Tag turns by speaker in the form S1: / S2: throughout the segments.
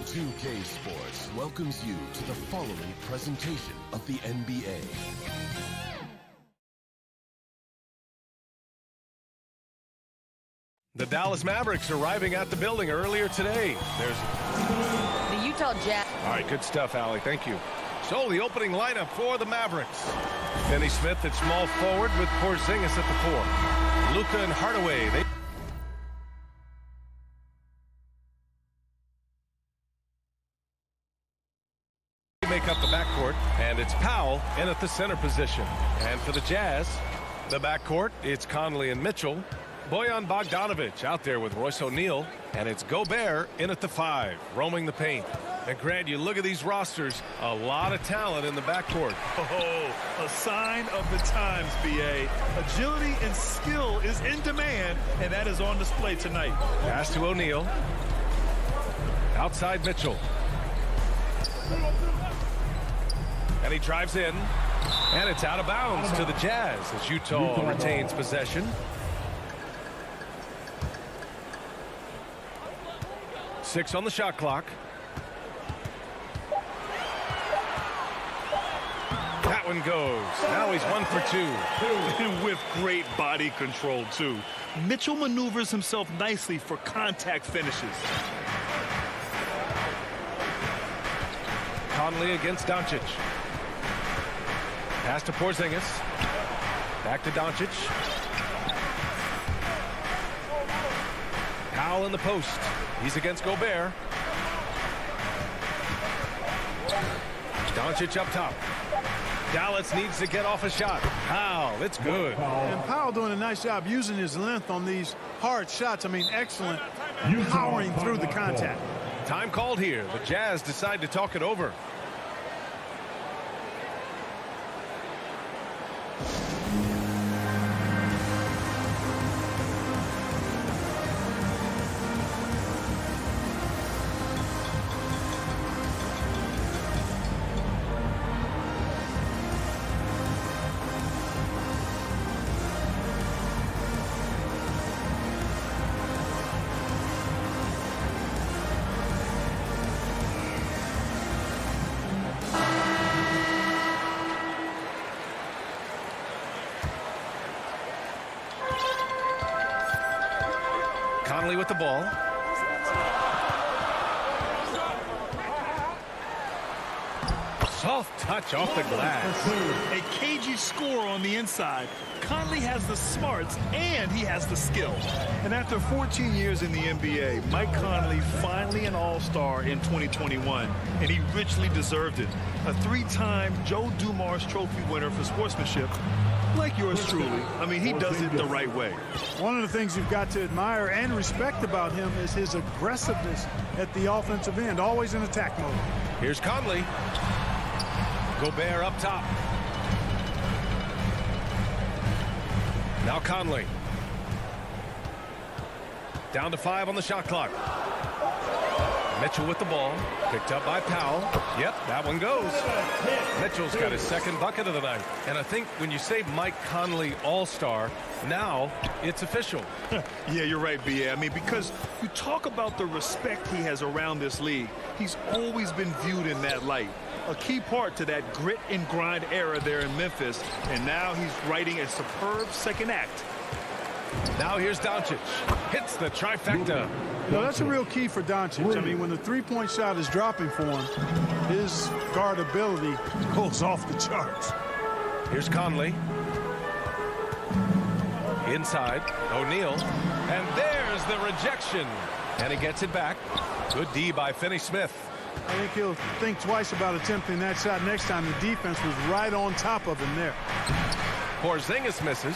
S1: 2K Sports welcomes you to the following presentation of the NBA.
S2: The Dallas Mavericks arriving at the building earlier today. There's
S3: the Utah Jazz.
S2: All right, good stuff, Allie. Thank you. So the opening lineup for the Mavericks. Finney Smith at small forward with Porzingis at the 4. Luka and Hardaway. They make up the backcourt, and it's Powell in at the center position. And for the Jazz, the backcourt, it's Conley and Mitchell. Bojan Bogdanovic out there with Royce O'Neal, and it's Gobert in at the 5, roaming the paint. And Grant, you look at these rosters, a lot of talent in the backcourt.
S4: Oh, a sign of the times, BA. Agility and skill is in demand, and that is on display tonight.
S2: Pass to O'Neal. Outside Mitchell. And he drives in, and it's out of bounds to the Jazz as Utah retains possession. 6 on the shot clock. That one goes. Now he's 1 for 2.
S4: And with great body control, too. Mitchell maneuvers himself nicely for contact finishes.
S2: Conley against Doncic. Pass to Porzingis. Back to Doncic. Powell in the post. He's against Gobert. Doncic up top. Dallas needs to get off a shot. Powell, it's good.
S5: And Powell doing a nice job using his length on these hard shots. I mean, excellent powering through the contact.
S2: Time called here. The Jazz decide to talk it over. Conley with the ball. Soft touch off the glass.
S4: A cagey score on the inside. Conley has the smarts and he has the skill. And after 14 years in the NBA, Mike Conley finally an all-star in 2021, and he richly deserved it. A 3-time Joe Dumars Trophy winner for sportsmanship, like yours truly. I mean, he does it the right way.
S5: One of the things you've got to admire and respect about him is his aggressiveness at the offensive end, always in attack mode.
S2: Here's Conley. Gobert up top. Now Conley. Down to 5 on the shot clock. Mitchell with the ball. Picked up by Powell. Yep, that one goes. Mitchell's got his second bucket of the night. And I think when you say Mike Conley all-star, now it's official.
S4: Yeah, you're right, B.A. I mean, because you talk about the respect he has around this league. He's always been viewed in that light. A key part to that grit and grind era there in Memphis. And now he's writing a superb second act.
S2: Now here's Doncic. Hits the trifecta.
S5: You know, that's a real key for Doncic. I mean, when the three-point shot is dropping for him, his guardability goes off the charts.
S2: Here's Conley. Inside, O'Neal. And there's the rejection. And he gets it back. Good D by Finney Smith.
S5: I think he'll think twice about attempting that shot next time. The defense was right on top of him there.
S2: Porzingis misses.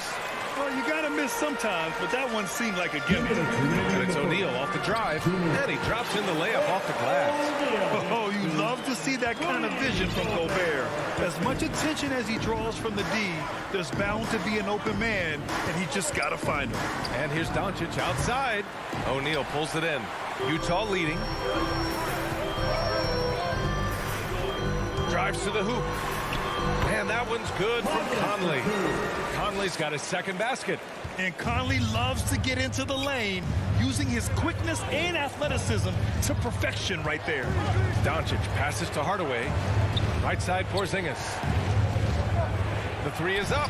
S4: Well, you got to miss sometimes, but that one seemed like a gimme.
S2: And it's O'Neal off the drive. And he drops in the layup off the glass.
S4: Oh, you love to see that kind of vision from Gobert. As much attention as he draws from the D, there's bound to be an open man, and he just got to find him.
S2: And here's Doncic outside. O'Neal pulls it in. Utah leading. Drives to the hoop. And that one's good from Conley. Conley's got his second basket.
S4: And Conley loves to get into the lane, using his quickness and athleticism to perfection right there.
S2: Doncic passes to Hardaway. Right side, Porzingis. The three is up.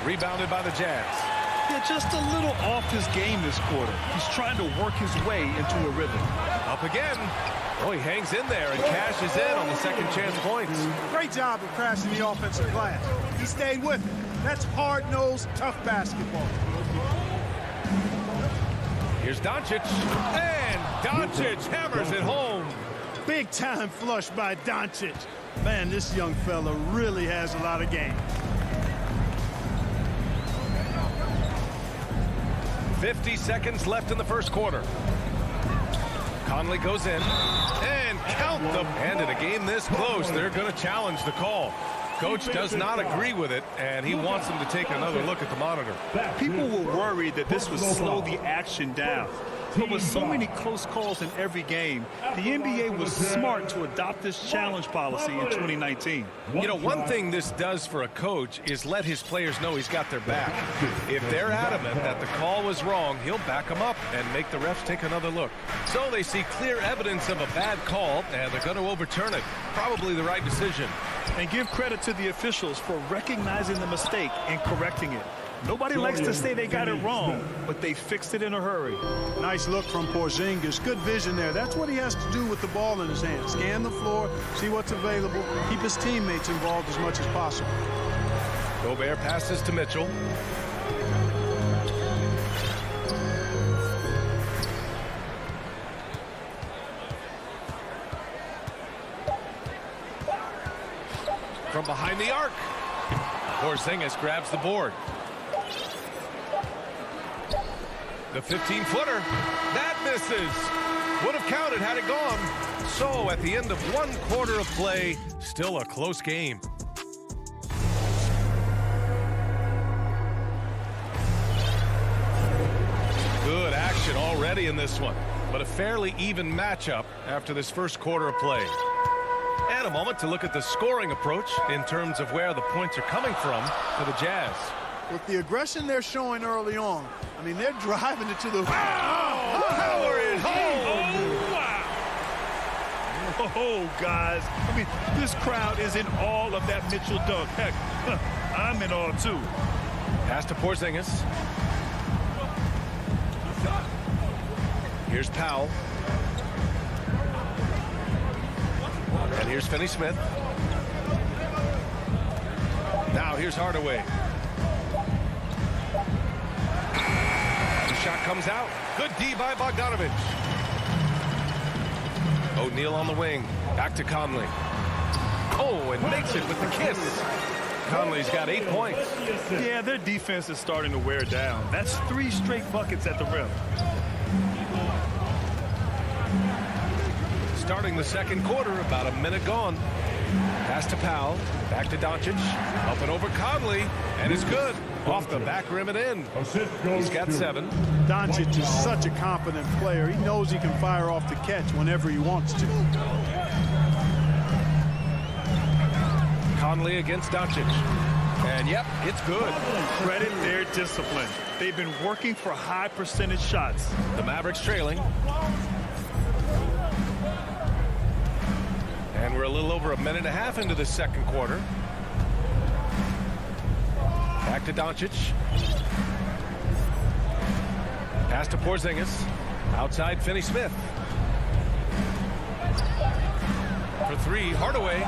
S2: Rebounded by the Jazz.
S4: Yeah, just a little off his game this quarter. He's trying to work his way into a rhythm.
S2: Up again. Oh, he hangs in there and cashes in on the second chance points.
S5: Great job of crashing the offensive glass. He stayed with it. That's hard-nosed, tough basketball.
S2: Here's Doncic. And Doncic hammers it home.
S5: Big time flush by Doncic. Man, this young fella really has a lot of game.
S2: 50 seconds left in the first quarter. Conley goes in and count them. And in a game this close, they're going to challenge the call. Coach does not agree with it, and he wants them to take another look at the monitor.
S4: People were worried that this would slow the action down. But with so many close calls in every game, the NBA was smart to adopt this challenge policy in 2019.
S2: You know, one thing this does for a coach is let his players know he's got their back. If they're adamant that the call was wrong, he'll back them up and make the refs take another look. So they see clear evidence of a bad call, and they're going to overturn it. Probably the right decision.
S4: And give credit to the officials for recognizing the mistake and correcting it. Nobody likes to say they got it wrong, but they fixed it in a hurry.
S5: Nice look from Porzingis. Good vision there. That's what he has to do with the ball in his hand. Scan the floor, see what's available, keep his teammates involved as much as possible.
S2: Gobert passes to Mitchell. From behind the arc. Porzingis grabs the board. The 15-footer. That misses. Would have counted had it gone. So at the end of one quarter of play, still a close game. Good action already in this one, but a fairly even matchup after this first quarter of play. And a moment to look at the scoring approach in terms of where the points are coming from for the Jazz.
S5: With the aggression they're showing early on, I mean, they're driving it to the...
S2: Power it home!
S4: Oh, wow! Oh, guys. I mean, this crowd is in awe of that Mitchell dunk. Heck, I'm in awe, too.
S2: Pass to Porzingis. Here's Powell. And here's Finney-Smith. Now here's Hardaway. The shot comes out. Good D by Bogdanovich. O'Neal on the wing. Back to Conley. Oh, and makes it with the kiss. Conley's got 8 points.
S4: Yeah, their defense is starting to wear down. That's 3 straight buckets at the rim.
S2: Starting the second quarter, about a minute gone. Pass to Powell, back to Doncic, up and over Conley, and it's good. Off the back rim and in. He's got 7.
S5: Doncic is such a confident player. He knows he can fire off the catch whenever he wants to.
S2: Conley against Doncic. And yep, it's good.
S4: Credit their discipline. They've been working for high percentage shots.
S2: The Mavericks trailing. And we're a little over a minute and a half into the second quarter. Back to Doncic. Pass to Porzingis. Outside Finney-Smith. For 3, Hardaway.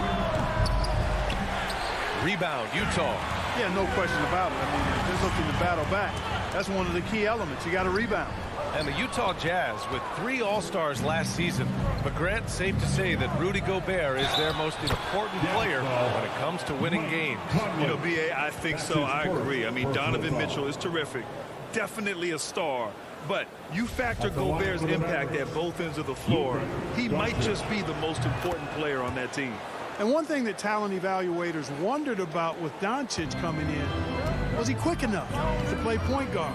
S2: Rebound, Utah.
S5: Yeah, no question about it. I mean, they're looking to battle back. That's one of the key elements. You got to rebound.
S2: And the Utah Jazz with 3 All-Stars last season. But Grant, safe to say that Rudy Gobert is their most important player when it comes to winning games.
S4: You know, B.A., I think so. I agree. I mean, Donovan Mitchell is terrific. Definitely a star. But you factor Gobert's impact at both ends of the floor, he might just be the most important player on that team.
S5: And one thing that talent evaluators wondered about with Doncic coming in, was he quick enough to play point guard?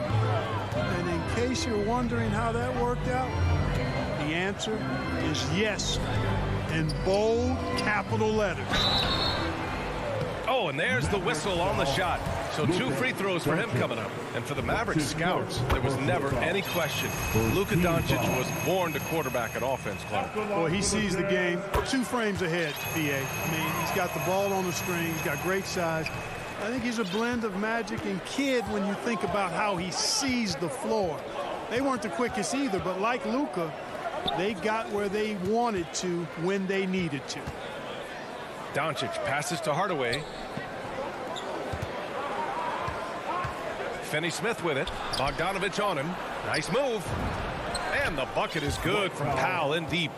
S5: And in case you're wondering how that worked out, the answer is yes, in bold capital letters.
S2: Oh, Oh, and there's the whistle on the shot. So 2 free throws for him coming up. And for the Mavericks scouts, there was never any question. Luka Doncic was born to quarterback at Offense Club.
S5: Well, he sees the game 2 frames ahead, B.A. I mean, he's got the ball on the string. He's got great size. I think he's a blend of Magic and Kidd when you think about how he sees the floor. They weren't the quickest either, but like Luka, they got where they wanted to when they needed to.
S2: Doncic passes to Hardaway. Finney-Smith with it. Bogdanovich on him. Nice move. And the bucket is good from Powell in deep.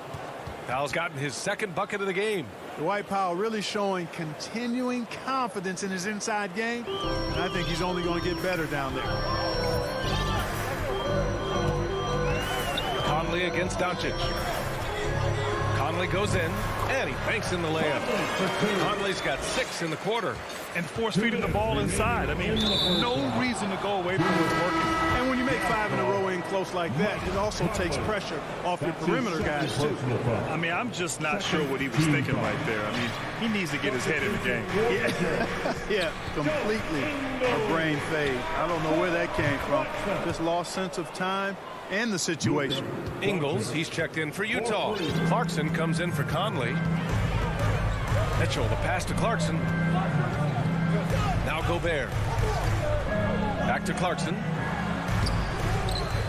S2: Powell's gotten his 2nd bucket of the game.
S5: Dwight Powell really showing continuing confidence in his inside game. And I think he's only going to get better down there.
S2: Conley against Doncic. Conley goes in, and he banks in the layup. Conley's got 6 in the quarter.
S4: And force feeding the ball inside. I mean, no reason to go away from what's working.
S5: And when you make 5 in a row in close like that, it also takes pressure off your perimeter guys, too.
S4: I mean, I'm just not sure what he was thinking right there. I mean, he needs to get his head in the game.
S5: Yeah, completely a brain fade. I don't know where that came from. Just lost sense of time and the situation.
S2: Ingles, he's checked in for Utah. Clarkson comes in for Conley. Mitchell, the pass to Clarkson. Now Gobert. Back to Clarkson.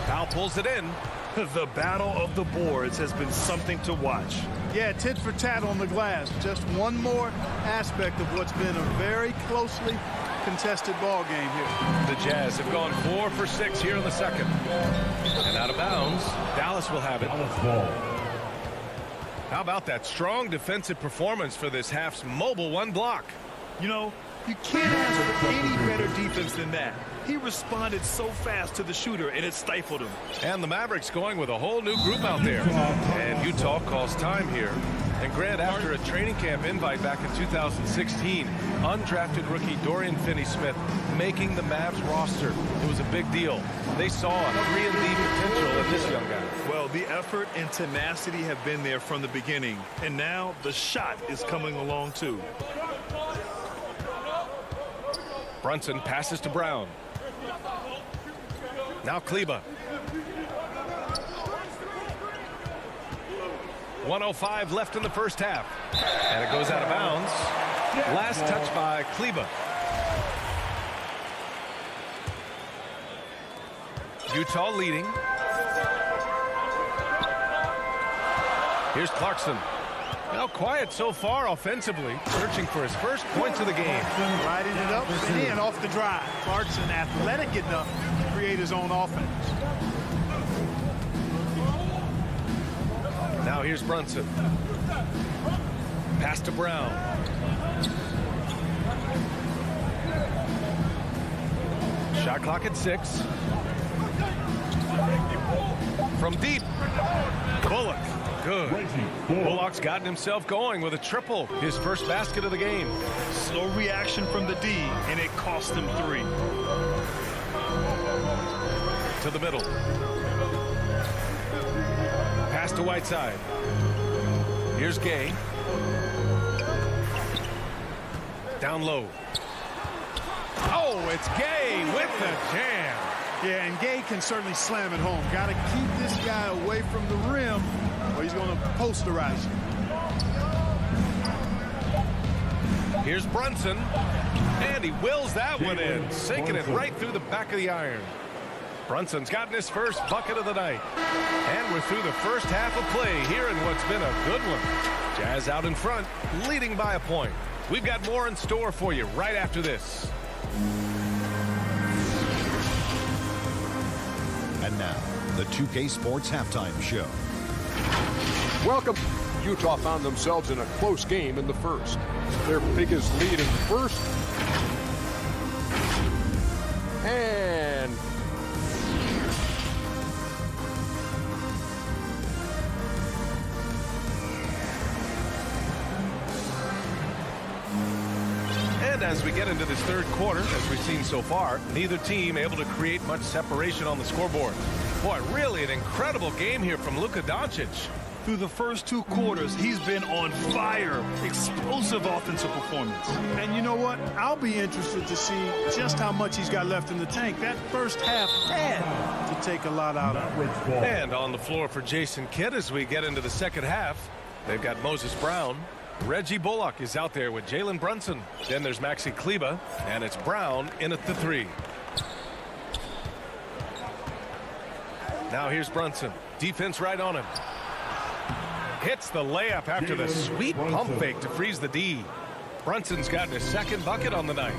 S2: Powell pulls it in.
S4: The battle of the boards has been something to watch.
S5: Yeah, tit for tat on the glass. Just one more aspect of what's been a very closely contested ball game here.
S2: The Jazz have gone 4 for 6 here in the 2nd. And out of bounds, Dallas will have it. How about that strong defensive performance for this half's mobile 1 block?
S4: You know, you can't ask for any better defense than that. He responded so fast to the shooter, and it stifled him.
S2: And the Mavericks going with a whole new group out there. And Utah calls time here. And Grant, after a training camp invite back in 2016, undrafted rookie Dorian Finney-Smith making the Mavs roster. It was a big deal. They saw a 3-and-D potential in this young guy.
S4: Well, the effort and tenacity have been there from the beginning. And now the shot is coming along, too.
S2: Brunson passes to Brown. Now Kleba. 1:05 left in the first half. And it goes out of bounds. Last touch by Kleba. Utah leading. Here's Clarkson. Now quiet so far offensively, searching for his first points of the game.
S5: Riding it up and in off the drive. Clarkson athletic enough to create his own offense.
S2: Now here's Brunson. Pass to Brown. Shot clock at 6. From deep. Bullock. Good. Bullock's gotten himself going with a triple. His first basket of the game.
S4: Slow reaction from the D, and it cost him 3.
S2: To the middle. Pass to Whiteside. Here's Gay. Down low. Oh, it's Gay with the jam.
S5: Yeah, and Gay can certainly slam it home. Got to keep this guy away from the rim or he's going to posterize him.
S2: Here's Brunson. And he wills that one in, sinking it right through the back of the iron. Brunson's gotten his first bucket of the night. And we're through the first half of play here in what's been a good one. Jazz out in front, leading by a point. We've got more in store for you right after this.
S1: And now, the 2K Sports Halftime Show.
S6: Welcome. Utah found themselves in a close game in the first. Their biggest lead in the first. And
S2: as we get into this third quarter, as we've seen so far, neither team able to create much separation on the scoreboard. Boy, really an incredible game here from Luka Doncic.
S4: Through the first 2 quarters, he's been on fire. Explosive offensive performance.
S5: And you know what? I'll be interested to see just how much he's got left in the tank. That first half had to take a lot out of it.
S2: And on the floor for Jason Kidd as we get into the second half, they've got Moses Brown. Reggie Bullock is out there with Jalen Brunson. Then there's Maxi Kleber, and it's Brown in at the 3. Now here's Brunson. Defense right on him. Hits the layup after the sweet pump fake to freeze the D. Brunson's gotten his second bucket on the night.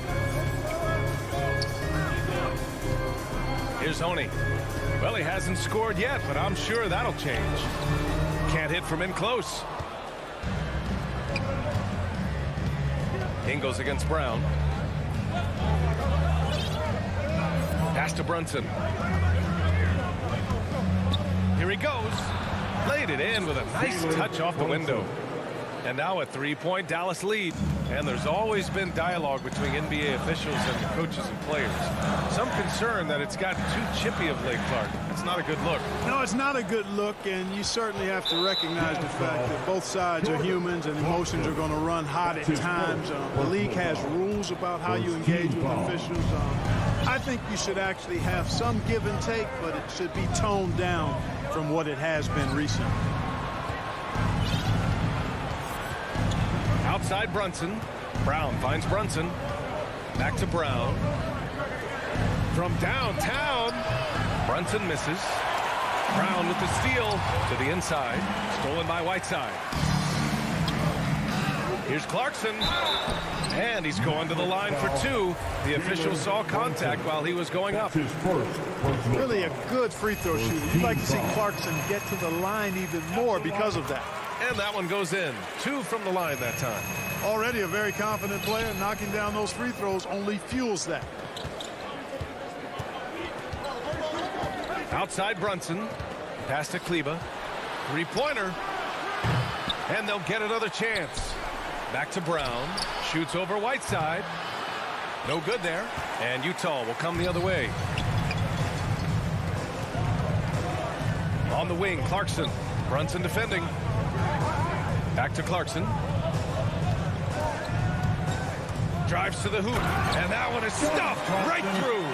S2: Here's Honey. Well, he hasn't scored yet, but I'm sure that'll change. Can't hit from in close. Ingles against Brown. Pass to Brunson. Here he goes. Laid it in with a nice touch off the window. And now a 3-point Dallas lead. And there's always been dialogue between NBA officials and the coaches and players. Some concern that it's gotten too chippy of late, Clark. It's not a good look.
S5: No, it's not a good look, and you certainly have to recognize the fact that both sides are humans and emotions are going to run hot at times. The league has rules about how you engage with officials. I think you should actually have some give and take, but it should be toned down from what it has been recently.
S2: Outside Brunson. Brown finds Brunson. Back to Brown. From downtown. Brunson misses. Brown with the steal to the inside. Stolen by Whiteside. Here's Clarkson. And he's going to the line for 2. The official saw contact while he was going up.
S5: Really a good free throw shooter. You'd like to see Clarkson get to the line even more because of that.
S2: And that one goes in. 2 from the line that time.
S5: Already a very confident player. Knocking down those free throws only fuels that.
S2: Outside Brunson. Pass to Kleber. 3-pointer. And they'll get another chance. Back to Brown. Shoots over Whiteside. No good there. And Utah will come the other way. On the wing, Clarkson. Brunson defending. Back to Clarkson. Drives to the hoop. And that one is stuffed right through.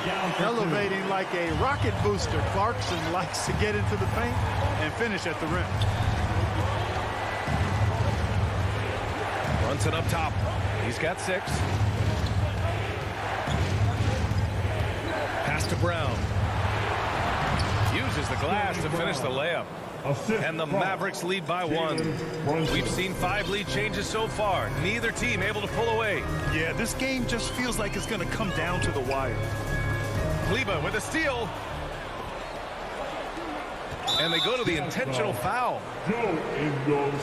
S5: Elevating like a rocket booster. Clarkson likes to get into the paint and finish at the rim.
S2: Brunson up top. He's got 6. Pass to Brown. Uses the glass to finish the layup. And the Mavericks lead by 1. We've seen 5 lead changes so far. Neither team able to pull away.
S4: Yeah, this game just feels like it's going to come down to the wire.
S2: Kleber with a steal. And they go to the intentional foul.
S7: Joe Ingles.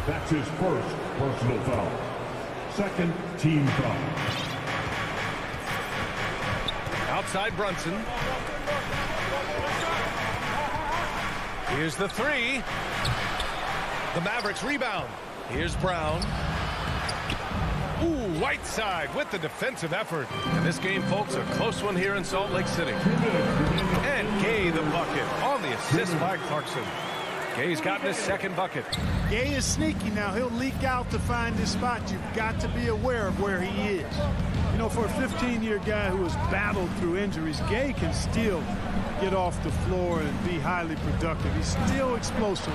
S7: That's his first personal foul. Second team foul.
S2: Outside Brunson. Here's the 3. The Mavericks rebound. Here's Brown. Ooh, Whiteside with the defensive effort. And this game, folks, a close one here in Salt Lake City. And Gay the bucket on the assist by Clarkson. Gay's gotten his second bucket.
S5: Gay is sneaky now. He'll leak out to find his spot. You've got to be aware of where he is. You know, for a 15-year guy who has battled through injuries, Gay can still get off the floor and be highly productive. He's still explosive.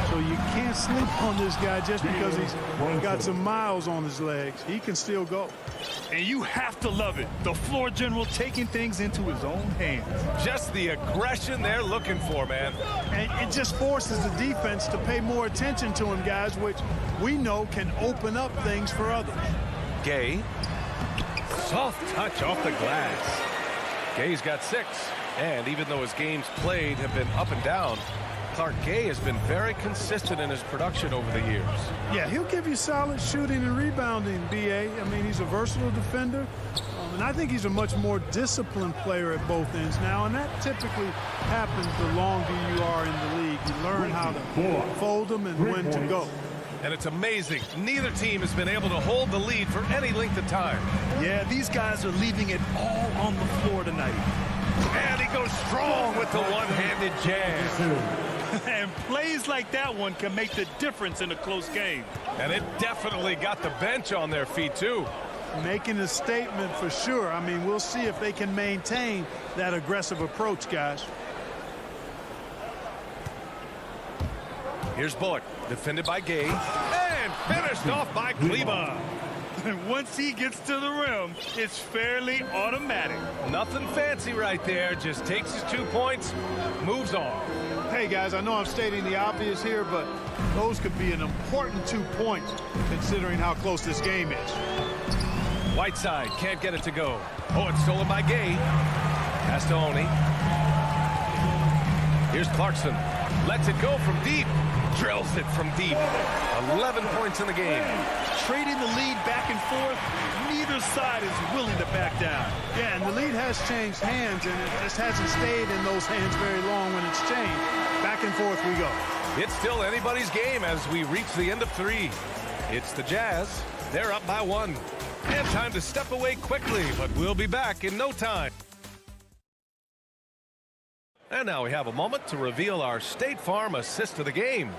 S5: So you can't sleep on this guy just because he's got some miles on his legs. He can still go.
S4: And you have to love it. The floor general taking things into his own hands.
S2: Just the aggression they're looking for, man.
S5: And it just forces the defense to pay more attention to him, guys, which we know can open up things for others.
S2: Gay. Soft touch off the glass. Gay's got 6. And even though his games played have been up and down, Clark, Gay has been very consistent in his production over the years.
S5: Yeah, he'll give you solid shooting and rebounding, B.A. I mean, he's a versatile defender. And I think he's a much more disciplined player at both ends now. And that typically happens the longer you are in the league. You learn how to fold them and when to go.
S2: And it's amazing. Neither team has been able to hold the lead for any length of time.
S4: Yeah, these guys are leaving it all on the floor tonight.
S2: And he goes strong with the one-handed jam.
S4: And plays like that one can make the difference in a close game.
S2: And it definitely got the bench on their feet, too.
S5: Making a statement for sure. I mean, we'll see if they can maintain that aggressive approach, guys.
S2: Here's Bullock, defended by Gay, and finished off by Kleba.
S4: And once he gets to the rim, it's fairly automatic.
S2: Nothing fancy right there, just takes his 2 points, moves on.
S5: Hey, guys, I know I'm stating the obvious here, but those could be an important 2 points considering how close this game is.
S2: Whiteside can't get it to go. Oh, it's stolen by Gay. Pass to Oni. Here's Clarkson. Lets it go from deep. Drills it from deep. 11 points in the game.
S4: Trading the lead back and forth, neither side is willing to back down.
S5: Yeah, and the lead has changed hands, and it just hasn't stayed in those hands very long when it's changed. Back and forth we go.
S2: It's still anybody's game as we reach the end of 3. It's the Jazz. They're up by 1. And time to step away quickly, but we'll be back in no time. And now we have a moment to reveal our State Farm assist of the game.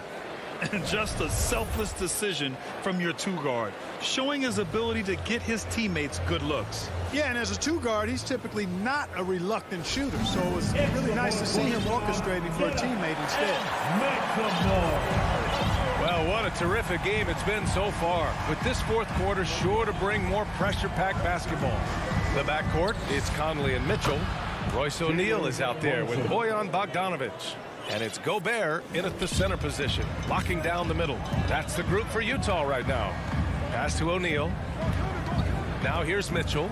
S4: And just a selfless decision from your 2-guard, showing his ability to get his teammates good looks.
S5: Yeah, and as a 2-guard, he's typically not a reluctant shooter, so it's really nice to see him orchestrating for a teammate instead.
S2: Well, what a terrific game it's been so far, with this fourth quarter sure to bring more pressure-packed basketball. The backcourt is Conley and Mitchell. Royce O'Neal is out there with Bojan Bogdanovic. And it's Gobert in at the center position, locking down the middle. That's the group for Utah right now. Pass to O'Neal. Now here's Mitchell.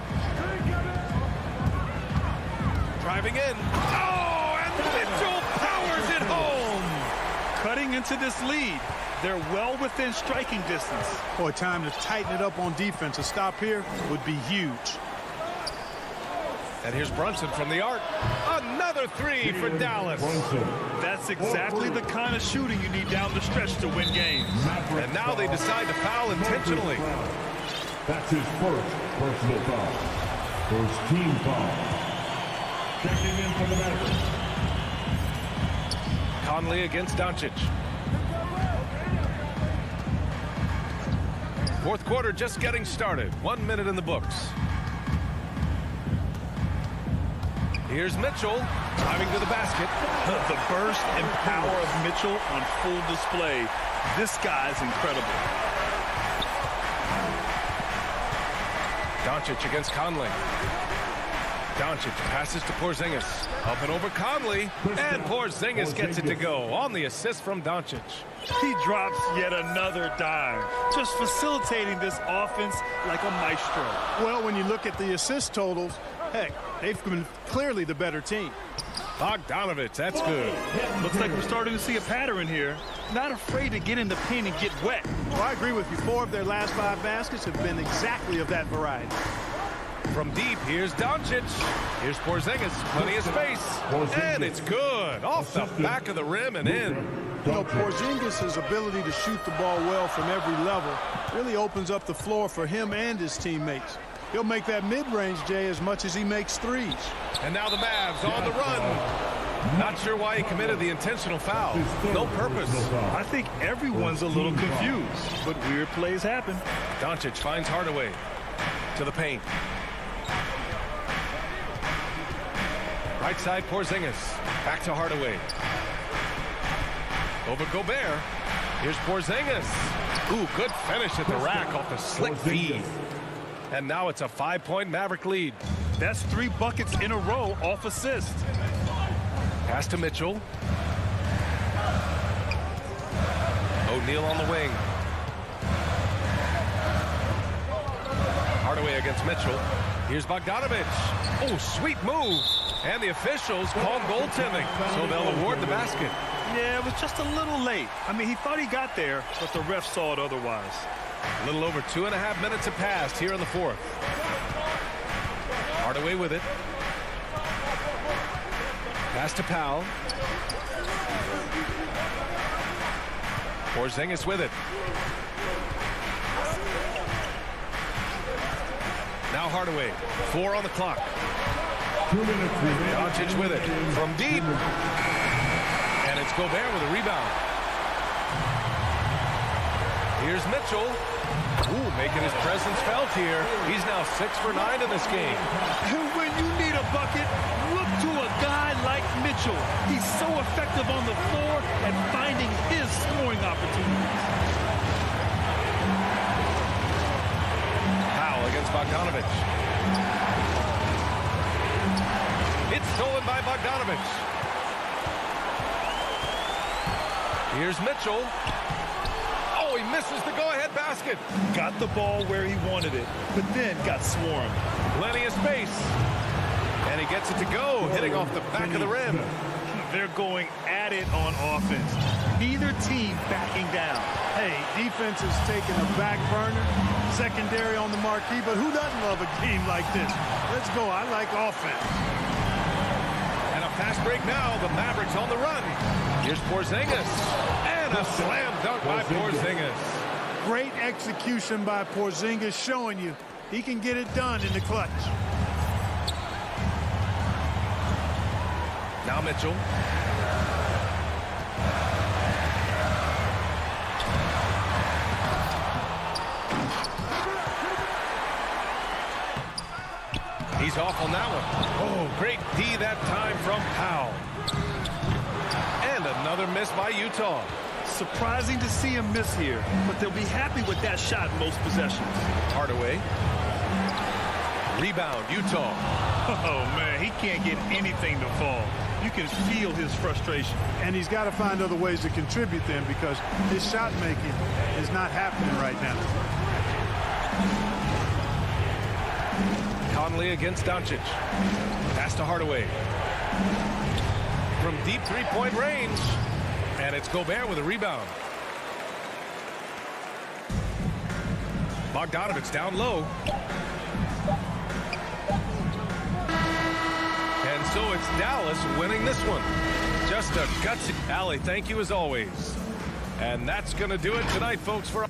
S2: Driving in. Oh, and Mitchell powers it home.
S4: Cutting into this lead. They're well within striking distance.
S5: Boy, time to tighten it up on defense. A stop here would be huge.
S2: And here's Brunson from the arc. Another 3 for Dallas.
S4: That's exactly the kind of shooting you need down the stretch to win games.
S2: And now they decide to foul intentionally.
S7: That's his first personal foul. First team foul. Checking in for the Mavericks.
S2: Conley against Doncic. Fourth quarter just getting started. 1 minute in the books. Here's Mitchell driving to the basket.
S4: The burst and power of Mitchell on full display. This guy's incredible.
S2: Doncic against Conley. Doncic passes to Porzingis. Up and over Conley. And Porzingis gets it to go on the assist from Doncic.
S4: He drops yet another dime, just facilitating this offense like a maestro.
S5: Well, when you look at the assist totals, heck, they've been clearly the better team.
S2: Bogdanovic, that's good.
S4: Looks like we're starting to see a pattern here. Not afraid to get in the paint and get wet.
S5: Well, I agree with you. 4 of their last 5 baskets have been exactly of that variety.
S2: From deep, here's Doncic. Here's Porzingis, plenty of space. And it's good. Off the back of the rim and in.
S5: You know, Porzingis' ability to shoot the ball well from every level really opens up the floor for him and his teammates. He'll make that mid-range, Jay, as much as he makes threes.
S2: And now the Mavs on the run. Not sure why he committed the intentional foul. No purpose.
S4: I think everyone's a little confused, but weird plays happen.
S2: Doncic finds Hardaway to the paint. Right side, Porzingis. Back to Hardaway. Over Gobert. Here's Porzingis. Ooh, good finish at the rack off the slick feed. And now it's a 5-point Maverick lead.
S4: That's 3 buckets in a row off assist.
S2: Pass to Mitchell. O'Neal on the wing. Hardaway against Mitchell. Here's Bogdanovic. Oh, sweet move. And the officials called goaltending, so they'll award the basket.
S4: Yeah, it was just a little late. I mean, he thought he got there, but the ref saw it otherwise.
S2: A little over 2.5 minutes have passed here in the fourth. Hardaway with it. Pass to Powell. Porzingis with it. Now Hardaway. 4 on the clock.
S7: 2 minutes remaining.
S2: Doncic with it from deep. And it's it's Gobert with a rebound. Here's Mitchell. Ooh, making his presence felt here. He's now 6 for 9 in this game.
S4: And when you need a bucket, look to a guy like Mitchell. He's so effective on the floor and finding his scoring opportunities.
S2: Foul against Bogdanovich. It's stolen by Bogdanovich. Here's Mitchell. Oh, he misses the go-ahead basket.
S4: Got the ball where he wanted it, but then got swarmed.
S2: Plenty of space. And he gets it to go, hitting off the back of the rim.
S4: They're going at it on offense. Neither team backing down.
S5: Hey, defense is taking a back burner, secondary on the marquee, but who doesn't love a game like this? Let's go. I like offense.
S2: And a fast break now. The Mavericks on the run. Here's Porzingis. And a slam dunk by Porzingis.
S5: Great execution by Porzingis, showing you he can get it done in the clutch.
S2: Now Mitchell. He's off on that one. Oh, great D that time from Powell. And another miss by Utah.
S4: Surprising to see him miss here, but they'll be happy with that shot most possessions.
S2: Hardaway. Rebound, Utah.
S4: Oh, man, he can't get anything to fall. You can feel his frustration.
S5: And he's got to find other ways to contribute then, because his shot making is not happening right now.
S2: Conley against Doncic. Pass to Hardaway. From deep three-point range. And it's Gobert with a rebound. Bogdanovich down low. And so it's Dallas winning this one. Just a gutsy. Allie, thank you as always. And that's going to do it tonight, folks, for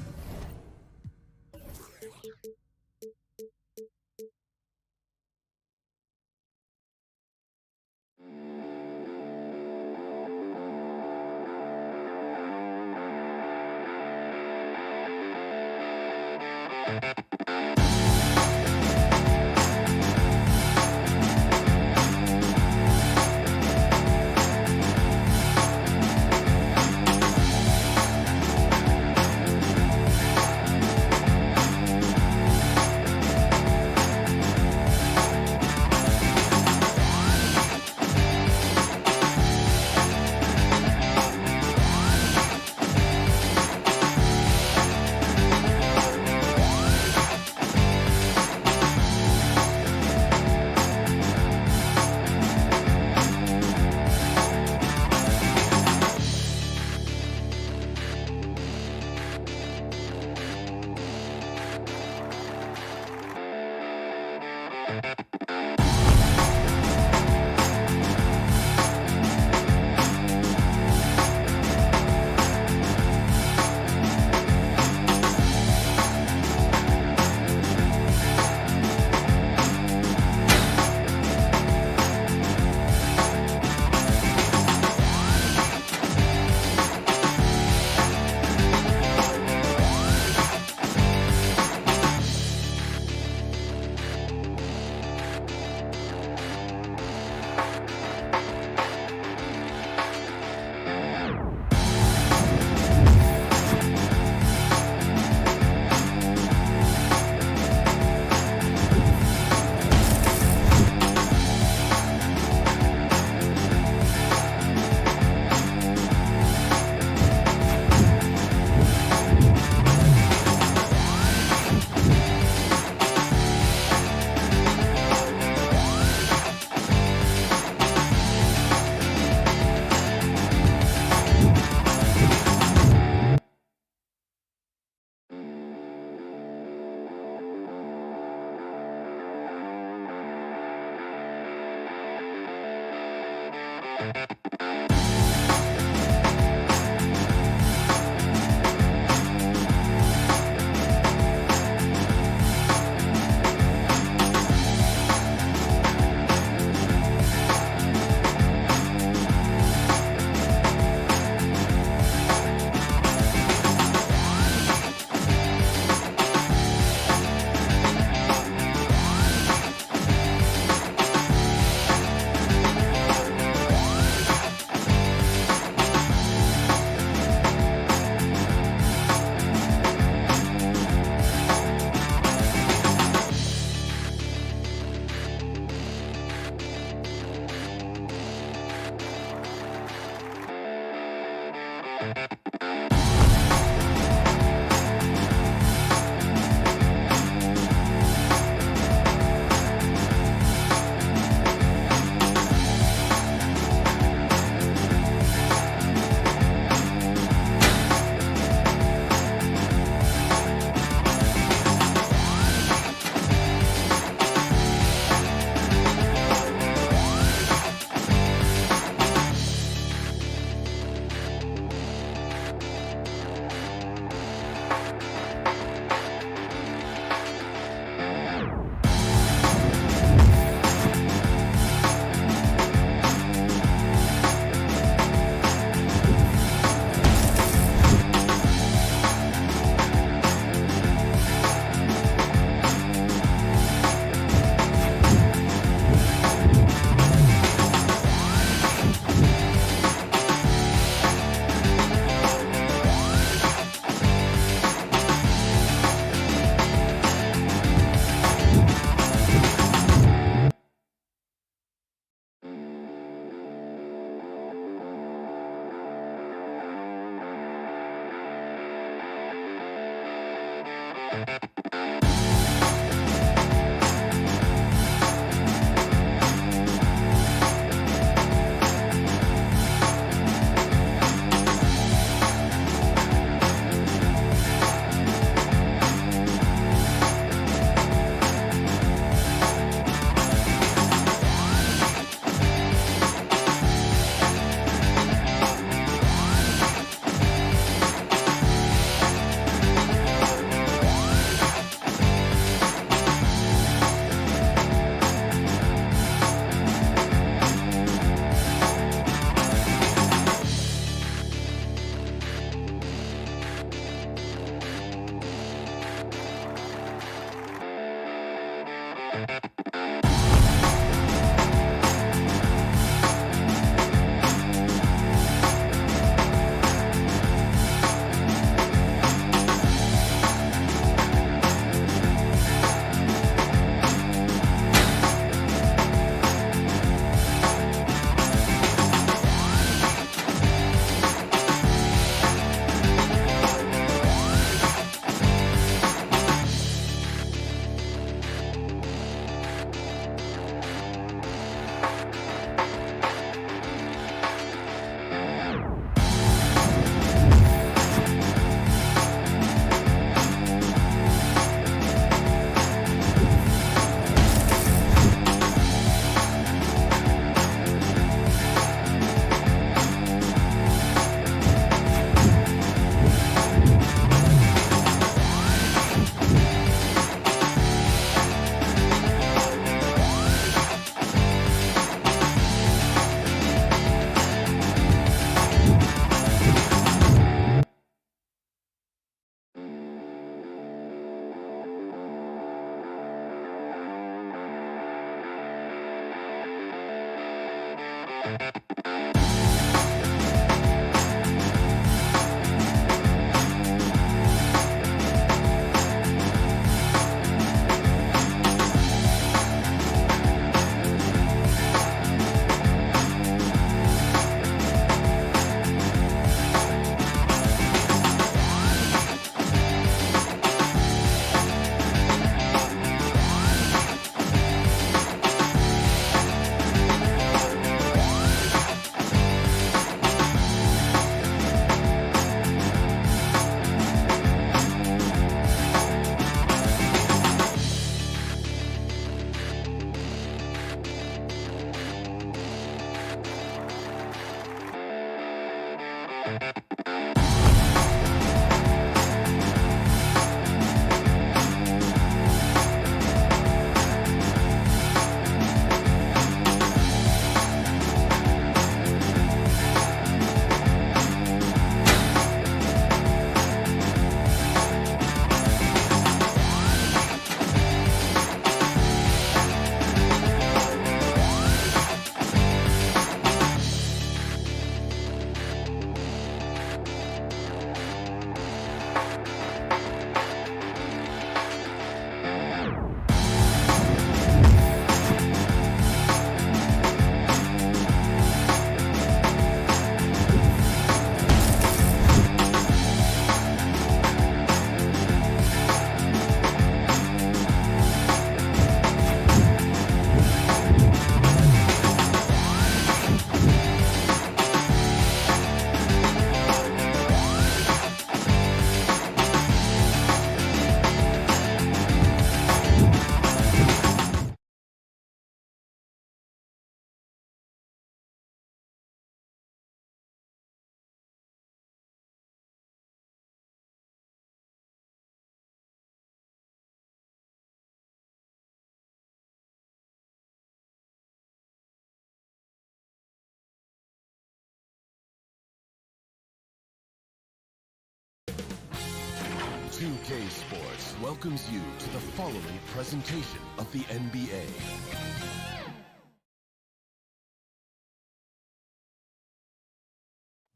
S1: 2K Sports welcomes you to the following presentation of the NBA.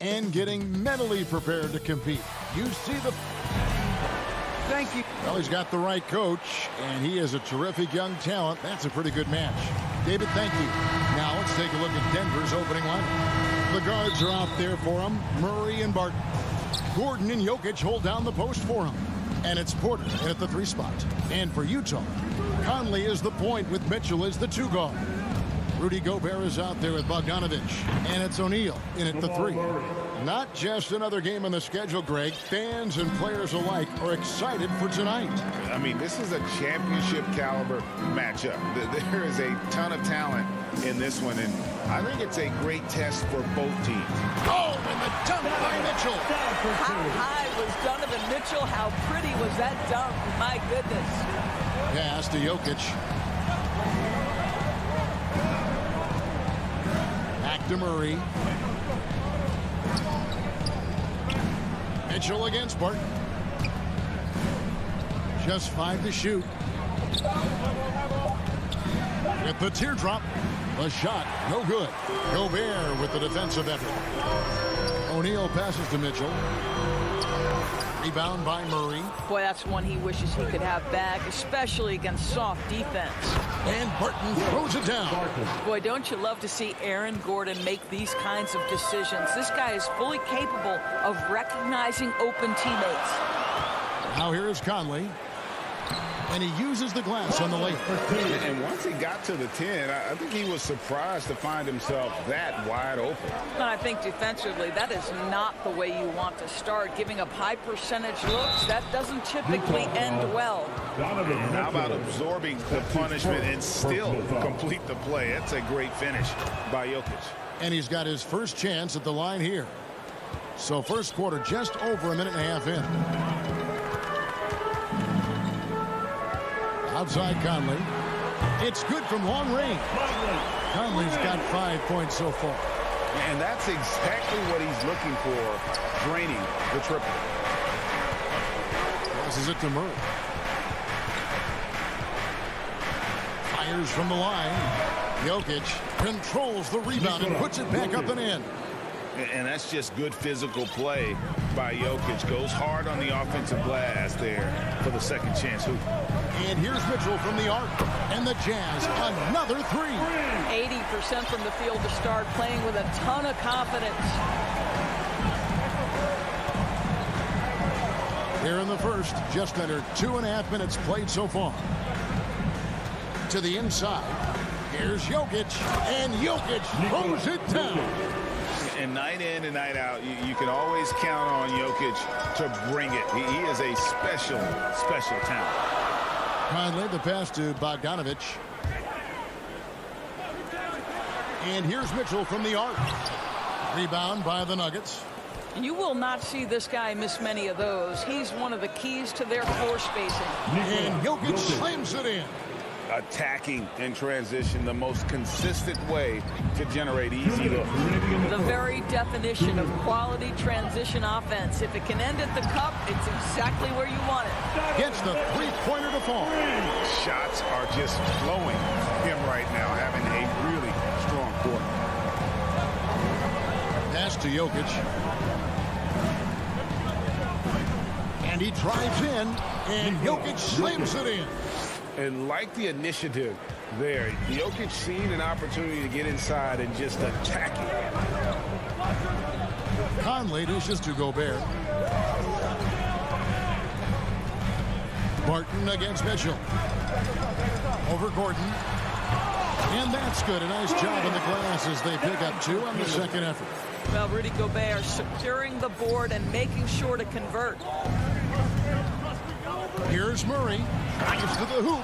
S8: And getting mentally prepared to compete. You see the... Thank you. Well, he's got the right coach, and he is a terrific young talent. That's a pretty good match. David, thank you. Now let's take a look at Denver's opening lineup. The guards are out there for him. Murray and Barton. Gordon and Jokic hold down the post for him. And it's Porter in at the 3 spot. And for Utah, Conley is the point with Mitchell as the 2 guard. Rudy Gobert is out there with Bogdanovich. And it's O'Neal in at the 3. Not just another game on the schedule, Greg. Fans and players alike are excited for tonight.
S9: I mean, this is a championship caliber matchup. There is a ton of talent in this one, and I think it's a great test for both teams.
S8: Oh, and the dunk by Mitchell.
S3: How high was Donovan Mitchell? How pretty was that dunk? My goodness.
S8: Pass to Jokic. Back to Murray. Mitchell against Barton. Just 5 to shoot. With the teardrop. The shot, no good. Gobert with the defensive effort. O'Neal passes to Mitchell. Rebound by Murray.
S3: Boy, that's one he wishes he could have back, especially against soft defense.
S8: And Barton throws it down.
S3: Boy, don't you love to see Aaron Gordon make these kinds of decisions? This guy is fully capable of recognizing open teammates.
S8: Now here is Conley. And he uses the glass on the layup.
S9: And once he got to the 10, I think he was surprised to find himself that wide open.
S3: And I think defensively, that is not the way you want to start. Giving up high percentage looks, that doesn't typically end well.
S9: How about absorbing the punishment and still complete the play? That's a great finish by Jokic.
S8: And he's got his first chance at the line here. So first quarter just over a minute and a half in. Outside Conley. It's good from long range. Conley's got 5 points so far.
S9: And that's exactly what he's looking for, draining the triple.
S8: Passes it to Murray. Fires from the line. Jokic controls the rebound and puts it back up and in.
S9: And that's just good physical play by Jokic. Goes hard on the offensive glass there for the second chance hoop.
S8: And here's Mitchell from the arc. And the Jazz, another 3.
S3: 80% from the field to start, playing with a ton of confidence.
S8: Here in the first, just under 2.5 minutes played so far. To the inside. Here's Jokic. And Jokic throws it down.
S9: And night in and night out, you can always count on Jokic to bring it. He is a special, special talent.
S8: Conley, the pass to Bogdanovich. And here's Mitchell from the arc. Rebound by the Nuggets.
S3: You will not see this guy miss many of those. He's one of the keys to their floor spacing.
S8: And Jokic slams it in.
S9: Attacking in transition, the most consistent way to generate easy looks.
S3: The very definition of quality transition offense. If it can end at the cup, it's exactly where you want it.
S8: Gets the three-pointer to fall.
S9: Shots are just flowing him right now, having a really strong quarter.
S8: Pass to Jokic. And he drives in, and Jokic slams it in.
S9: And like the initiative there, Jokic seen an opportunity to get inside and just attack it.
S8: Conley dishes to Gobert. Barton against Mitchell. Over Gordon. And that's good. A nice job on the glass as they pick up 2 on the second effort.
S3: Well, Rudy Gobert securing the board and making sure to convert.
S8: Here's Murray. Drives to the hoop.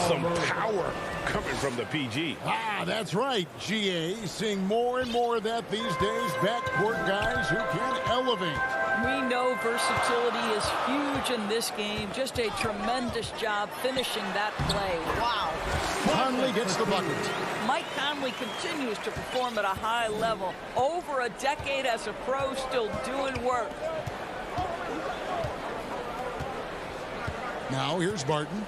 S9: Some power coming from the PG.
S8: Ah, that's right, GA. Seeing more and more of that these days. Backcourt guys who can elevate.
S3: We know versatility is huge in this game. Just a tremendous job finishing that play. Wow.
S8: Conley gets the bucket.
S3: Mike Conley continues to perform at a high level. Over a decade as a pro, still doing work.
S8: Now here's Barton.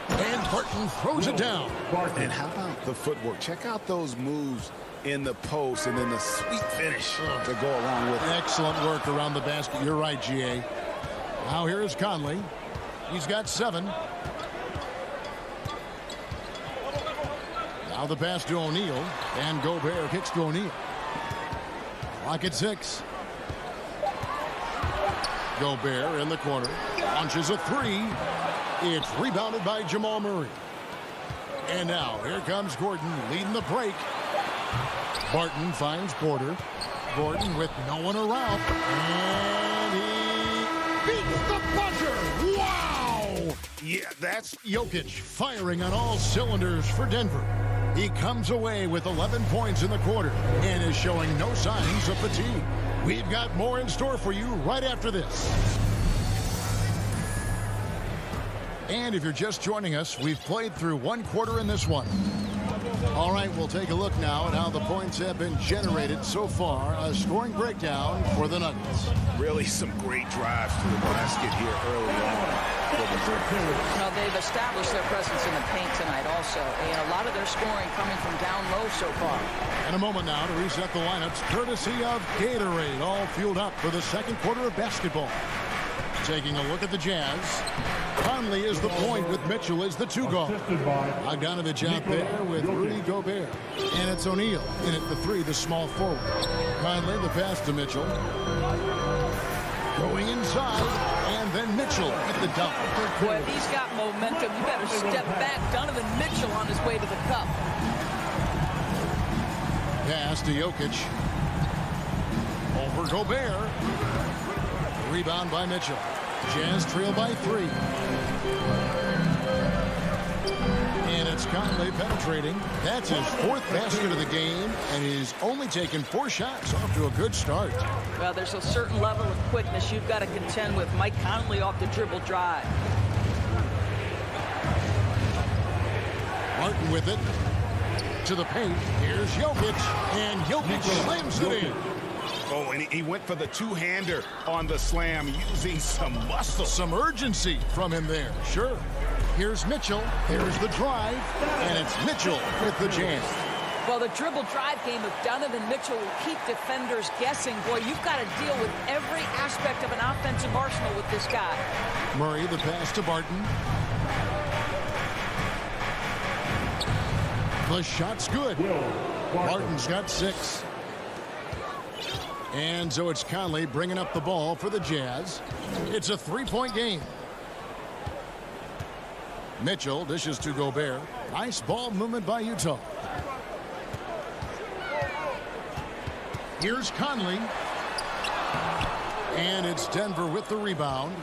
S8: And Barton throws it down.
S9: And how about the footwork? Check out those moves in the post and then the sweet finish to go along with it.
S8: Excellent work around the basket. You're right, GA. Now here is Conley. He's got 7. Now the pass to O'Neal. And Gobert kicks to O'Neal. Clock at 6. Gobert in the corner. Launches a 3. It's rebounded by Jamal Murray. And now here comes Gordon leading the break. Barton finds Porter. Gordon with no one around. And he beats the buzzer. Wow!
S9: Yeah, that's
S8: Jokic firing on all cylinders for Denver. He comes away with 11 points in the quarter and is showing no signs of fatigue. We've got more in store for you right after this. And if you're just joining us, we've played through one quarter in this one. All right, we'll take a look now at how the points have been generated so far. A scoring breakdown for the Nuggets.
S9: really some great drives to the basket here early on.
S3: Well, they've established their presence in the paint tonight also. And a lot of their scoring coming from down low so far.
S8: In a moment now to reset the lineups, courtesy of Gatorade, all fueled up for the second quarter of basketball. Taking a look at the Jazz. Conley is the point with Mitchell as the 2 guard. Bogdanovich out there with Rudy Gobert. And it's O'Neal in at the 3, the small forward. Conley the pass to Mitchell. Going inside, and then Mitchell at the dunk.
S3: Boy, if he's got momentum, you better step back. Donovan Mitchell on his way to the cup.
S8: Pass to Jokic. Over Gobert. Rebound by Mitchell. Jazz trail by 3. And it's Conley penetrating. That's his 4th basket of the game, and he's only taken 4 shots. Off to a good start.
S3: Well, there's a certain level of quickness you've got to contend with. Mike Conley off the dribble drive.
S8: Martin with it. To the paint. Here's Jokic, and Jokic slams it in.
S9: Oh, and he went for the two-hander on the slam, using some muscle.
S8: Some urgency from him there, sure. Here's Mitchell, here's the drive, and it's Mitchell with the jam.
S3: Well, the dribble drive game of Donovan Mitchell will keep defenders guessing. Boy, you've got to deal with every aspect of an offensive arsenal with this guy.
S8: Murray, the pass to Barton. The shot's good. Barton's got 6. And so it's Conley bringing up the ball for the Jazz. It's a 3-point game. Mitchell dishes to Gobert. Nice ball movement by Utah. Here's Conley. And it's Denver with the rebound.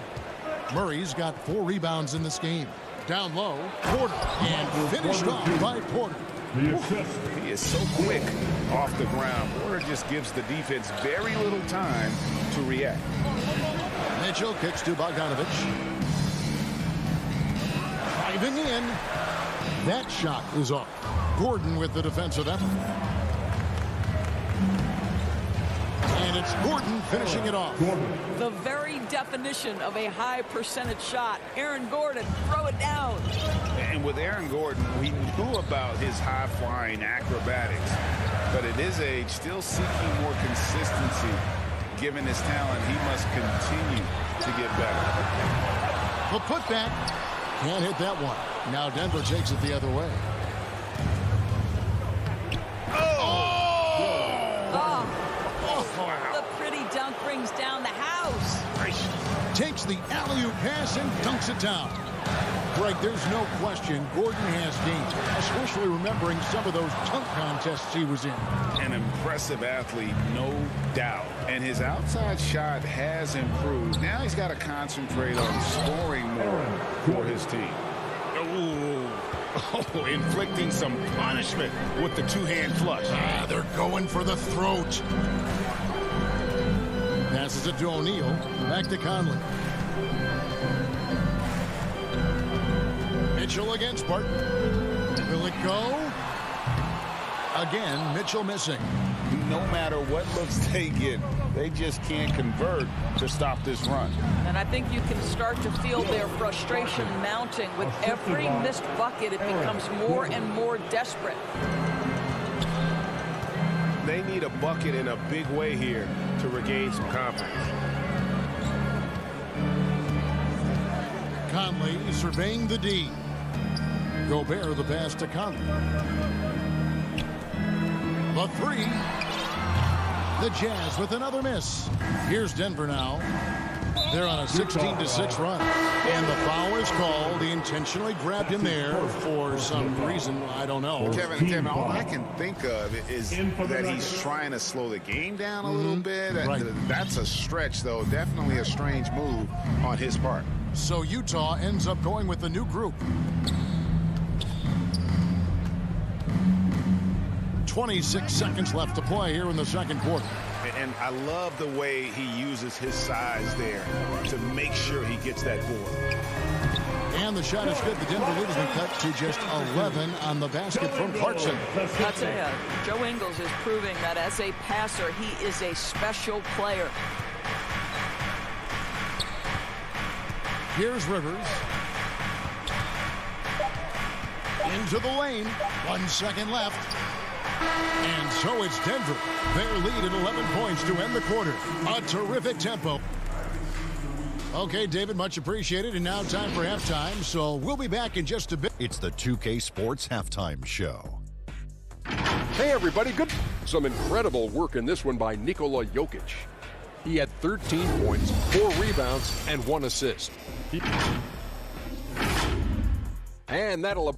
S8: Murray's got 4 rebounds in this game. Down low, Porter. And finished off by Porter.
S9: He is so quick off the ground. Porter just gives the defense very little time to react.
S8: Mitchell kicks to Bogdanovich. Driving in. That shot is off. Gordon with the defensive effort. And it's Gordon finishing it off.
S3: The very definition of a high percentage shot. Aaron Gordon, throw it down.
S9: And with Aaron Gordon, we knew about his high-flying acrobatics. But at his age, still seeking more consistency. Given his talent, he must continue to get better.
S8: The putback. Can't hit that one. Now Denver takes it the other way.
S3: The pretty dunk brings down the house.
S8: Takes the alley-oop pass and dunks it down. Greg, there's no question Gordon has game, especially remembering some of those dunk contests he was in.
S9: An impressive athlete, no doubt. And his outside shot has improved. Now he's got to concentrate on scoring more for his team. Oh, inflicting some punishment with the two-hand flush.
S8: They're going for the throat. Passes it to O'Neal. Back to Conley. Mitchell against Barton. Will it go? Again, Mitchell missing.
S9: No matter what looks they get, they just can't convert to stop this run.
S3: And I think you can start to feel their frustration mounting. With every missed bucket, it becomes more and more desperate.
S2: They need a bucket in a big way here to regain some confidence.
S8: Conley surveying the D. Gobert the pass to Conley. The 3. The Jazz with another miss. Here's Denver now. They're on a 16-6 run. And the foul is called. He intentionally grabbed him there for some reason. I don't know.
S9: Kevin, all I can think of is that he's trying to slow the game down a little bit.
S8: Right.
S9: That's a stretch, though. Definitely a strange move on his part.
S8: So Utah ends up going with the new group. 26 seconds left to play here in the second quarter.
S9: And I love the way he uses his size there to make sure he gets that board.
S8: And the shot is good. The Denver lead has been cut to just 11 on the basket from Clarkson.
S3: I'll tell you, Joe Ingles is proving that as a passer, he is a special player.
S8: Here's Rivers. Into the lane. 1 second left. And so it's Denver. Their lead at 11 points to end the quarter. A terrific tempo. Okay, David, much appreciated. And now time for halftime. So we'll be back in just a bit.
S1: It's the 2K Sports Halftime Show.
S6: Hey, everybody. Good. Some incredible work in this one by Nikola Jokic. He had 13 points, 4 rebounds, and 1 assist. And that'll...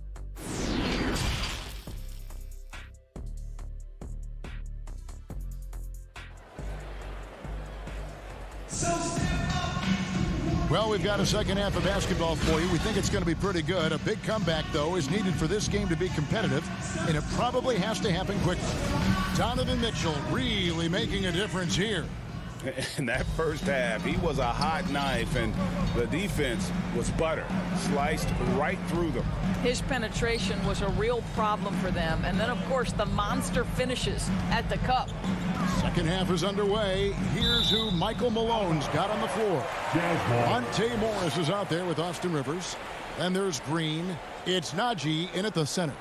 S8: Well, we've got a second half of basketball for you. We think it's going to be pretty good. A big comeback, though, is needed for this game to be competitive, and it probably has to happen quickly. Donovan Mitchell really making a difference here.
S9: In that first half, he was a hot knife, and the defense was butter, sliced right through them.
S3: His penetration was a real problem for them. And then, of course, the monster finishes at the cup.
S8: Second half is underway. Here's who Michael Malone's got on the floor. Monte Morris is out there with Austin Rivers. And there's Green. It's Najee in at the center.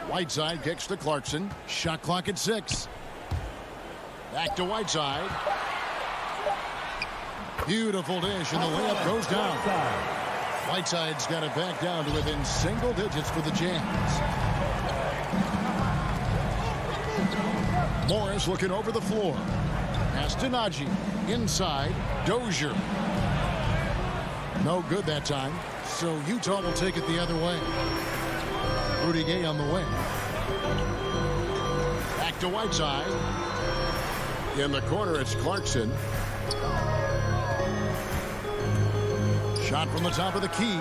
S8: Whiteside kicks to Clarkson. Shot clock at 6. Back to Whiteside. Beautiful dish, and the layup goes down. Whiteside's got it back down to within single digits for the Jazz. Morris looking over the floor. Pass to Najee. Inside, Dozier. No good that time, so Utah will take it the other way. Rudy Gay on the wing. Back to Whiteside. In the corner, it's Clarkson. Shot from the top of the key.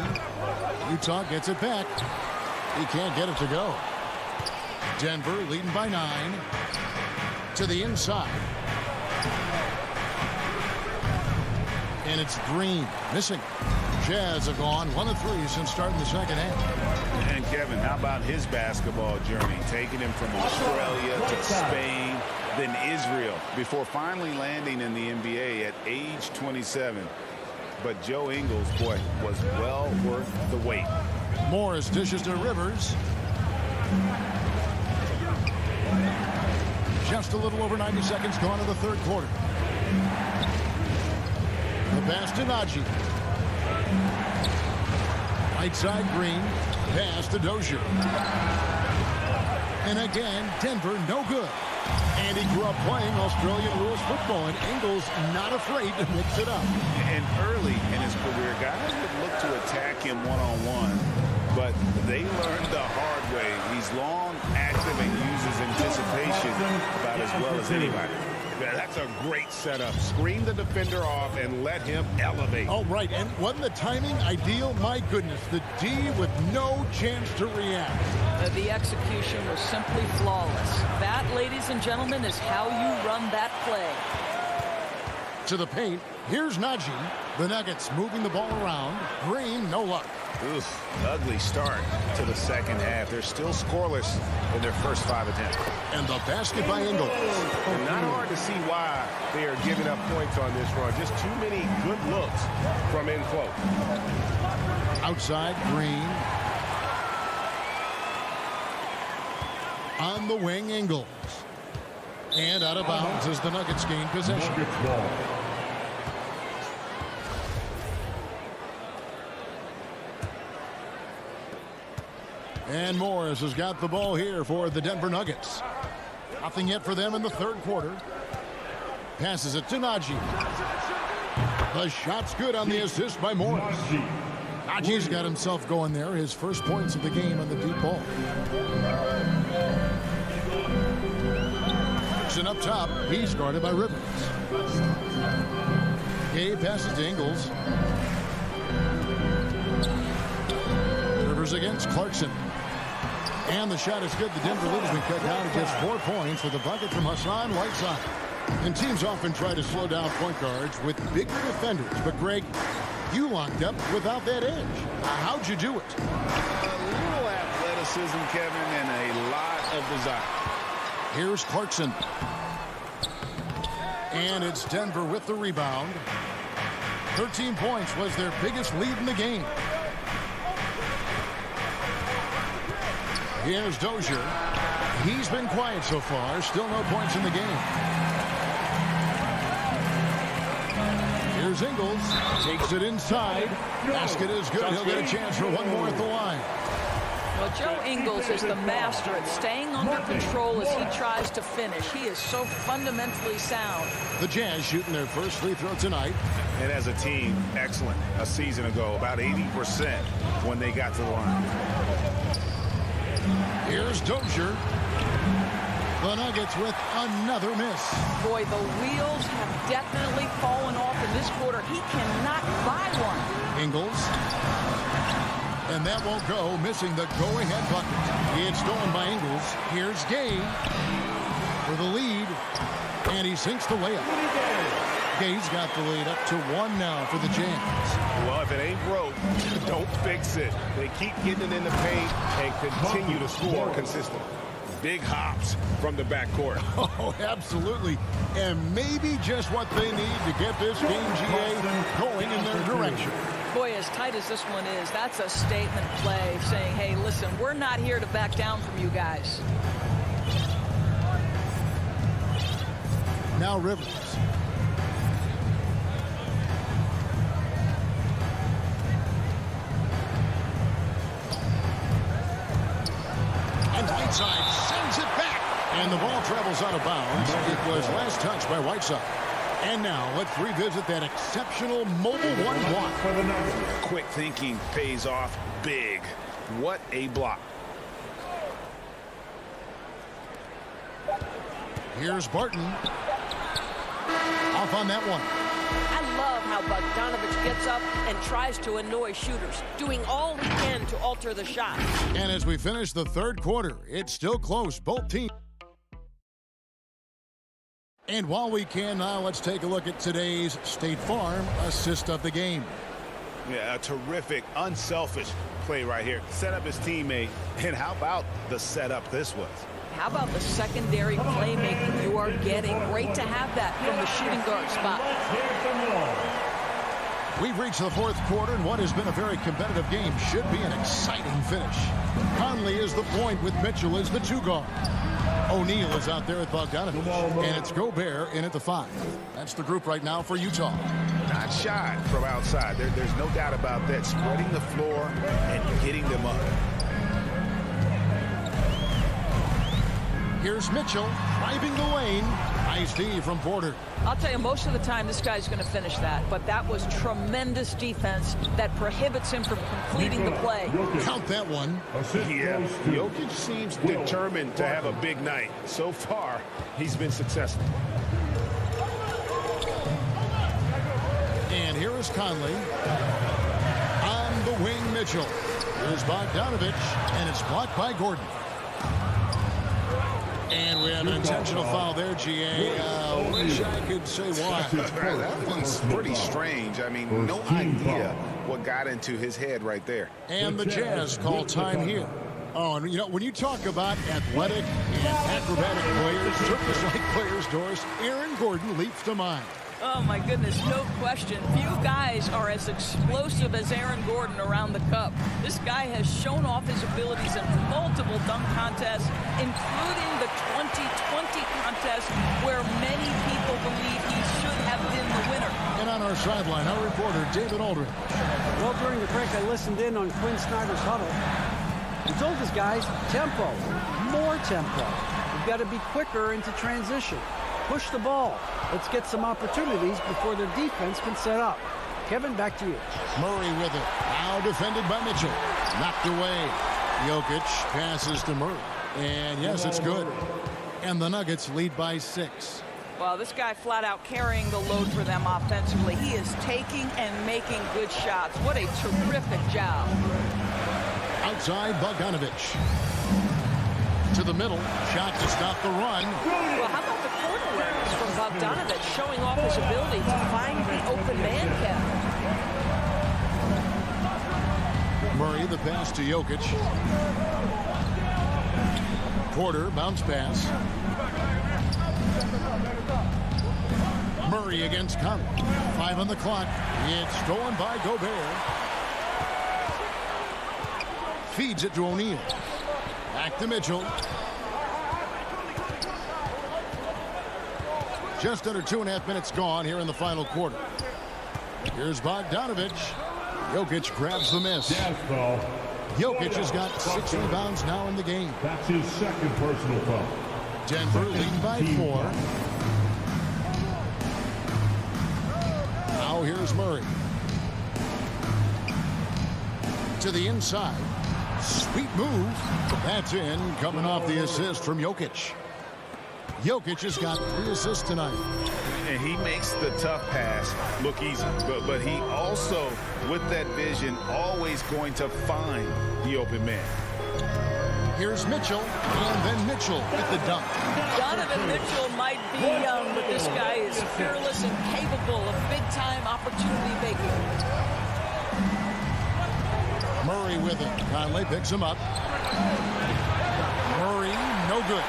S8: Utah gets it back. He can't get it to go. Denver leading by 9. To the inside. And it's Green missing. Jazz have gone 1 of 3 since starting the second half.
S9: And Kevin, how about his basketball journey? Taking him from Australia to Spain, then Israel, before finally landing in the NBA at age 27. But Joe Ingles, boy, was well worth the wait.
S8: Morris dishes to Rivers. Just a little over 90 seconds gone in the third quarter. The pass to Najee. Whiteside Green. Pass to Dozier. And again, Denver no good. And he grew up playing Australian rules football, and Ingles not afraid to mix it up.
S9: And early in his career, guys would look to attack him one-on-one, but they learned the hard way. He's long, active, and uses anticipation about as well as anybody. Yeah, that's a great setup. Screen the defender off and let him elevate.
S8: Oh, right. And wasn't the timing ideal? My goodness. The D with no chance to react.
S3: The execution was simply flawless. That, ladies and gentlemen, is how you run that play.
S8: To the paint. Here's Najee. The Nuggets moving the ball around. Green, no luck.
S9: Oof, ugly start to the second half. They're still scoreless in their first 5 attempts.
S8: And the basket by Ingles.
S2: And not hard to see why they are giving up points on this run. Just too many good looks from in close.
S8: Outside, Green. On the wing, Ingles. And out of bounds as the Nuggets gain possession.
S7: Nuggets ball.
S8: And Morris has got the ball here for the Denver Nuggets. Nothing yet for them in the third quarter. Passes it to Najee. The shot's good on the assist by Morris. Najee's got himself going there. His first points of the game on the deep ball. And up top, he's guarded by Rivers. Gay passes to Ingles. Rivers against Clarkson. And the shot is good. The Denver lead has been cut down to just 4 points with a bucket from Hassan Whiteside. And teams often try to slow down point guards with bigger defenders. But, Greg, you locked up without that edge. How'd you do it?
S9: A little athleticism, Kevin, and a lot of desire.
S8: Here's Clarkson. And it's Denver with the rebound. 13 points was their biggest lead in the game. Here's Dozier. He's been quiet so far. Still no points in the game. Here's Ingles. Takes it inside. Basket is good. He'll get a chance for one more at the line.
S3: Well, Joe Ingles is the master at staying under control as he tries to finish. He is so fundamentally sound.
S8: The Jazz shooting their first free throw tonight.
S9: And as a team, excellent. A season ago, about 80% when they got to the line.
S8: Here's Dozier. The Nuggets with another miss.
S3: Boy, the wheels have definitely fallen off in this quarter. He cannot buy one.
S8: Ingles. And that won't go, missing the go-ahead bucket. It's stolen by Ingles. Here's Gay for the lead, and he sinks the layup. Gay's got the lead up to 1 now for the Jazz.
S2: Well, if it ain't broke, don't fix it. They keep getting it in the paint and continue to score consistently. Big hops from the backcourt.
S8: Oh, absolutely. And maybe just what they need to get this game, GA, going in their direction.
S3: Boy, as tight as this one is, that's a statement play saying, hey, listen, we're not here to back down from you guys.
S8: Now Rivers. And Whiteside sends it back. And the ball travels out of bounds. It was last touched by Whiteside. And now let's revisit that exceptional mobile one block.
S9: Quick thinking pays off big. What a block.
S8: Here's Barton. Off on that one.
S10: I love how Bogdanovich gets up and tries to annoy shooters, doing all he can to alter the shot.
S8: And as we finish the third quarter, it's still close. Both teams. And while we can now, let's take a look at today's State Farm assist of the game.
S9: Yeah, a terrific, unselfish play right here. Set up his teammate. And how about the setup this was?
S3: How about the secondary playmaking you are getting? Great to have that from the shooting guard spot.
S8: We've reached the fourth quarter, and what has been a very competitive game should be an exciting finish. Conley is the point with Mitchell as the 2 guard. O'Neal is out there with Bogdanovich, and it's Gobert in at the 5. That's the group right now for Utah.
S9: Not shy from outside. There's no doubt about that. Spreading the floor and getting them up.
S8: Here's Mitchell driving the lane. Nice D from Porter.
S3: I'll tell you, most of the time this guy's going to finish that, but that was tremendous defense that prohibits him from completing the play.
S8: Count that one.
S2: Yeah, Jokic seems determined to have a big night. So far, he's been successful.
S8: And here is Conley. On the wing, Mitchell. Here's Bogdanovich, and it's blocked by Gordon. And we have an intentional foul there, GA. Wish I could say why.
S9: That one's pretty strange. I mean, no idea what got into his head right there.
S8: And the Jazz call time here. Oh, and you know, when you talk about athletic and acrobatic players, circus-like players, Doris, Aaron Gordon leaps to mind.
S3: Oh, my goodness, no question. Few guys are as explosive as Aaron Gordon around the cup. This guy has shown off his abilities in multiple dunk contests, including the 2020 contest, where many people believe he should have been the winner.
S8: And on our sideline, our reporter, David Aldridge.
S11: Well, during the break, I listened in on Quinn Snyder's huddle. He told his guys, tempo, more tempo. We've got to be quicker into transition. Push the ball. Let's get some opportunities before their defense can set up. Kevin, back to you.
S8: Murray with it. Now defended by Mitchell. Knocked away. Jokic passes to Murray. And yes, it's good. And the Nuggets lead by 6.
S3: Well, this guy flat out carrying the load for them offensively. He is taking and making good shots. What a terrific job.
S8: Outside Bogdanovich. To the middle. Shot to stop the run.
S3: Well, how about the court awareness from Bogdanovich, showing off his ability to find the open man, Kevin.
S8: Murray, the pass to Jokic. Porter, bounce pass. Murray against Conley. 5 on the clock. It's stolen by Gobert. Feeds it to O'Neal. Back to Mitchell. Just under 2.5 minutes gone here in the final quarter. Here's Bogdanovich. Jokic grabs the miss. Jokic has got 6 rebounds now in the game.
S7: That's his second personal foul.
S8: Denver leading by 4. Now here's Murray. To the inside. Sweet move. That's in, coming off the assist from Jokic. Jokic has got 3 assists tonight.
S9: And he makes the tough pass look easy. But he also, with that vision, always going to find the open man.
S8: Here's Mitchell, and then Mitchell at the dunk.
S3: Donovan Mitchell might be young, but this guy is fearless and capable of big-time opportunity making.
S8: Murray with it. Conley picks him up. Murray, no good.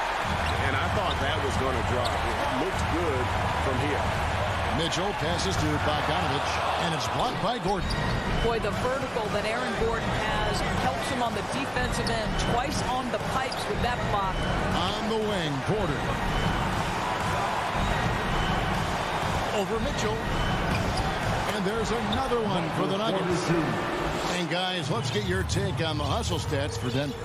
S12: And I thought that was going to drop. It looked good from here.
S8: Mitchell passes to Bogdanovich, and it's blocked by Gordon.
S3: Boy, the vertical that Aaron Gordon has helps him on the defensive end. Twice on the pipes with that block.
S8: On the wing, Porter. Over Mitchell. And there's another one for the Nuggets. And guys, let's get your take on the hustle stats for Denver.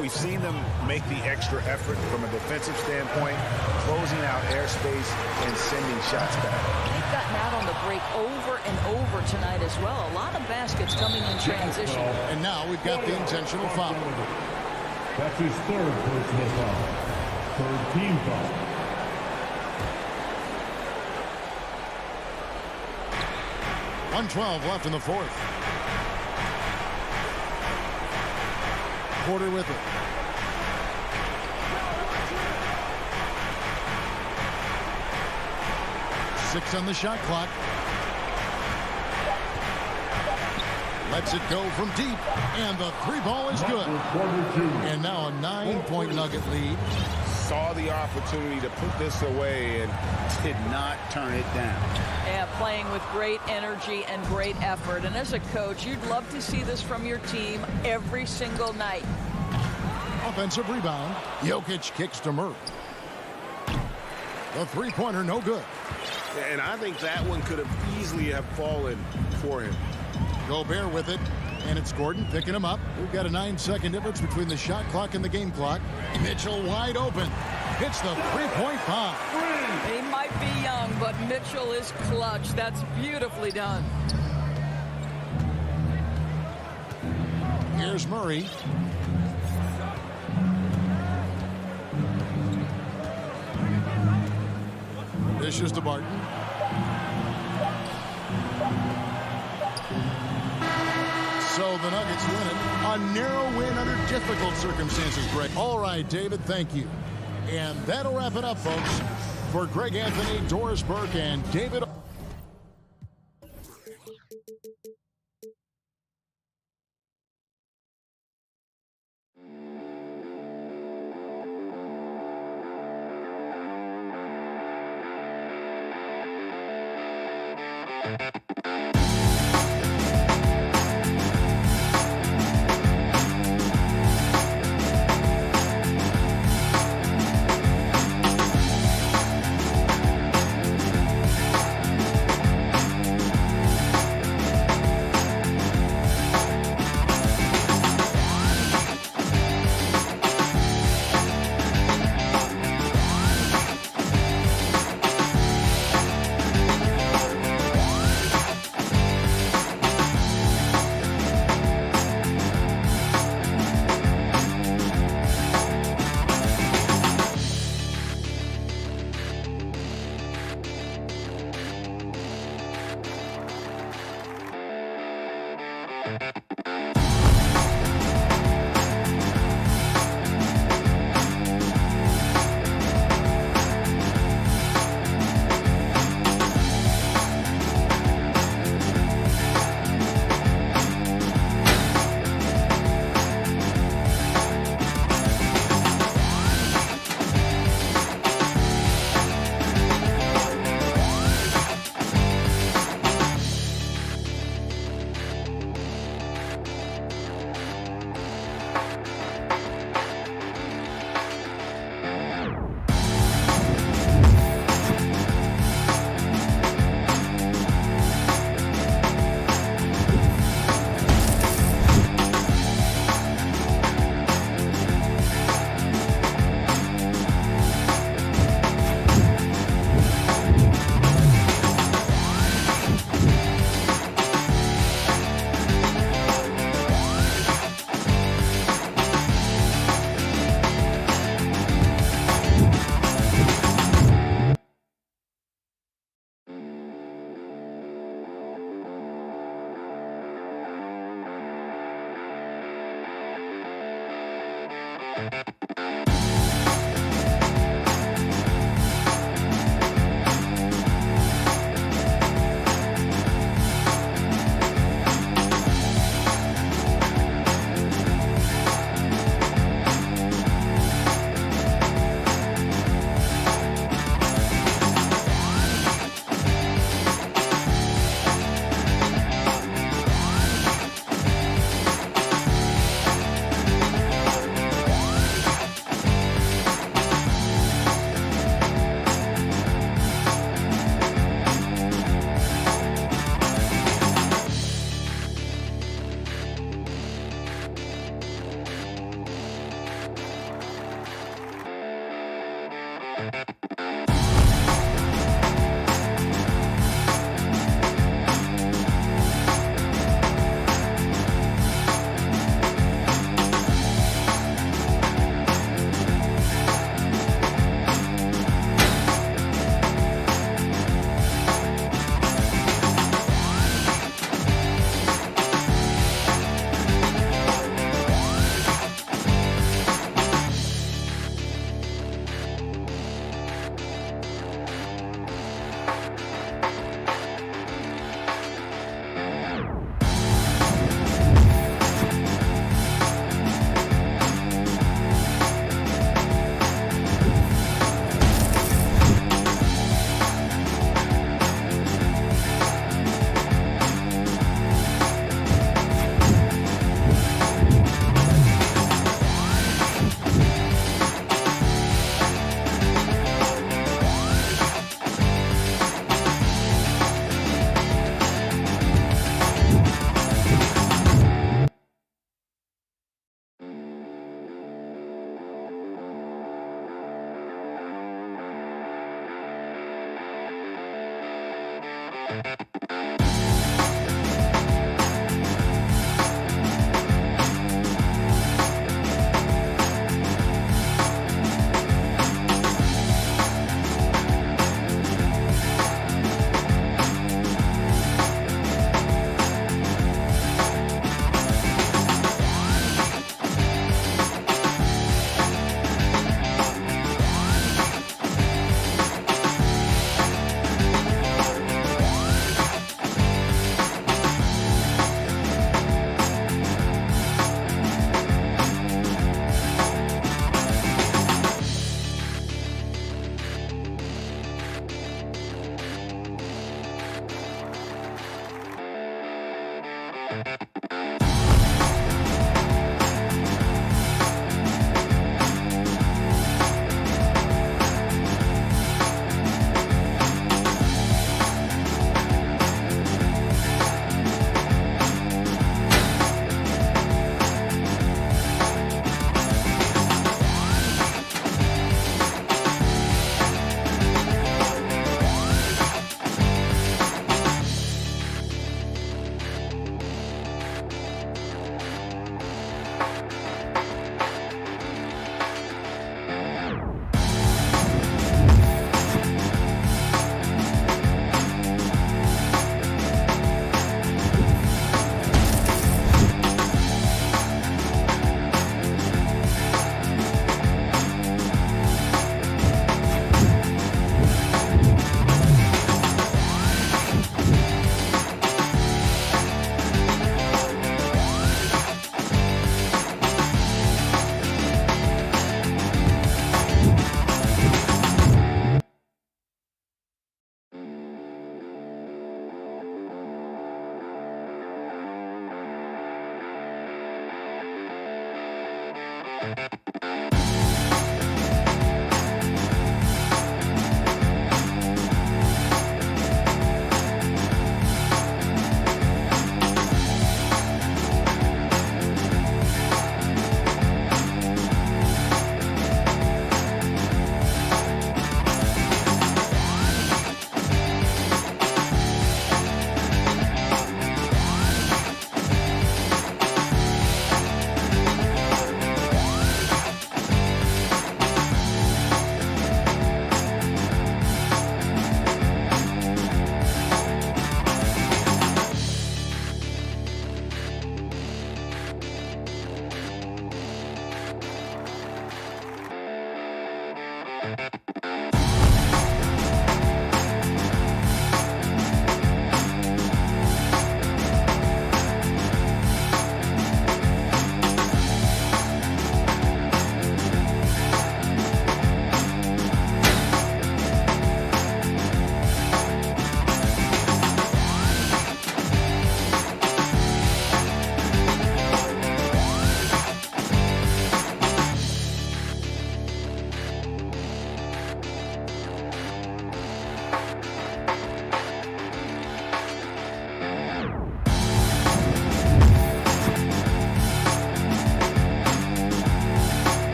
S9: We've seen them make the extra effort from a defensive standpoint, closing out airspace and sending shots back.
S3: They've gotten out on the break over and over tonight as well. A lot of baskets coming in transition.
S8: And now we've got the intentional foul.
S7: That's his third personal foul. Third team foul.
S8: .112 left in the fourth. Porter with it. Six on the shot clock. Lets it go from deep, and the 3 ball is good. And now a 9-point Nugget lead.
S9: Saw the opportunity to put this away and did not turn it down.
S3: Yeah, playing with great energy and great effort. And as a coach, you'd love to see this from your team every single night.
S8: Offensive rebound. Jokic kicks to Murray. The 3-pointer, no good.
S12: And I think that one could have easily have fallen for him.
S8: Gobert with it, and it's Gordon picking him up. We've got a 9-second difference between the shot clock and the game clock. Mitchell wide open. Hits the 3-point bomb.
S3: He might be young, but Mitchell is clutch. That's beautifully done.
S8: Here's Murray. Dishes to Barton. So the Nuggets win it. A narrow win under difficult circumstances, Greg. All right, David, thank you. And that'll wrap it up, folks. For Greg Anthony, Doris Burke, and David...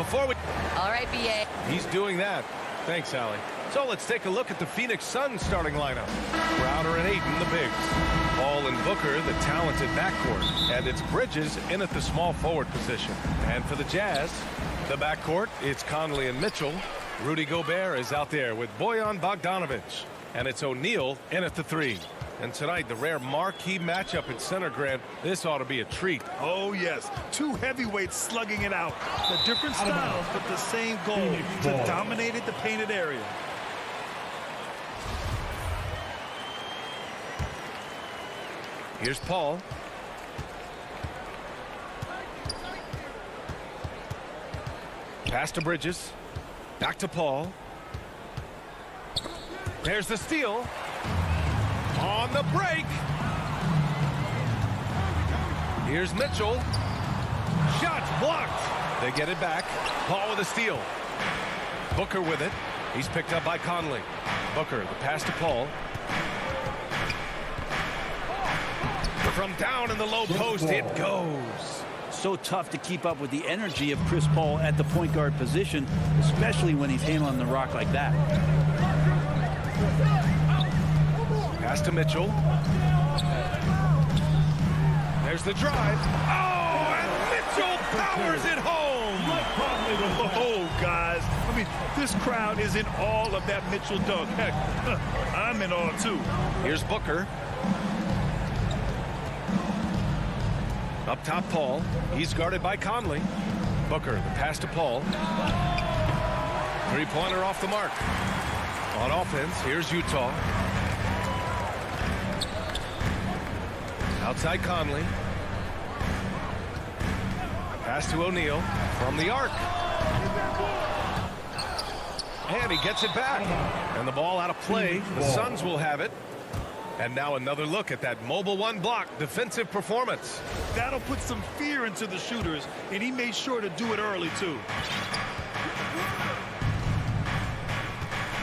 S2: Before we...
S10: All right, BA.
S2: He's doing that. Thanks, Allie. So let's take a look at the Phoenix Suns starting lineup. Crowder and Ayton, the bigs. Ball and Booker, the talented backcourt. And it's Bridges in at the small forward position. And for the Jazz, the backcourt, it's Conley and Mitchell. Rudy Gobert is out there with Bojan Bogdanovic. And it's O'Neal in at the 3. And tonight, the rare marquee matchup at center, Grant. This ought to be a treat.
S4: Oh, yes. Two heavyweights slugging it out. The different styles, but the same goal, to dominate the painted area.
S2: Here's Paul. Pass to Bridges. Back to Paul. There's the steal. On the break. Here's Mitchell. Shot blocked. They get it back. Paul with a steal. Booker with it. He's picked up by Conley. Booker, the pass to Paul. From down in the low post, it goes.
S13: So tough to keep up with the energy of Chris Paul at the point guard position, especially when he's handling the rock like that.
S2: Pass to Mitchell. There's the drive. Oh, and Mitchell powers it home.
S4: Oh, guys. I mean, this crowd is in awe of that Mitchell dunk. Heck, I'm in awe, too.
S2: Here's Booker. Up top, Paul. He's guarded by Conley. Booker, the pass to Paul. Three-pointer off the mark. On offense, here's Utah. Outside Conley. Pass to O'Neal from the arc. And he gets it back. And the ball out of play. The Suns will have it. And now another look at that mobile one block defensive performance.
S4: That'll put some fear into the shooters, and he made sure to do it early, too.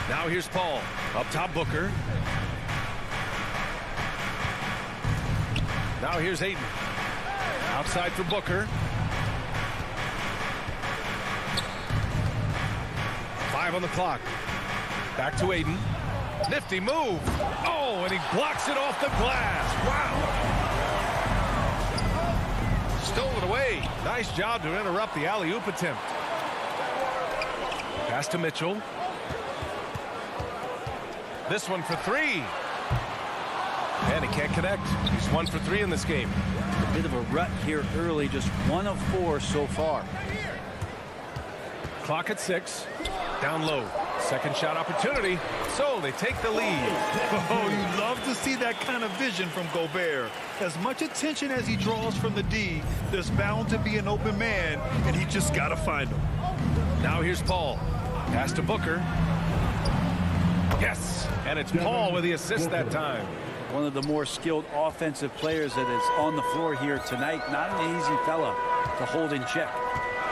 S2: Now here's Paul. Up top, Booker. Now here's Ayton. Outside for Booker. 5 on the clock. Back to Ayton. Nifty move. Oh, and he blocks it off the glass. Wow. Stole it away. Nice job to interrupt the alley-oop attempt. Pass to Mitchell. This one for three. And he can't connect. He's 1 for 3 in this game.
S13: A bit of a rut here early, just 1 of 4 so far.
S2: Clock at 6. Down low. Second shot opportunity. So they take the lead.
S4: Oh, you love to see that kind of vision from Gobert. As much attention as he draws from the D, there's bound to be an open man, and he just got to find him.
S2: Now here's Paul. Pass to Booker. Yes, and it's Paul with the assist that time.
S13: One of the more skilled offensive players that is on the floor here tonight. Not an easy fella to hold in check.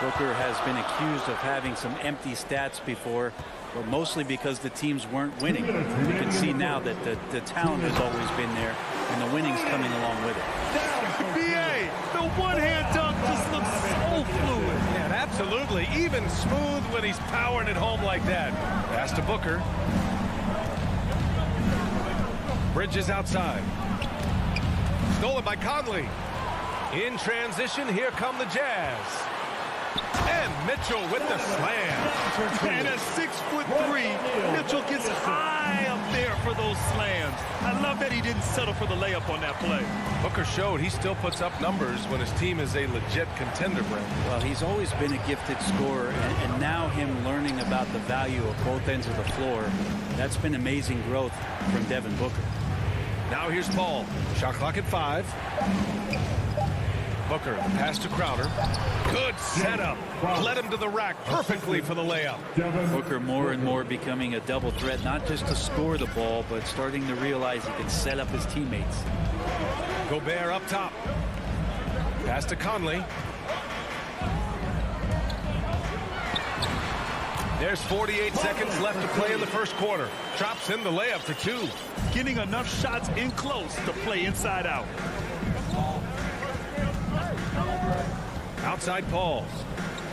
S13: Booker has been accused of having some empty stats before, but mostly because the teams weren't winning. You can see now that the talent has always been there, and the winning's coming along with it.
S4: B.A., the one-hand dunk just looks so fluid.
S2: Yeah, absolutely. Even smooth when he's powering it home like that. Pass to Booker. Bridges outside. Stolen by Conley. In transition, here come the Jazz. And Mitchell with the slam.
S4: And at 6'3", Mitchell gets high up there for those slams. I love that he didn't settle for the layup on that play.
S2: Booker showed he still puts up numbers when his team is a legit contender, Brent.
S13: Well, he's always been a gifted scorer, and now him learning about the value of both ends of the floor, that's been amazing growth from Devin Booker.
S2: Now here's Paul. Shot clock at 5. Booker, pass to Crowder. Good setup. Led him to the rack perfectly for the layup.
S13: Booker more and more becoming a double threat, not just to score the ball, but starting to realize he can set up his teammates.
S2: Gobert up top. Pass to Conley. There's 48 seconds left to play in the first quarter. Drops in the layup for 2.
S4: Getting enough shots in close to play inside out.
S2: Outside Paul.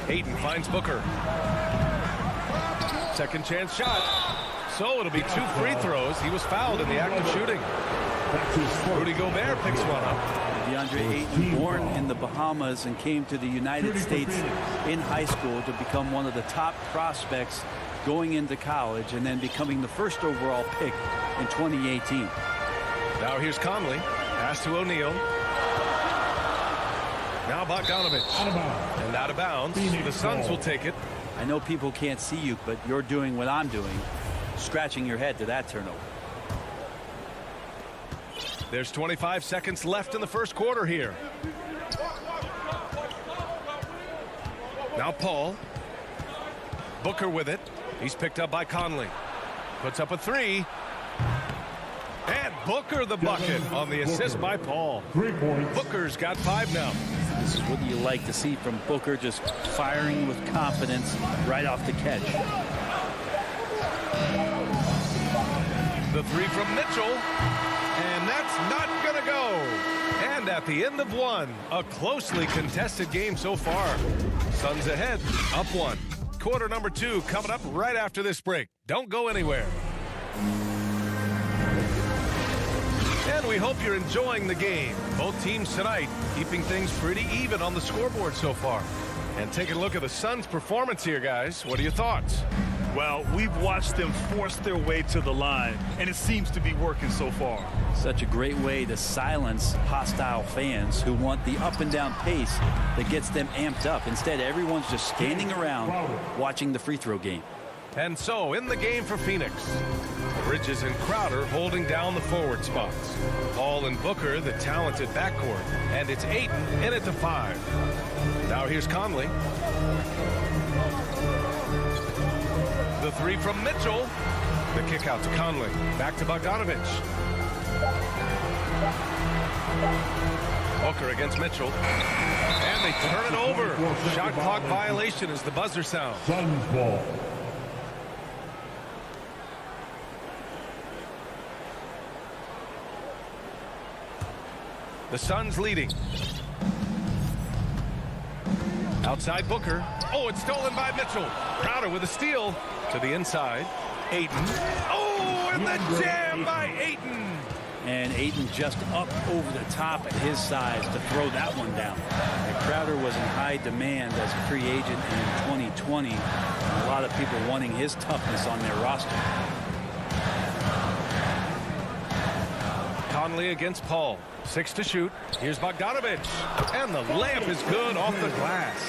S2: Ayton finds Booker. Second chance shot. So it'll be 2 free throws. He was fouled in the act of shooting. Rudy Gobert picks one up.
S13: DeAndre Ayton, born in the Bahamas and came to the United States in high school to become one of the top prospects going into college and then becoming the first overall pick in 2018.
S2: Now here's Conley. Pass to O'Neal. Now Bogdanovich. And out of bounds. The Suns will take it.
S13: I know people can't see you, but you're doing what I'm doing. Scratching your head to that turnover.
S2: There's 25 seconds left in the first quarter here. Now Paul. Booker with it. He's picked up by Conley. Puts up a three. And Booker the bucket on the assist by Paul. Booker's got 5 now.
S13: This is what you like to see from Booker, just firing with confidence right off the catch.
S2: The three from Mitchell. And that's not going to go. And at the end of one, a closely contested game so far. Suns ahead, up 1. Quarter number 2 coming up right after this break. Don't go anywhere. And we hope you're enjoying the game. Both teams tonight keeping things pretty even on the scoreboard so far. And taking a look at the Suns' performance here, guys. What are your thoughts?
S4: Well, we've watched them force their way to the line, and it seems to be working so far.
S13: Such a great way to silence hostile fans who want the up and down pace that gets them amped up. Instead, everyone's just standing around watching the free throw game.
S2: And so, in the game for Phoenix, Bridges and Crowder holding down the forward spots. Paul and Booker, the talented backcourt. And it's Ayton in at the 5. Now here's Conley. The three from Mitchell. The kick out to Conley. Back to Bogdanovich. Booker against Mitchell. And they turn it over. Shot clock violation as the buzzer sounds.
S7: Suns ball.
S2: The Suns leading. Outside Booker. Oh, it's stolen by Mitchell. Crowder with a steal to the inside. Ayton. Oh, and the jam by Ayton.
S13: And Ayton just up over the top at his size to throw that one down. And Crowder was in high demand as a free agent in 2020. And a lot of people wanting his toughness on their roster.
S2: Conley against Paul. 6 to shoot. Here's Bogdanovich. And the layup is good off the glass.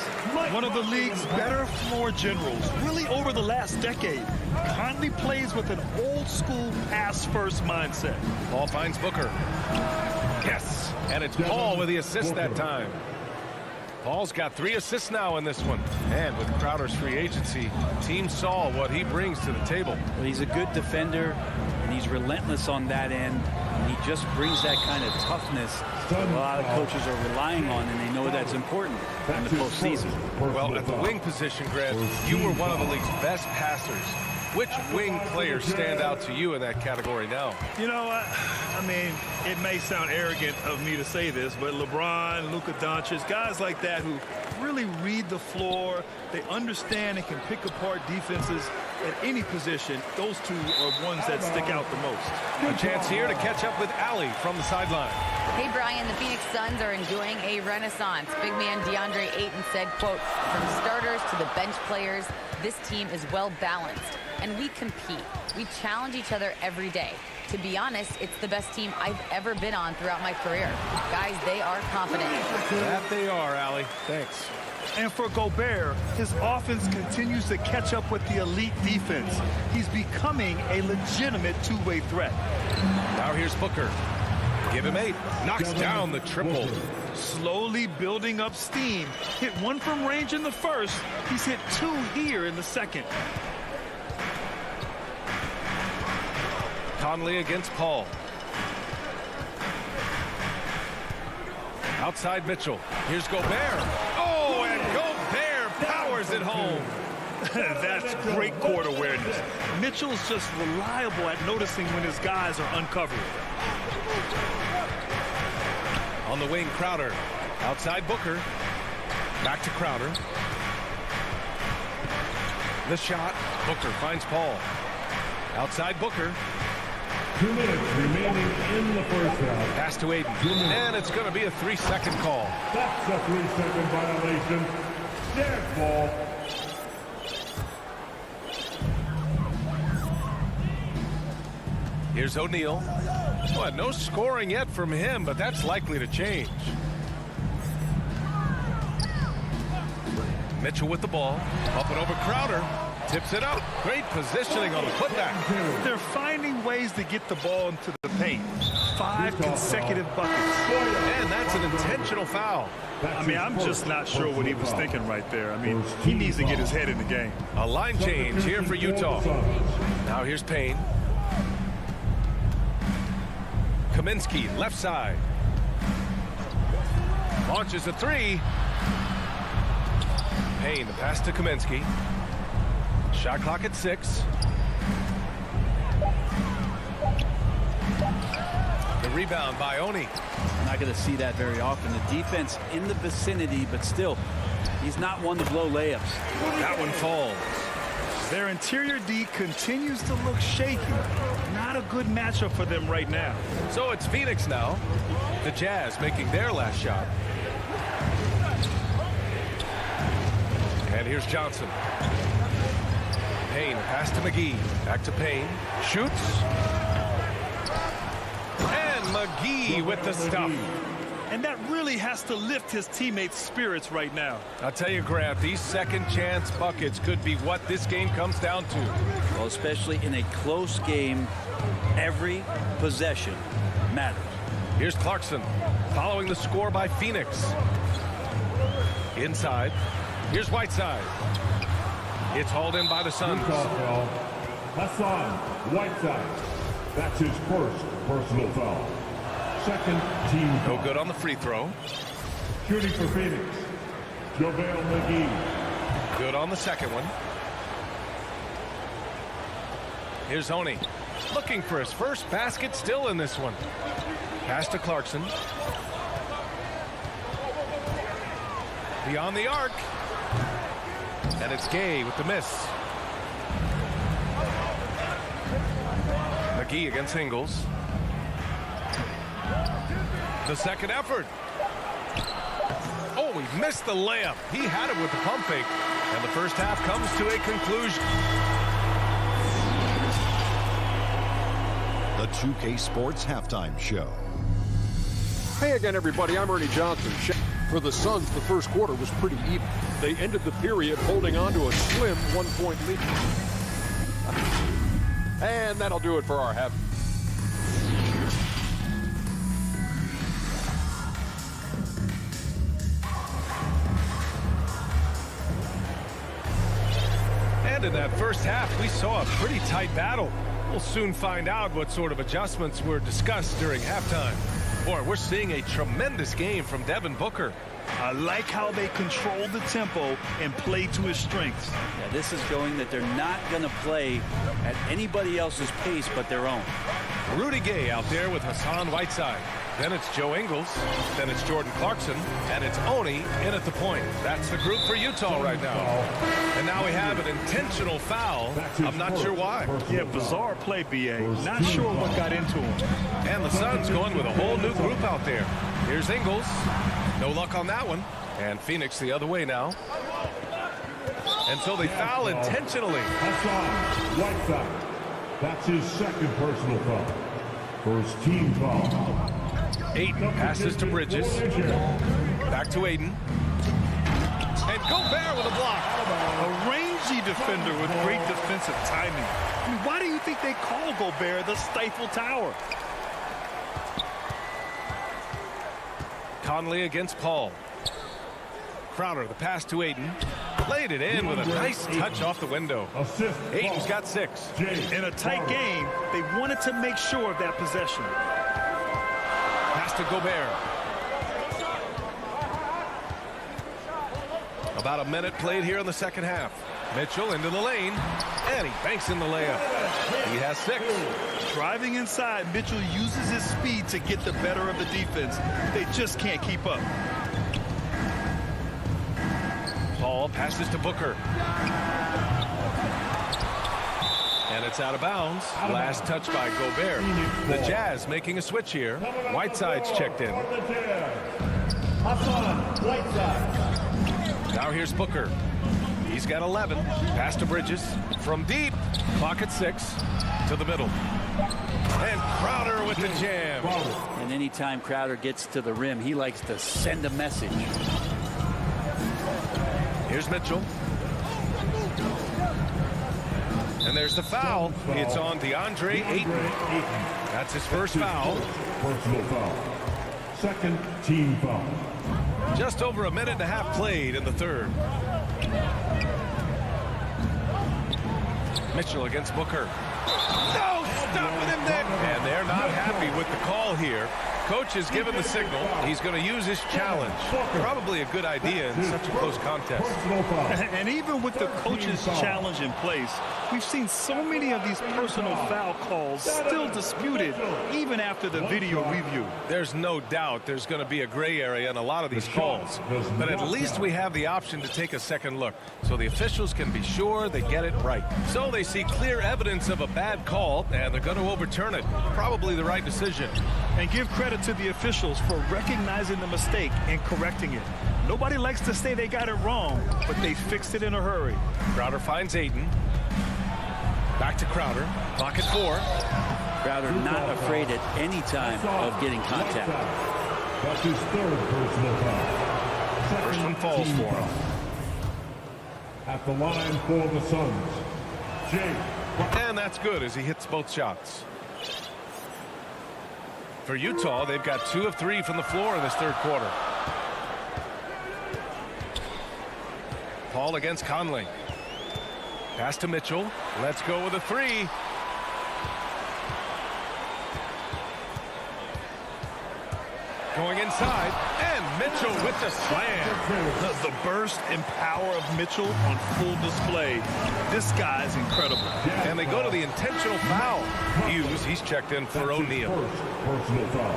S4: One of the league's better floor generals, really over the last decade. Conley plays with an old-school pass-first mindset.
S2: Paul finds Booker. Yes. And it's Paul with the assist that time. Paul's got 3 assists now in this one. And with Crowder's free agency, teams saw what he brings to the table.
S13: Well, he's a good defender, and he's relentless on that end. And he just brings that kind of toughness that a lot of coaches are relying on, and they know that's important in the postseason.
S2: Well, at the wing position, Grant, you were one of the league's best passers. Which wing players stand out to you in that category now?
S4: You know what? I mean, it may sound arrogant of me to say this, but LeBron, Luka Doncic, guys like that who really read the floor, they understand and can pick apart defenses at any position. Those two are ones that stick out the most.
S2: A chance here to catch up with Allie from the sideline.
S14: Hey, Brian, the Phoenix Suns are enjoying a renaissance. Big man DeAndre Ayton said, quote, "From starters to the bench players, this team is well balanced. And we compete. We challenge each other every day. To be honest, it's the best team I've ever been on throughout my career. Guys, they are confident."
S2: That they are, Allie. Thanks.
S4: And for Gobert, his offense continues to catch up with the elite defense. He's becoming a legitimate two-way threat.
S2: Now here's Booker. Give him 8. Knocks down the triple.
S4: Slowly building up steam. Hit 1 from range in the first. He's hit 2 here in the second.
S2: Conley against Paul. Outside Mitchell. Here's Gobert. Oh, and Gobert powers it home.
S4: That's great court awareness. Mitchell's just reliable at noticing when his guys are uncovered.
S2: On the wing, Crowder. Outside Booker. Back to Crowder. The shot. Booker finds Paul. Outside Booker.
S7: 2 minutes remaining in the first half.
S2: Pass to Ayton. And it's going to be a 3-second call.
S7: That's a 3-second violation. Dead ball.
S2: Here's O'Neal. Well, no scoring yet from him, but that's likely to change. Mitchell with the ball. Up and over Crowder. Tips it up. Great positioning on the putback.
S4: They're finding ways to get the ball into the paint. 5 consecutive buckets.
S2: And that's an intentional foul.
S4: I mean, I'm just not sure what he was thinking right there. I mean, he needs to get his head in the game.
S2: A line change here for Utah. Now here's Payne. Kaminsky, left side. Launches a three. Payne, the pass to Kaminsky. Shot clock at 6. The rebound by Oni.
S13: I'm not going to see that very often. The defense in the vicinity, but still, he's not one to blow layups.
S2: That one falls.
S4: Their interior D continues to look shaky. Not a good matchup for them right now.
S2: So it's Phoenix now. The Jazz making their last shot. And here's Johnson. Payne, pass to McGee. Back to Payne. Shoots. And McGee with the stuff.
S4: And that really has to lift his teammates' spirits right now.
S2: I'll tell you, Grant, these second chance buckets could be what this game comes down to.
S13: Well, especially in a close game, every possession matters.
S2: Here's Clarkson following the score by Phoenix. Inside. Here's Whiteside. It's hauled in by the Suns.
S7: Hassan Whiteside. That's his first personal foul. Second team foul.
S2: No good on the free throw.
S7: Shooting for Phoenix, JaVale McGee.
S2: Good on the second one. Here's Oni. Looking for his first basket, still in this one. Pass to Clarkson. Beyond the arc. And it's Gay with the miss. McGee against Ingles. The second effort. Oh, he missed the layup. He had it with the pump fake. And the first half comes to a conclusion.
S1: The 2K Sports Halftime Show.
S6: Hey again, everybody. I'm Ernie Johnson. For the Suns, the first quarter was pretty even. They ended the period holding on to a slim 1-point lead. And that'll do it for our half.
S2: And in that first half, we saw a pretty tight battle. We'll soon find out what sort of adjustments were discussed during halftime. Boy, we're seeing a tremendous game from Devin Booker.
S4: I like how they control the tempo and play to his strengths.
S13: Yeah, this is showing that they're not going to play at anybody else's pace but their own.
S2: Rudy Gay out there with Hassan Whiteside. Then it's Joe Ingles. Then it's Jordan Clarkson. And it's Oni in at the point. That's the group for Utah right now. And now we have an intentional foul. I'm not sure why.
S4: Yeah, bizarre play, B.A. Not sure what got into him.
S2: And the Suns going with a whole new group out there. Here's Ingles. No luck on that one. And Phoenix the other way now. Until they foul intentionally.
S7: Hassan Whiteside. That's his second personal foul. First team foul.
S2: Ayton passes to Bridges. Back to Ayton. And Gobert with a block.
S4: A rangy defender with great defensive timing. I mean, why do you think they call Gobert the Stifle Tower?
S2: Conley against Paul. Crowder, the pass to Ayton. Laid it in with a nice touch off the window. Ayton's got 6.
S4: In a tight game, they wanted to make sure of that possession.
S2: Pass to Gobert. About a minute played here in the second half. Mitchell into the lane, and he banks in the layup. He has 6.
S4: Driving inside, Mitchell uses his speed to get the better of the defense. They just can't keep up.
S2: Paul passes to Booker. And it's out of bounds. Last touch by Gobert. The Jazz making a switch here. Whiteside's checked in. Now here's Booker. He's got 11. Pass to Bridges. From deep. Clock at 6. To the middle. And Crowder with the jam.
S13: And anytime Crowder gets to the rim, he likes to send a message.
S2: Here's Mitchell. And there's the foul. It's on DeAndre Ayton. That's his first foul.
S7: Personal foul. Second team foul.
S2: Just over a minute and a half played in the third. Mitchell against Booker. No, stopping him there. And they're not happy with the call here. Coach has given the signal. He's going to use his challenge. Probably a good idea in such a close contest.
S4: And even with the coach's challenge in place, we've seen so many of these personal foul calls still disputed even after the video review.
S2: There's no doubt there's going to be a gray area in a lot of these calls. But at least we have the option to take a second look so the officials can be sure they get it right. So they see clear evidence of a bad call, and they're going to overturn it. Probably the right decision.
S4: And give credit to the officials for recognizing the mistake and correcting it. Nobody likes to say they got it wrong, but they fixed it in a hurry.
S2: Crowder finds Ayton. Back to Crowder. Clock at 4.
S13: Crowder not afraid at any time of getting contact.
S7: That's his third personal foul.
S2: First one falls for him.
S7: At the line for the Suns, Jake.
S2: And that's good as he hits both shots. For Utah, they've got 2 of 3 from the floor in this third quarter. Paul against Conley. Pass to Mitchell. Let's go with a 3. Going inside, and Mitchell with the slam.
S4: The burst and power of Mitchell on full display. This guy's incredible.
S2: And they go to the intentional foul. Hughes, he's checked in for O'Neal.
S7: Personal foul.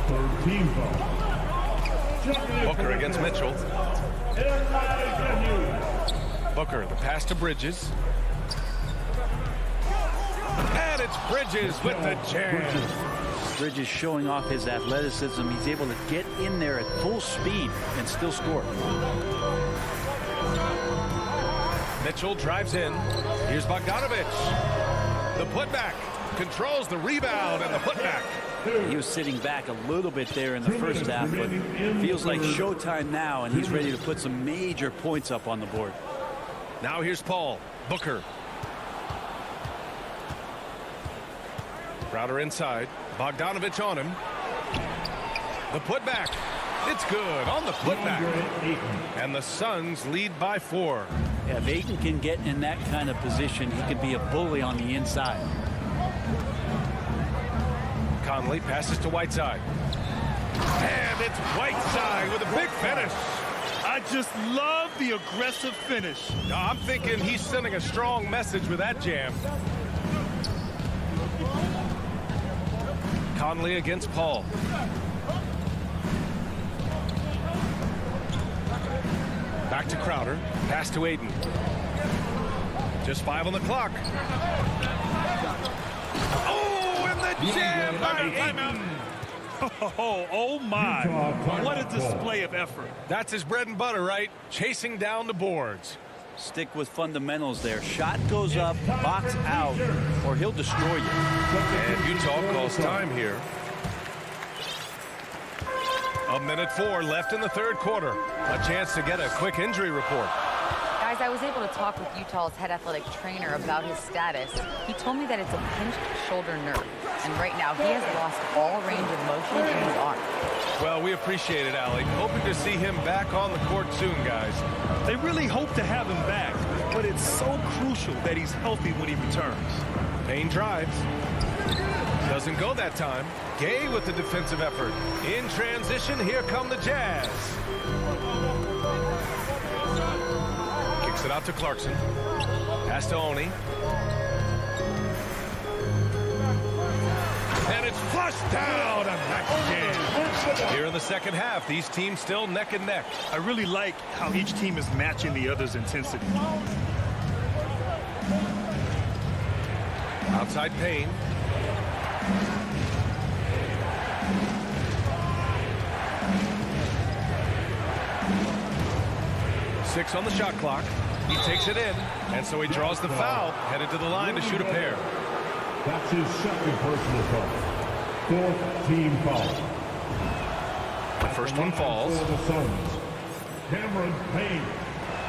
S7: Third team foul.
S2: Booker against Mitchell. Booker, the pass to Bridges. And it's Bridges with the jam.
S13: Bridges showing off his athleticism. He's able to get in there at full speed and still score.
S2: Mitchell drives in. Here's Bogdanovich. The putback. Controls the rebound and the putback.
S13: He was sitting back a little bit there in the first half, but feels like showtime now, and he's ready to put some major points up on the board.
S2: Now here's Paul. Booker. Crowder inside. Bogdanovich on him. The putback. It's good on the putback. And the Suns lead by 4.
S13: Yeah, if Ayton can get in that kind of position, he can be a bully on the inside.
S2: Conley passes to Whiteside. And it's Whiteside with a big finish.
S4: I just love the aggressive finish.
S2: I'm thinking he's sending a strong message with that jam. Conley against Paul. Back to Crowder. Pass to Ayton. Just 5 on the clock. Oh, and the jam by Ayton.
S4: Oh my. What a display of effort.
S2: That's his bread and butter, right? Chasing down the boards.
S13: Stick with fundamentals there. Shot goes up, box out, or he'll destroy you.
S2: And Utah calls time here. 1:04 left in the third quarter. A chance to get a quick injury report.
S14: Guys, I was able to talk with Utah's head athletic trainer about his status. He told me that it's a pinched shoulder nerve. And right now, he has lost all range of motion in his arm.
S2: Well, we appreciate it, Allie. Hoping to see him back on the court soon, guys.
S4: They really hope to have him back, but it's so crucial that he's healthy when he returns.
S2: Payne drives. Doesn't go that time. Gay with the defensive effort. In transition, here come the Jazz. Kicks it out to Clarkson. Pass to Oni. And it's flushed down. And Max Jam. Here in the second half, these teams still neck and neck.
S4: I really like how each team is matching the other's intensity.
S2: Outside Payne. Six on the shot clock. He takes it in, and so he draws the foul, headed to the line to shoot a pair.
S7: That's his second personal foul. Fourth team foul.
S2: The first one falls.
S7: For the Suns, Cameron Payne.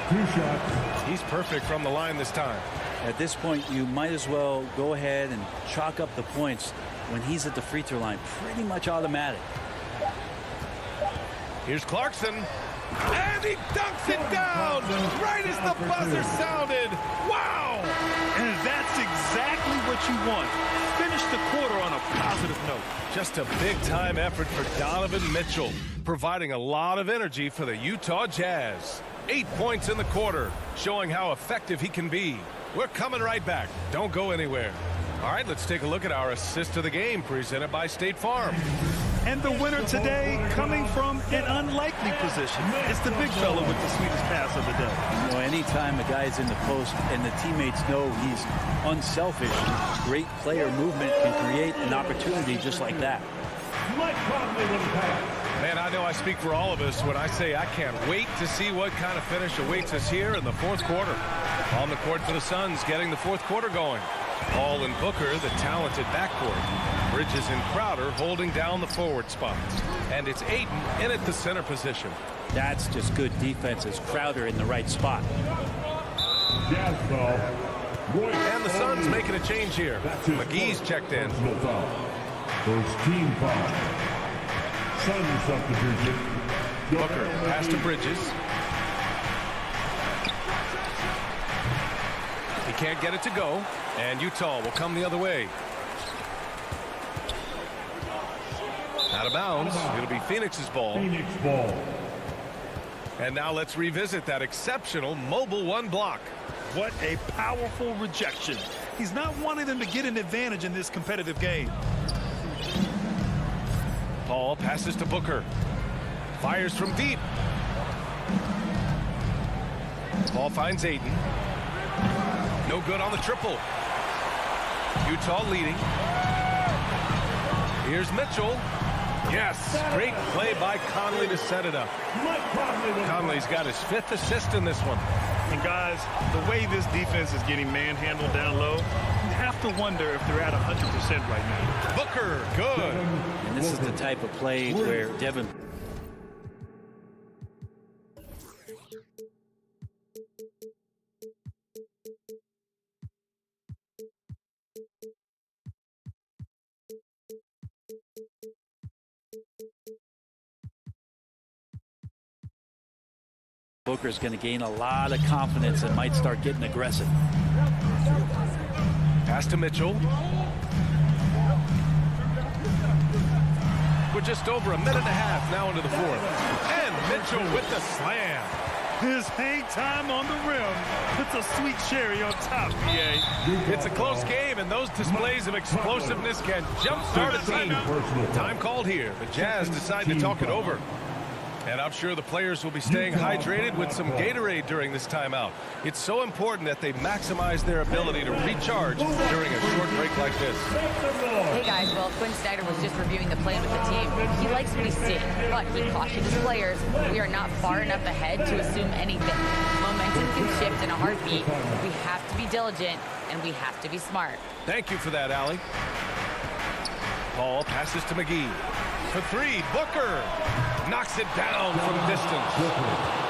S7: 2 shots.
S2: He's perfect from the line this time.
S13: At this point, you might as well go ahead and chalk up the points when he's at the free throw line. Pretty much automatic.
S2: Here's Clarkson. And he dunks it down right as the buzzer sounded. Wow!
S4: And that's exactly what you want. Finish the quarter on a positive note.
S2: Just a big-time effort for Donovan Mitchell, providing a lot of energy for the Utah Jazz. 8 points in the quarter, showing how effective he can be. We're coming right back. Don't go anywhere. All right, let's take a look at our assist of the game presented by State Farm.
S4: And the winner today coming from an unlikely position. It's the big fella with the sweetest pass of the day.
S13: You know, anytime a guy's in the post and the teammates know he's unselfish, great player movement can create an opportunity just like that.
S2: Man, I know I speak for all of us when I say I can't wait to see what kind of finish awaits us here in the fourth quarter. On the court for the Suns, getting the fourth quarter going. Paul and Booker, the talented backcourt. Bridges and Crowder holding down the forward spots. And it's Ayton in at the center position.
S13: That's just good defense as Crowder in the right spot.
S7: Jazz foul.
S2: And the Suns making a change here. McGee's checked in.
S7: First team foul. Suns substitution.
S2: Booker pass to Bridges. He can't get it to go. And Utah will come the other way. Out of bounds. It'll be Phoenix's ball.
S7: Phoenix ball.
S2: And now let's revisit that exceptional mobile one block.
S4: What a powerful rejection. He's not wanting them to get an advantage in this competitive game.
S2: Paul passes to Booker. Fires from deep. Paul finds Ayton. No good on the triple. Utah leading. Here's Mitchell. Yes, great play by Conley to set it up. Conley's got his 5th assist in this one.
S4: And guys, the way this defense is getting manhandled down low, you have to wonder if they're at 100% right now.
S2: Booker, good.
S13: And this is the type of play where Devin... Booker's going to gain a lot of confidence and might start getting aggressive.
S2: Pass to Mitchell. We're just over a minute and a half now into the fourth. And Mitchell with the slam.
S4: His hang time on the rim puts a sweet cherry on top, PA.
S2: It's a close game, and those displays of explosiveness can jumpstart a team. Time called here. The Jazz decide to talk it over. And I'm sure the players will be staying hydrated with some Gatorade during this timeout. It's so important that they maximize their ability to recharge during a short break like this.
S14: Hey guys, well, Quinn Snyder was just reviewing the play with the team. He likes what he's seeing, but he cautioned his players, we are not far enough ahead to assume anything. Momentum can shift in a heartbeat. We have to be diligent, and we have to be smart.
S2: Thank you for that, Allie. Paul passes to McGee. For 3, Booker knocks it down from distance.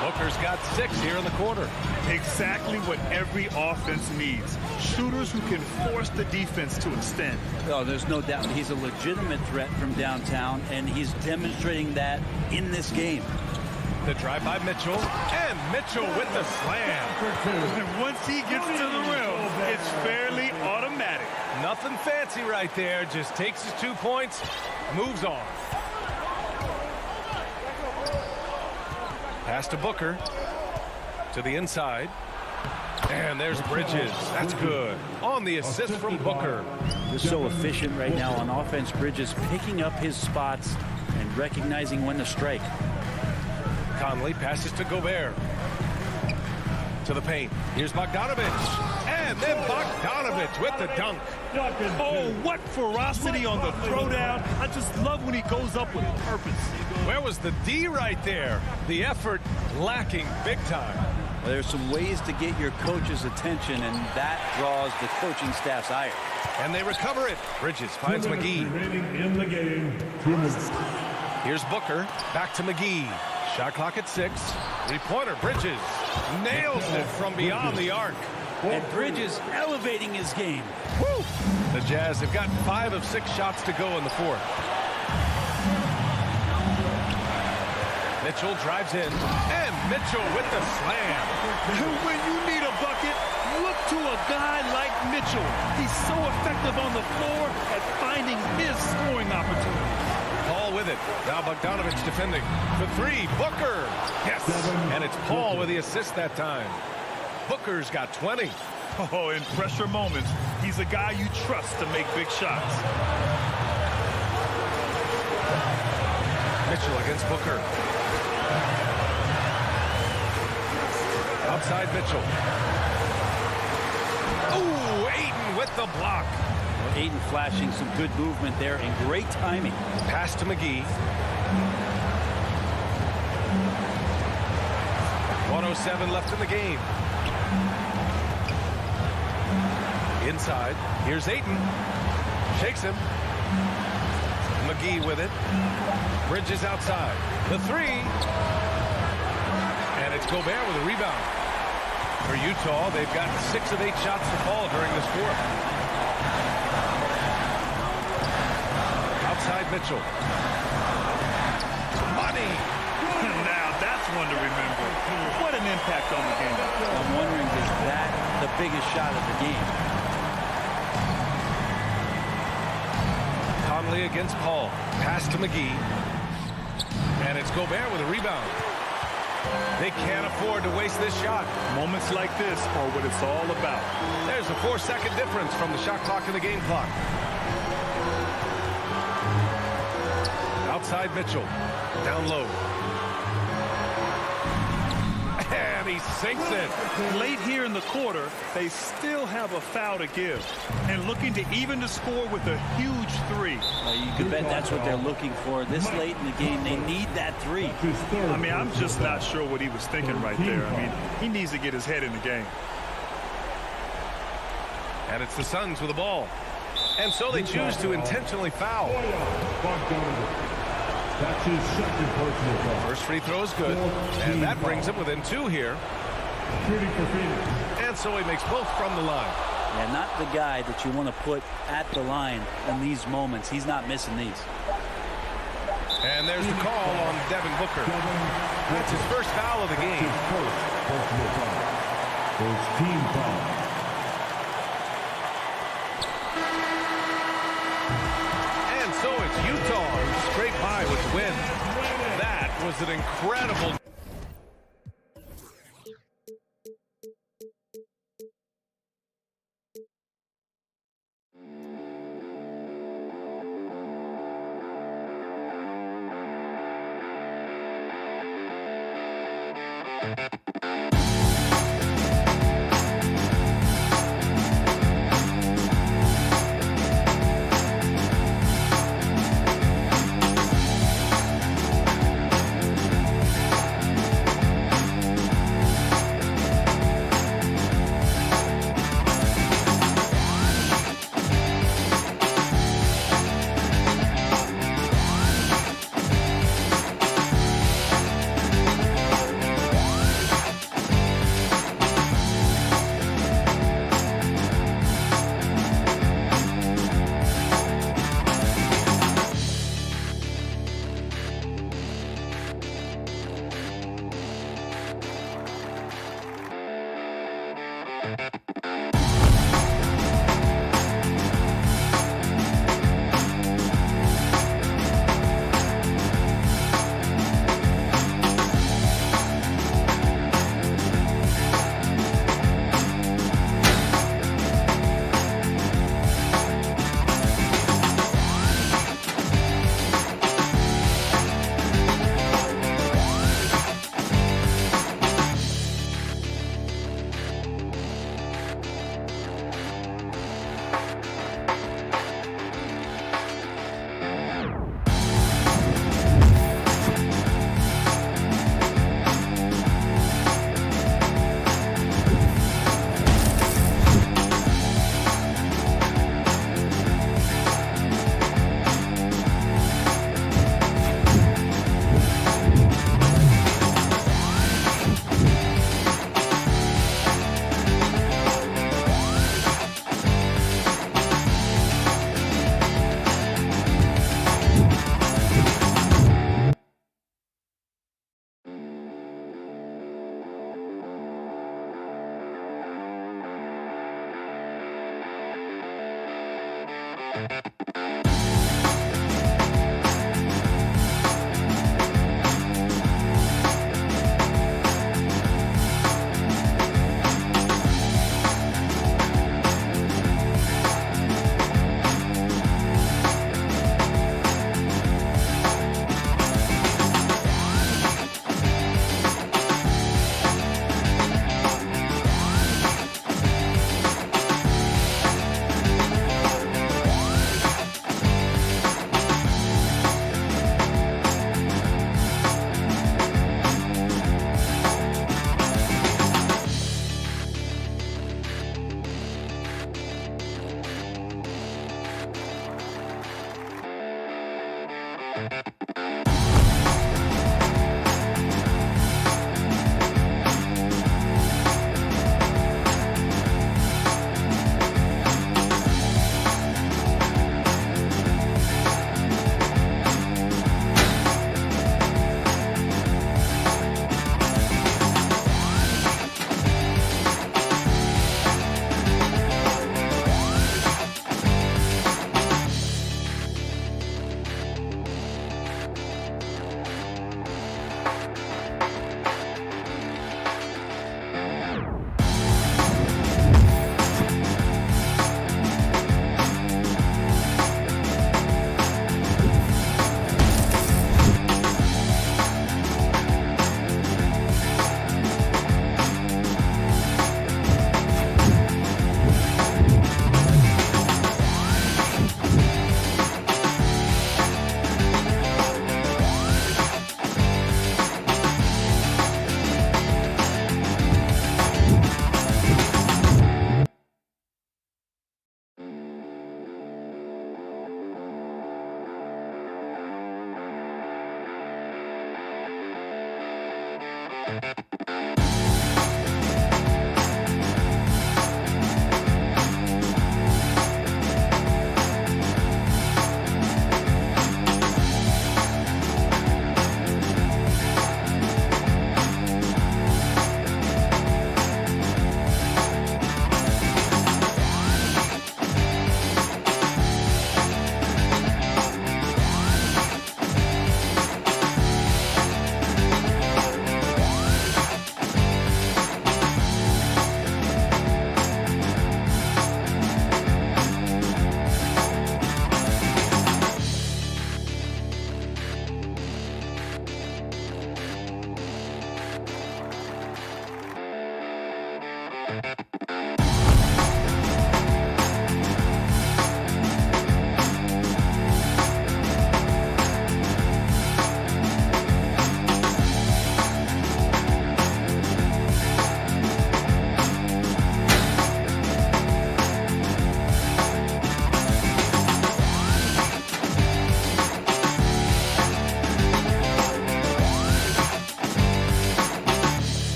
S2: Booker's got 6 here in the quarter.
S4: Exactly what every offense needs. Shooters who can force the defense to extend.
S13: Oh, there's no doubt he's a legitimate threat from downtown, and he's demonstrating that in this game.
S2: The drive by Mitchell, and Mitchell with the slam.
S4: And once he gets to the rim, it's fairly automatic.
S2: Nothing fancy right there. Just takes his 2 points, moves on. Pass to Booker. To the inside. And there's Bridges. That's good. On the assist from Booker.
S13: They're so efficient right now on offense. Bridges picking up his spots and recognizing when to strike.
S2: Conley passes to Gobert. To the paint. Here's Bogdanovich. And then Bogdanovich with the dunk.
S4: Oh, what ferocity on the throwdown. I just love when he goes up with purpose.
S2: Where was the D right there? The effort lacking big time.
S13: Well, there's some ways to get your coach's attention, and that draws the coaching staff's ire.
S2: And they recover it. Bridges finds McGee.
S7: In the game, 2 minutes.
S2: Here's Booker. Back to McGee. Shot clock at 6. Three-pointer. Bridges nails it from beyond the arc.
S13: And Bridges elevating his game.
S2: Woo! The Jazz have got 5 of 6 shots to go in the fourth. Mitchell drives in, and Mitchell with the slam.
S4: When you need a bucket, look to a guy like Mitchell. He's so effective on the floor at finding his scoring opportunity.
S2: Paul with it. Now Bogdanovich defending. For 3, Booker. Yes. And it's Paul with the assist that time. Booker's got 20.
S4: Oh, in pressure moments, he's a guy you trust to make big shots.
S2: Mitchell against Booker. Outside Mitchell. Ooh, Ayton with the block.
S13: Well, Ayton flashing some good movement there and great timing.
S2: Pass to McGee. 1:07 left in the game. Inside. Here's Ayton. Shakes him. McGee with it. Bridges outside. The 3. And it's Gobert with a rebound. For Utah, they've got 6 of 8 shots to fall during this fourth. Outside Mitchell. Money.
S4: Now that's one to remember. What an impact on the game.
S13: I'm wondering, is that the biggest shot of the game?
S2: Conley against Paul. Pass to McGee. And it's Gobert with a rebound. They can't afford to waste this shot.
S4: Moments like this are what it's all about.
S2: There's a 4-second difference from the shot clock and the game clock. Outside Mitchell. Down low. And he sinks it.
S4: Late here in the quarter, they still have a foul to give. And looking to even the score with a huge 3.
S13: You can bet that's what they're looking for. This late in the game, they need that 3.
S4: I mean, I'm just not sure what he was thinking right there. I mean, he needs to get his head in the game.
S2: And it's the Suns with the ball. And so they choose to intentionally foul.
S7: That's his second personal foul.
S2: First free throw is good. And that brings him within 2 here.
S7: Shooting for Phoenix.
S2: And so he makes both from the line.
S13: Yeah, not the guy that you want to put at the line in these moments. He's not missing these.
S2: And there's the call on Devin Booker. That's his first foul of the game.
S7: His first personal foul. First team foul.
S2: And so it's Utah who scraped by with the win. That was an incredible...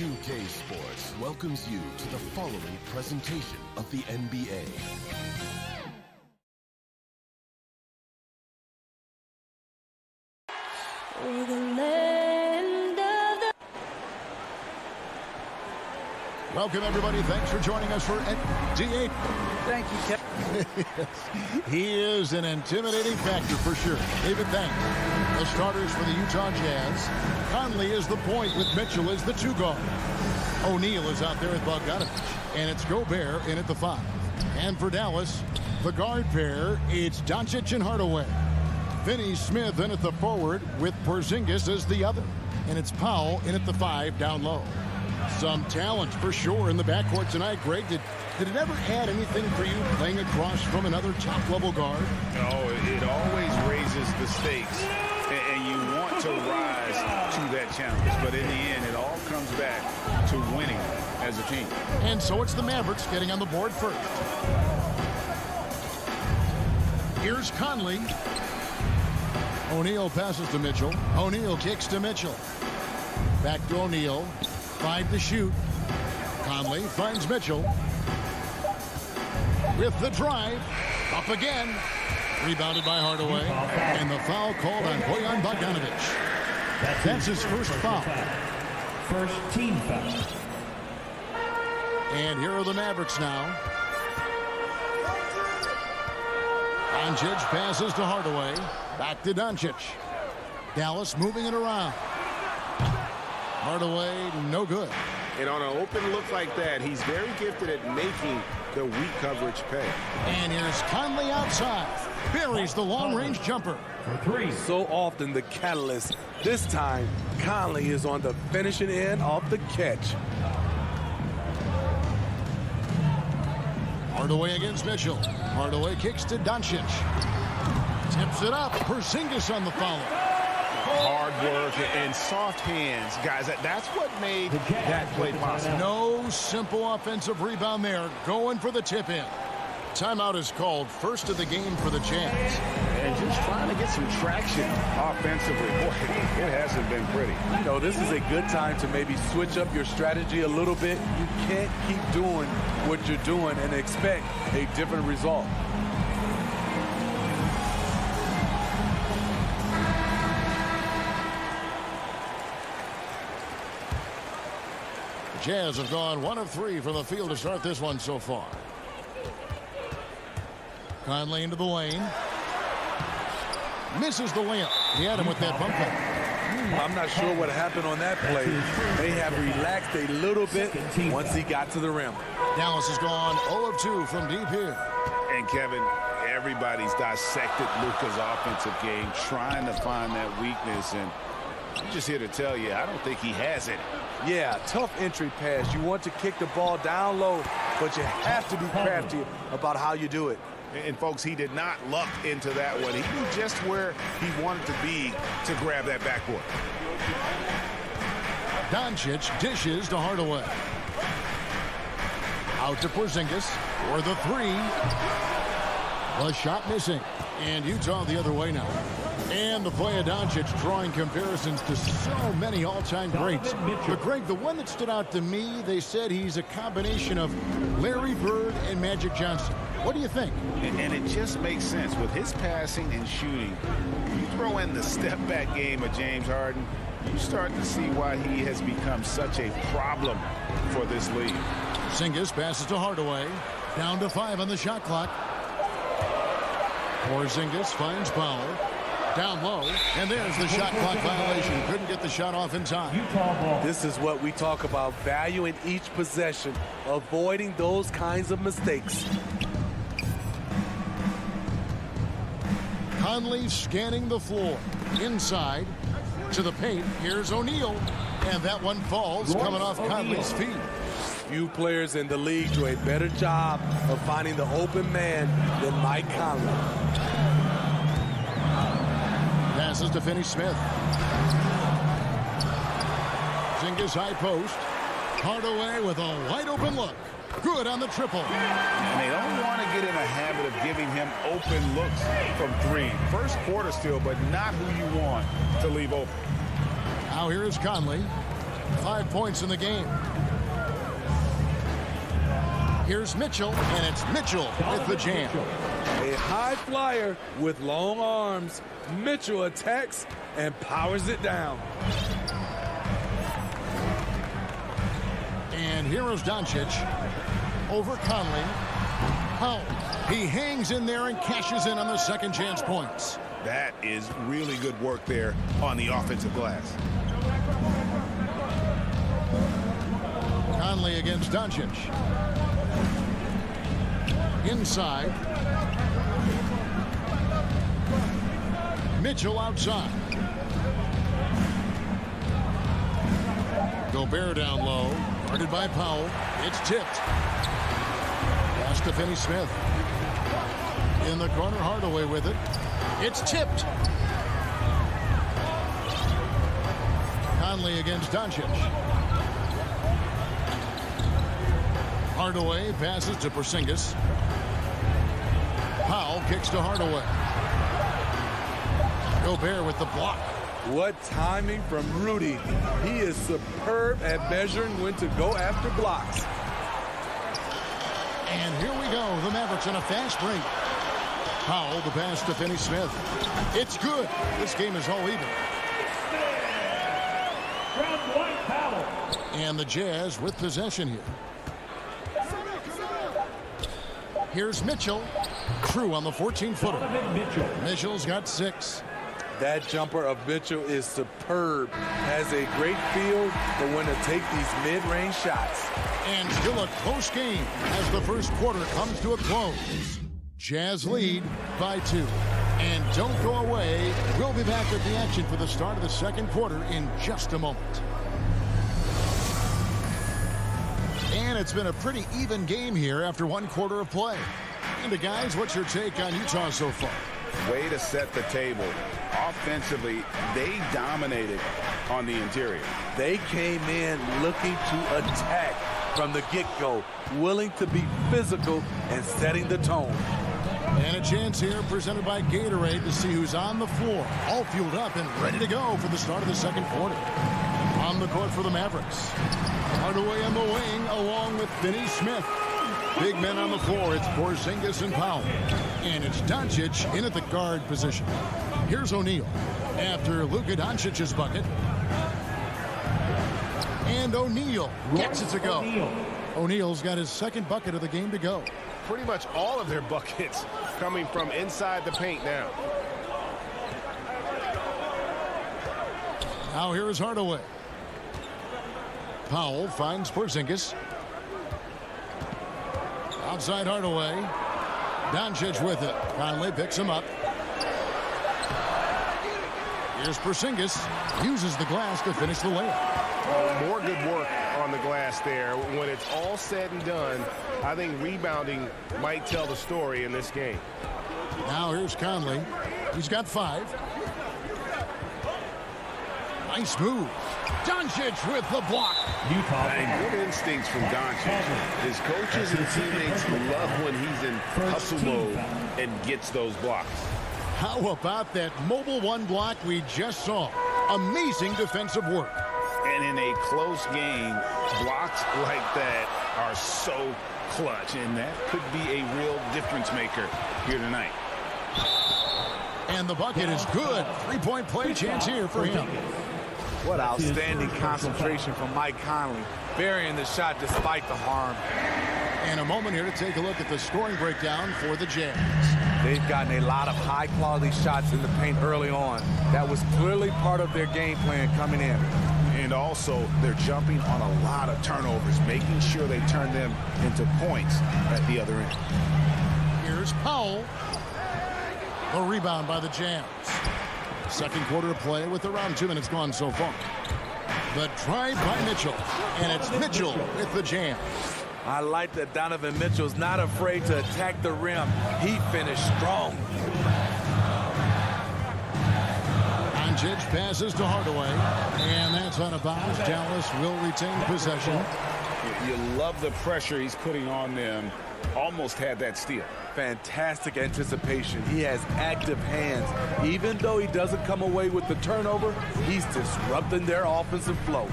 S1: 2K Sports welcomes you to the following presentation of the NBA.
S8: Welcome, everybody. Thanks for joining us for NBA.
S11: Thank you, Kevin.
S8: He is an intimidating factor for sure. David, thanks. The starters for the Utah Jazz. Conley is the point with Mitchell as the two guard. O'Neal is out there with Bogdanovich. And it's Gobert in at the 5. And for Dallas, the guard pair, it's Doncic and Hardaway. Finney Smith in at the forward with Porzingis as the other. And it's Powell in at the 5 down low. Some talent for sure in the backcourt tonight. Greg, did it ever add anything for you playing across from another top-level guard?
S9: No, it always raises the stakes, and you want to rise to that challenge. But in the end, it all comes back to winning as a team.
S8: And so it's the Mavericks getting on the board first. Here's Conley. O'Neal passes to Mitchell. O'Neal kicks to Mitchell. Back to O'Neal. 5 to shoot. Conley finds Mitchell. With the drive. Up again. Rebounded by Hardaway. And the foul called on Bojan Bogdanovic. That's his first foul.
S7: First team foul.
S8: And here are the Mavericks now. Doncic passes to Hardaway. Back to Doncic. Dallas moving it around. Hardaway, no good.
S12: And on an open look like that, he's very gifted at making the weak coverage pay.
S8: And here's Conley outside. Buries the long-range jumper.
S7: For 3.
S2: So often the catalyst. This time, Conley is on the finishing end of the catch.
S8: Hardaway against Mitchell. Hardaway kicks to Doncic. Tips it up. Porzingis on the follow.
S12: Hard work and soft hands. Guys, that's what made that play possible.
S8: No simple offensive rebound there. Going for the tip-in. Timeout is called. First of the game for the Jazz.
S9: And just trying to get some traction offensively. Boy, it hasn't been pretty.
S2: You know, this is a good time to maybe switch up your strategy a little bit. You can't keep doing what you're doing and expect a different result.
S8: Jazz have gone 1 of 3 from the field to start this one so far. Conley into the lane. Misses the layup. He had him with that bump fake.
S2: I'm not sure what happened on that play. They have relaxed a little bit once he got to the rim.
S8: Dallas has gone 0 of 2 from deep here.
S9: And Kevin, everybody's dissected Luka's offensive game, trying to find that weakness. And I'm just here to tell you, I don't think he has it.
S2: Yeah, tough entry pass. You want to kick the ball down low, but you have to be crafty about how you do it.
S12: And folks, he did not luck into that one. He knew just where he wanted to be to grab that backboard.
S8: Doncic dishes to Hardaway. Out to Porzingis for the 3. The shot missing. And Utah the other way now. And the play of Doncic drawing comparisons to so many all-time greats. But Greg, the one that stood out to me, they said he's a combination of Larry Bird and Magic Johnson. What do you think?
S9: And it just makes sense. With his passing and shooting, you throw in the step-back game of James Harden, you start to see why he has become such a problem for this league.
S8: Porzingis passes to Hardaway. Down to 5 on the shot clock. Porzingis finds Powell. Down low, and there's the shot clock violation. Couldn't get the shot off in time.
S2: This is what we talk about, value in each possession, avoiding those kinds of mistakes.
S8: Conley scanning the floor. Inside to the paint. Here's O'Neal, and that one falls coming off Conley's feet.
S2: Few players in the league do a better job of finding the open man than Mike Conley.
S8: Passes to Finney-Smith. Porzingis high post. Hardaway with a wide open look. Good on the triple.
S9: And they don't want to get in a habit of giving him open looks from 3. First quarter still, but not who you want to leave open.
S8: Now here is Conley. 5 points in the game. Here's Mitchell, and it's Mitchell with the jam.
S2: A high flyer with long arms. Mitchell attacks and powers it down.
S8: And here is Doncic over Conley. Powell. He hangs in there and cashes in on the second chance points.
S12: That is really good work there on the offensive glass.
S8: Conley against Doncic. Inside. Mitchell outside. Gobert down low. Guarded by Powell. It's tipped. Pass to Finney-Smith. In the corner, Hardaway with it. It's tipped. Conley against Doncic. Hardaway passes to Porzingis. Powell kicks to Hardaway. Gobert with the block.
S15: What timing from Rudy. He is superb at measuring when to go after blocks.
S8: And here we go. The Mavericks on a fast break. Powell, the pass to Finney-Smith. It's good. This game is all even. And the Jazz with possession here. Here's Mitchell. True on the 14-footer. Mitchell's got 6.
S15: That jumper of Mitchell is superb. Has a great feel for when to take these mid-range shots.
S8: And still a close game as the first quarter comes to a close. Jazz lead by 2. And don't go away. We'll be back with the action for the start of the second quarter in just a moment. And it's been a pretty even game here after one quarter of play. And guys, what's your take on Utah so far?
S12: Way to set the table. Offensively, they dominated on the interior.
S15: They came in looking to attack from the get-go, willing to be physical and setting the tone.
S8: And a chance here presented by Gatorade to see who's on the floor, all fueled up and ready to go for the start of the second quarter. On the court for the Mavericks. Hardaway on the wing along with Finney-Smith. Big men on the floor. It's Porzingis and Powell. And it's Doncic in at the guard position. Here's O'Neal after Luka Doncic's bucket. And O'Neal gets it to go. O'Neal's got his second bucket of the game to go.
S2: Pretty much all of their buckets coming from inside the paint now.
S8: Now here is Hardaway. Powell finds Porzingis. Outside Hardaway. Doncic with it. Conley picks him up. Here's Porzingis. Uses the glass to finish the layup.
S2: More good work on the glass there. When it's all said and done, I think rebounding might tell the story in this game.
S8: Now here's Conley. He's got 5. Nice move. Doncic with the block.
S12: And good instincts from Doncic. His coaches and teammates love when he's in hustle mode and gets those blocks.
S8: How about that mobile 1 block we just saw? Amazing defensive work.
S12: And in a close game, blocks like that are so clutch, and that could be a real difference maker here tonight.
S8: And the bucket is good. 3-point play chance here for him.
S15: What outstanding concentration from Mike Conley. Burying the shot despite the harm.
S8: And a moment here to take a look at the scoring breakdown for the Jazz.
S15: They've gotten a lot of high-quality shots in the paint early on. That was clearly part of their game plan coming in.
S12: And also, they're jumping on a lot of turnovers, making sure they turn them into points at the other end.
S8: Here's Powell. A rebound by the Jazz. Second quarter of play with around 2 minutes gone so far. The drive by Mitchell. And it's Mitchell with the jam.
S15: I like that Donovan Mitchell's not afraid to attack the rim. He finished strong.
S8: Doncic passes to Hardaway. And that's out of bounds. Dallas will retain possession.
S12: You love the pressure he's putting on them. Almost had that steal.
S15: Fantastic anticipation. He has active hands. Even though he doesn't come away with the turnover, he's disrupting their offensive flow.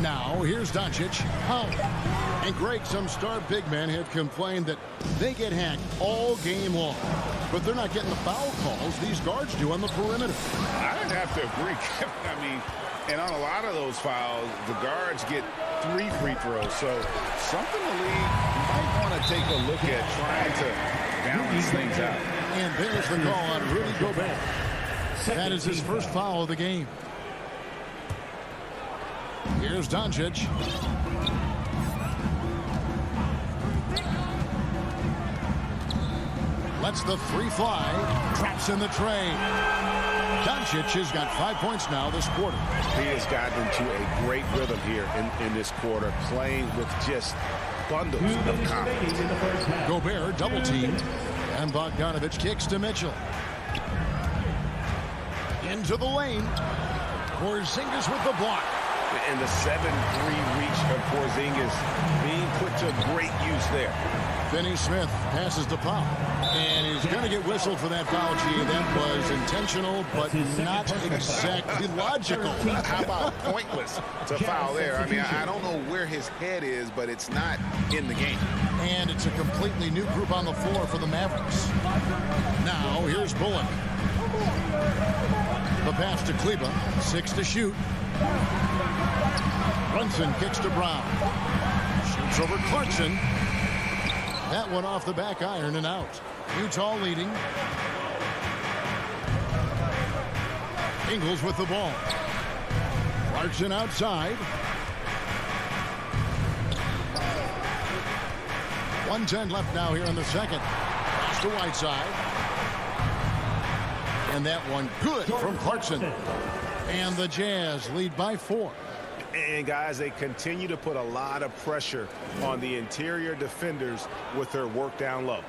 S8: Now, here's Doncic. And Greg, some star big men have complained that they get hacked all game long. But they're not getting the foul calls these guards do on the perimeter.
S12: I'd have to agree, Kevin. I mean, and on a lot of those fouls, the guards get 3 free throws. So something the league might want to take a look at trying to balance things out.
S8: And there's the call on Rudy Gobert. That is his first foul of the game. Here's Doncic. Lets the 3 fly. Traps in the tray. Doncic has got 5 points now this quarter.
S9: He has gotten into a great rhythm here in this quarter, playing with just bundles of confidence.
S8: Gobert double teamed, and Bogdanovich kicks to Mitchell. Into the lane. Porzingis with the block.
S9: And the 7-3 reach of Porzingis being put to great use there.
S8: Finney Smith passes to Powell. And he's going to get whistled for that foul, G. That was intentional, but not exactly logical.
S9: How about pointless to foul there? I mean, I don't know where his head is, but it's not in the game.
S8: And it's a completely new group on the floor for the Mavericks. Now, here's Bullock. The pass to Kleba. 6 to shoot. Brunson kicks to Brown. Shoots over Clarkson. That one off the back iron and out. Utah leading. Ingles with the ball. Clarkson outside. 1:10 left now here in the second. Pass to Whiteside. And that one good from Clarkson. And the Jazz lead by 4.
S9: And guys, they continue to put a lot of pressure on the interior defenders with their work down low.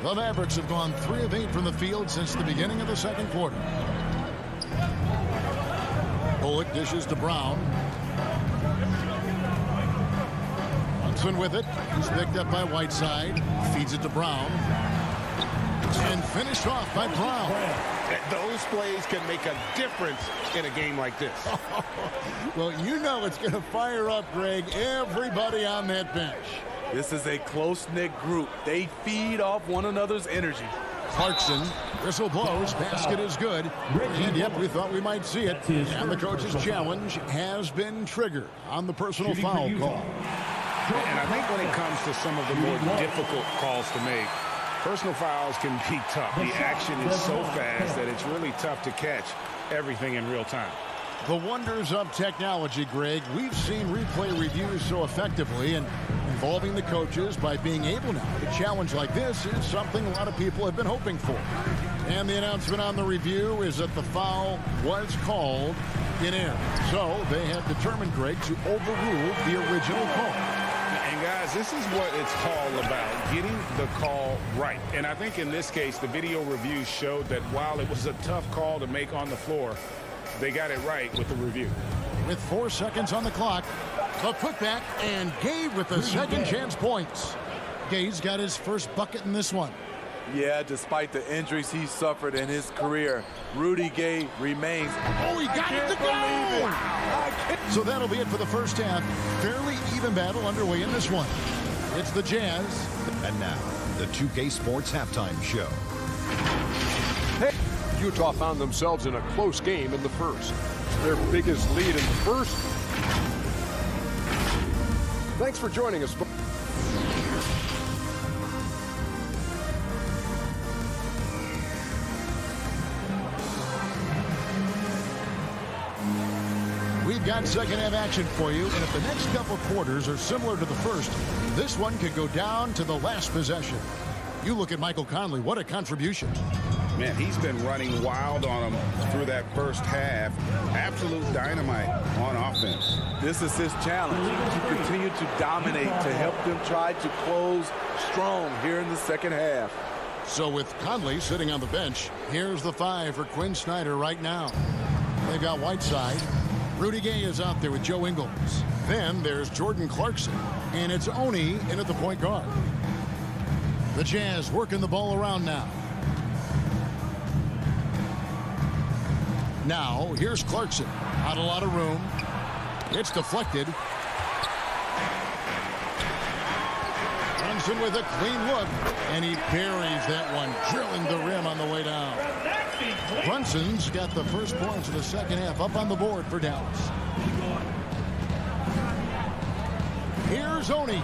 S8: The Mavericks have gone 3 of 8 from the field since the beginning of the second quarter. Bullock dishes to Brown. Brunson with it. He's picked up by Whiteside. Feeds it to Brown. And finished off by Brown.
S9: Those plays can make a difference in a game like this.
S8: Well, you know it's going to fire up, Greg, everybody on that bench.
S15: This is a close-knit group. They feed off one another's energy.
S8: Clarkson, whistle blows, basket is good. And yep, we thought we might see it. And the coach's challenge has been triggered on the personal foul call.
S9: And I think when it comes to some of the more difficult calls to make, personal fouls can be tough. The action is so fast that it's really tough to catch everything in real time.
S8: The wonders of technology, Greg. We've seen replay reviews so effectively, and involving the coaches by being able now to challenge like this is something a lot of people have been hoping for. And the announcement on the review is that the foul was called in air. So they have determined, Greg, to overrule the original call.
S9: And guys, this is what it's all about, getting the call right. And I think in this case, the video review showed that while it was a tough call to make on the floor, they got it right with the review.
S8: With 4 seconds on the clock, the putback, and Gay with the second chance points. Gay's got his first bucket in this one.
S15: Yeah, despite the injuries he suffered in his career, Rudy Gay remains.
S8: Oh, he got it to go! So that'll be it for the first half. Fairly even battle underway in this one. It's the Jazz.
S1: And now, the 2K Sports Halftime Show.
S6: Hey, Utah found themselves in a close game in the first. Their biggest lead in the first. Thanks for joining us.
S8: We've got second half action for you, and if the next couple quarters are similar to the first, this one could go down to the last possession. You look at Michael Conley, what a contribution.
S9: Man, he's been running wild on him through that first half. Absolute dynamite on offense.
S15: This is his challenge, to continue to dominate, to help them try to close strong here in the second half.
S8: So with Conley sitting on the bench, here's the 5 for Quinn Snyder right now. They've got Whiteside. Rudy Gay is out there with Joe Ingles. Then there's Jordan Clarkson. And it's Oni in at the point guard. The Jazz working the ball around now. Now, here's Clarkson. Not a lot of room. It's deflected. Brunson with a clean look. And he buries that one, drilling the rim on the way down. Brunson's got the first points of the second half up on the board for Dallas. Here's Oni.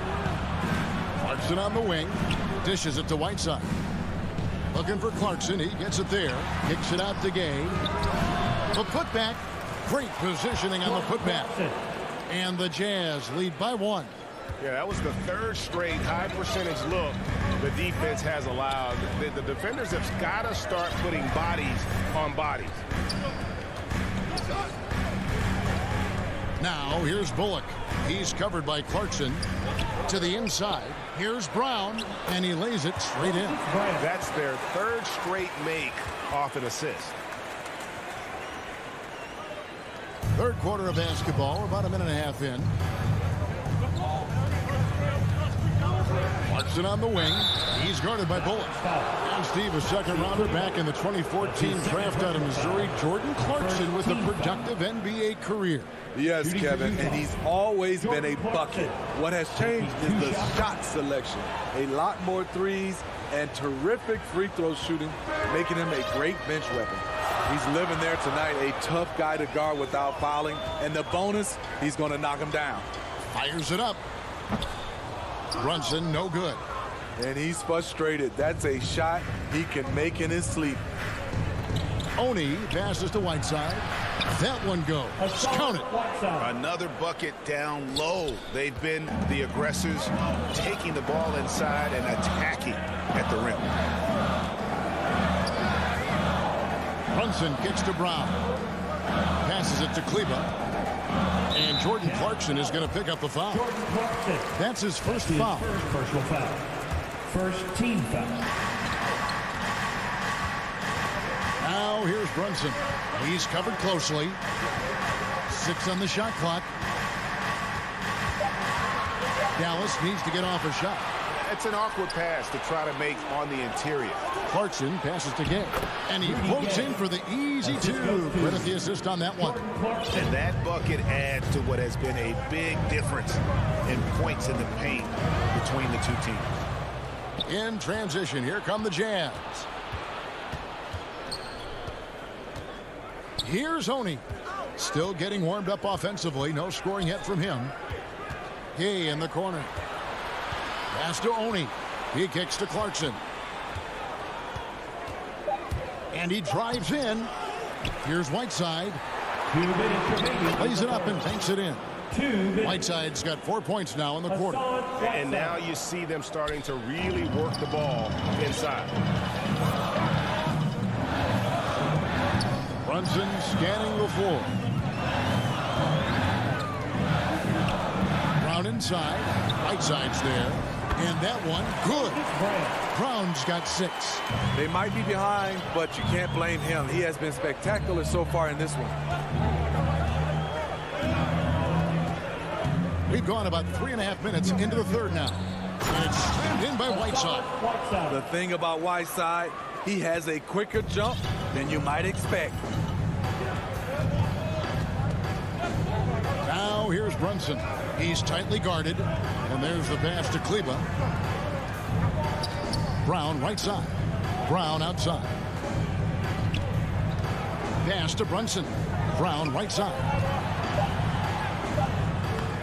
S8: Clarkson on the wing. Dishes it to Whiteside. Looking for Clarkson. He gets it there. Kicks it out to Gay. The putback. Great positioning on the putback. And the Jazz lead by 1.
S9: Yeah, that was the third straight high percentage look
S12: the defense has allowed. The defenders have got to start putting bodies on bodies.
S8: Now, here's Bullock. He's covered by Clarkson. To the inside. Here's Brown, and he lays it straight in.
S12: That's their third straight make off an assist.
S8: Third quarter of basketball, about a minute and a half in. Clarkson on the wing. He's guarded by Bullock. And Steve, a second rounder back in the 2014 draft out of Missouri. Jordan Clarkson with a productive NBA career.
S15: Yes, Kevin, and he's always been a bucket. What has changed is the shot selection. A lot more threes and terrific free throw shooting, making him a great bench weapon. He's living there tonight, a tough guy to guard without fouling. And the bonus, he's going to knock him down.
S8: Fires it up. Brunson, no good.
S15: And he's frustrated. That's a shot he can make in his sleep.
S8: Oni passes to Whiteside. That one goes. Count it.
S12: Another bucket down low. They've been the aggressors, taking the ball inside and attacking at the rim.
S8: Brunson kicks to Brown. Passes it to Kleba. And Jordan Clarkson is going to pick up the foul. That's his first foul.
S7: Personal foul. First team foul.
S8: Now here's Brunson. He's covered closely. 6 on the shot clock. Dallas needs to get off a shot.
S12: It's an awkward pass to try to make on the interior.
S8: Clarkson passes to Gay. And he floats in for the easy 2. Credit the assist on that one.
S12: And that bucket adds to what has been a big difference in points in the paint between the two teams.
S8: In transition, here come the Jazz. Here's Oni. Still getting warmed up offensively. No scoring yet from him. Gay in the corner. Pass to Oni. He kicks to Clarkson. And he drives in. Here's Whiteside. Lays it up and takes it in. Whiteside's got 4 points now in the quarter.
S12: And now you see them starting to really work the ball inside.
S8: Brunson scanning the floor. Brown inside. Whiteside's there. And that one, good. Brown's got 6.
S15: They might be behind, but you can't blame him. He has been spectacular so far in this one.
S8: We've gone about 3.5 minutes into the third now. And it's slammed in by Whiteside.
S15: The thing about Whiteside, he has a quicker jump than you might expect.
S8: Now here's Brunson. He's tightly guarded. And there's the pass to Kleba. Brown right side. Brown outside. Pass to Brunson. Brown right side.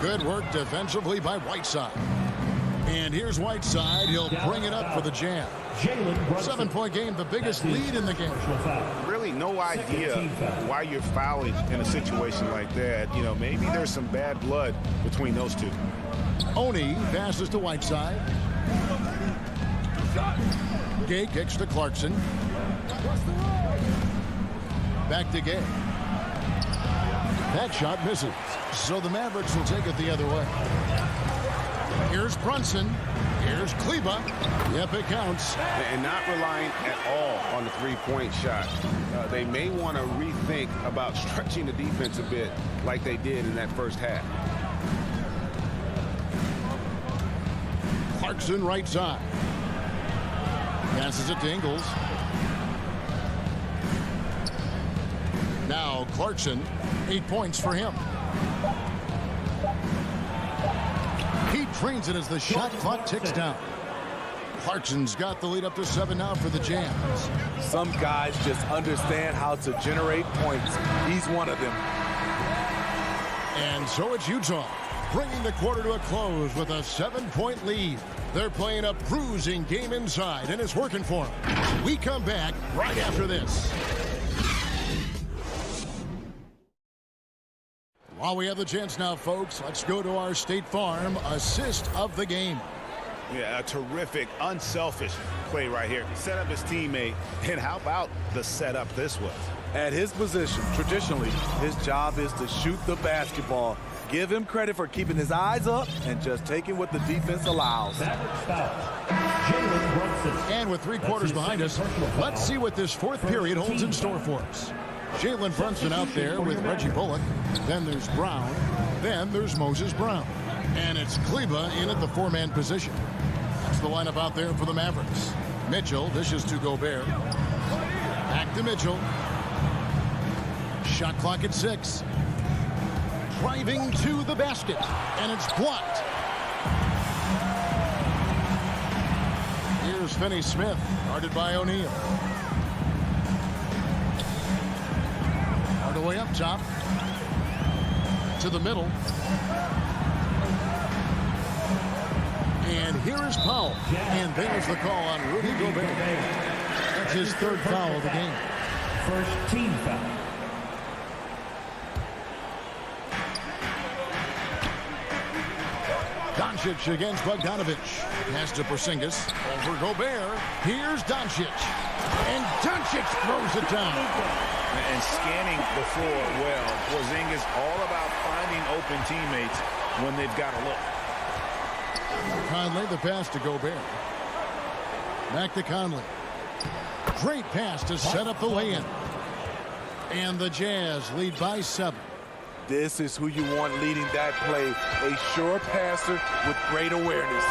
S8: Good work defensively by Whiteside. And here's Whiteside. He'll bring it up for the Jazz. 7-point game, the biggest lead in the game.
S12: Really no idea why you're fouling in a situation like that. You know, maybe there's some bad blood between those two.
S8: Oni passes to Whiteside. Gay kicks to Clarkson. Back to Gay. That shot misses. So the Mavericks will take it the other way. Here's Brunson. Here's Kleba. Yep, it counts.
S12: And not relying at all on the three-point shot. They may want to rethink about stretching the defense a bit like they did in that first half.
S8: Clarkson right side. Passes it to Ingles. Now Clarkson, 8 points for him. He trains it as the shot clock ticks down. Clarkson's got the lead up to 7 now for the Jazz.
S15: Some guys just understand how to generate points. He's one of them.
S8: And so it's Utah, bringing the quarter to a close with a 7-point lead. They're playing a bruising game inside, and it's working for them. We come back right after this. While we have the chance now, folks, let's go to our State Farm assist of the game.
S12: Yeah, a terrific, unselfish play right here. Set up his teammate, and how about the setup this was?
S15: At his position, traditionally, his job is to shoot the basketball. Give him credit for keeping his eyes up and just taking what the defense allows.
S8: And with 3 quarters behind us, let's see what this fourth period holds in store for us. Jalen Brunson out there with Reggie Bullock. Then there's Brown. Then there's Moses Brown. And it's Kleba in at the 4-man position. That's the lineup out there for the Mavericks. Mitchell dishes to Gobert. Back to Mitchell. Shot clock at 6. Driving to the basket. And it's blocked. Here's Finney-Smith, guarded by O'Neal. Hardaway up top. To the middle. And here is Powell. And there's the call on Rudy Gobert. That's his 3rd foul of the game.
S7: First team foul.
S8: Doncic against Bogdanovich. Pass to Porzingis. Over Gobert. Here's Doncic. And Doncic throws it down.
S12: And scanning the floor well. Porzingis all about finding open teammates when they've got a look.
S8: Conley, the pass to Gobert. Back to Conley. Great pass to set up the lay-in. And the Jazz lead by 7.
S15: This is who you want leading that play. A sure passer with great awareness.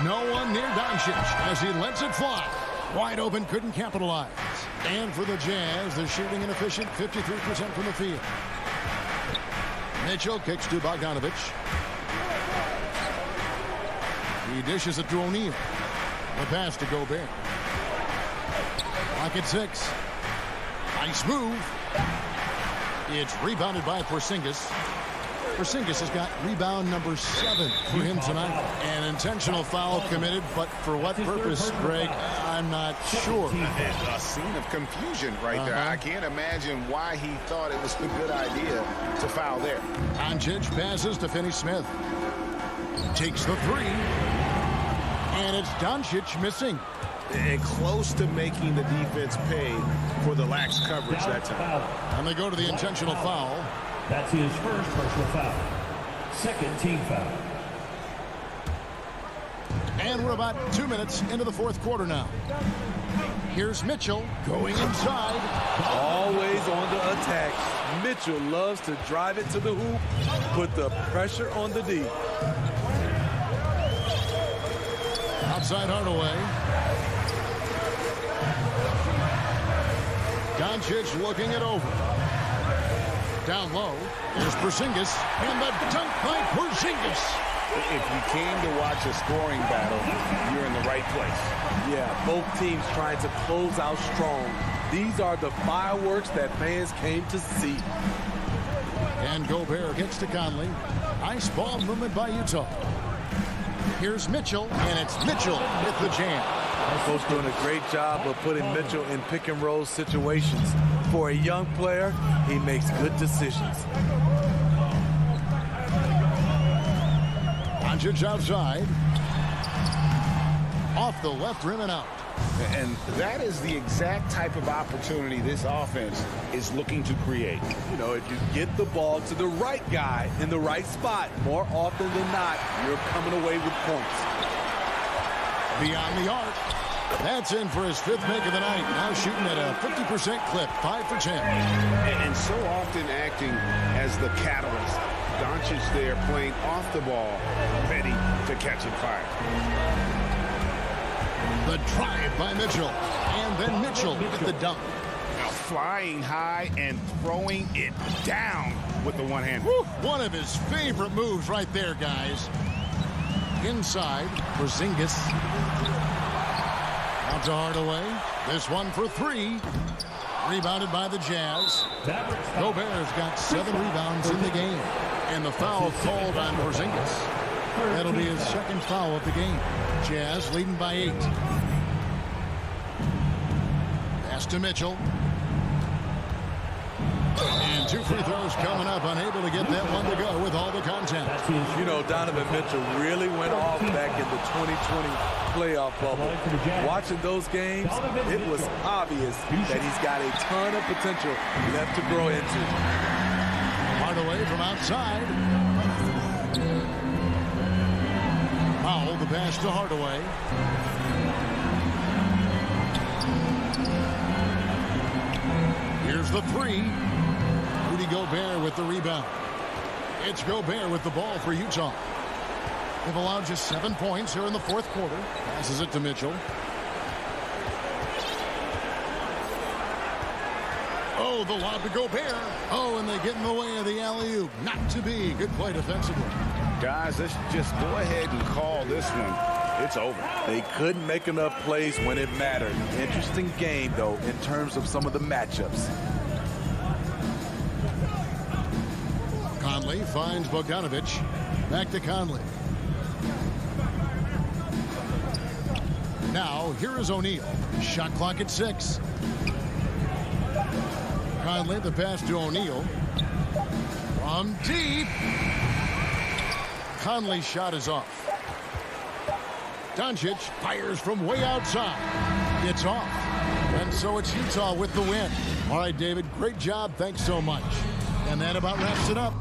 S8: No one near Doncic as he lets it fly. Wide open, couldn't capitalize. And for the Jazz, they're shooting an efficient 53% from the field. Mitchell kicks to Bogdanovich. He dishes it to O'Neal. The pass to Gobert. Clock at 6. Nice move. It's rebounded by Porzingis. Porzingis has got rebound number 7 for him tonight. An intentional foul committed, but for what purpose, Greg, I'm not sure.
S12: A scene of confusion right there. I can't imagine why he thought it was a good idea to foul there.
S8: Doncic passes to Finney-Smith. Takes the 3. And it's Doncic missing.
S12: And close to making the defense pay for the lax coverage that time.
S8: And they go to the intentional foul.
S7: That's his first personal foul. Second team foul.
S8: And we're about 2 minutes into the 4th quarter now. Here's Mitchell going inside.
S15: Always on the attack. Mitchell loves to drive it to the hoop, put the pressure on the D.
S8: Outside Hardaway. Doncic looking it over. Down low is Porzingis, and the dunk by Porzingis.
S12: If you came to watch a scoring battle, you're in the right place.
S15: Yeah, both teams trying to close out strong. These are the fireworks that fans came to see.
S8: And Gobert gets to Conley. Nice ball movement by Utah. Here's Mitchell, and it's Mitchell with the jam.
S15: Coach doing a great job of putting Mitchell in pick-and-roll situations. For a young player, he makes good decisions.
S8: Doncic outside. Off the left rim and out.
S12: And that is the exact type of opportunity this offense is looking to create.
S15: You know, if you get the ball to the right guy in the right spot, more often than not, you're coming away with points.
S8: Beyond the arc. That's in for his 5th make of the night. Now shooting at a 50% clip, 5 for 10.
S12: And so often acting as the catalyst. Doncic there playing off the ball, ready to catch and fire.
S8: The drive by Mitchell. And then Mitchell with the dunk.
S12: Now flying high and throwing it down with the one hand.
S8: Woo, one of his favorite moves right there, guys. Inside, Porzingis. Out to Hardaway. This one for 3. Rebounded by the Jazz. Gobert's got 7 rebounds in the game. And the foul called on Porzingis. That'll be his 2nd foul of the game. Jazz leading by 8. Pass to Mitchell. And 2 free throws coming up. Unable to get that one to go with all the contact.
S15: You know, Donovan Mitchell really went off back in the 2020 playoff bubble. Watching those games, it was obvious that he's got a ton of potential left to grow into.
S8: Hardaway from outside. Powell, the pass to Hardaway. Here's the three. Rudy Gobert with the rebound. It's Gobert with the ball for Utah. They've allowed just 7 points here in the fourth quarter. Passes it to Mitchell. Oh, the lob to Gobert. Oh, and they get in the way of the alley-oop. Not to be. Good play defensively.
S9: Guys, let's just go ahead and call this one. It's over.
S15: They couldn't make enough plays when it mattered. Interesting game, though, in terms of some of the matchups.
S8: Conley finds Bogdanovic. Back to Conley. Now, here is O'Neal. Shot clock at 6. Conley, the pass to O'Neal. From deep. Conley's shot is off. Doncic fires from way outside. It's off. And so it's Utah with the win. All right, David, great job. Thanks so much. And that about wraps it up.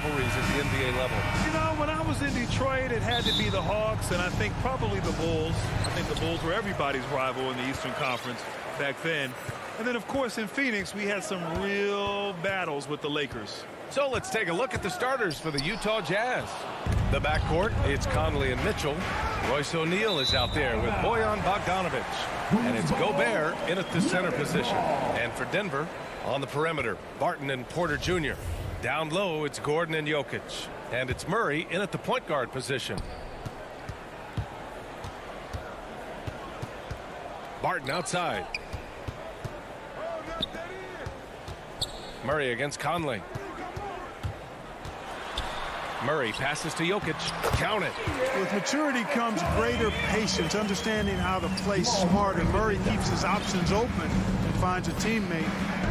S2: rivalries at the NBA level?
S4: You know, when I was in Detroit, it had to be the Hawks, and I think probably the Bulls. I think the Bulls were everybody's rival in the Eastern Conference back then. And then, of course, in Phoenix, we had some real battles with the Lakers.
S2: So let's take a look at the starters for the Utah Jazz. The backcourt, it's Conley and Mitchell. Royce O'Neal is out there with Bojan Bogdanovic. And it's Gobert in at the center position. And for Denver, on the perimeter, Barton and Porter Jr. Down low, it's Gordon and Jokic. And it's Murray in at the point guard position. Barton outside. Murray against Conley. Murray passes to Jokic. Count it.
S5: With maturity comes greater patience, understanding how to play smarter. Murray keeps his options open and finds a teammate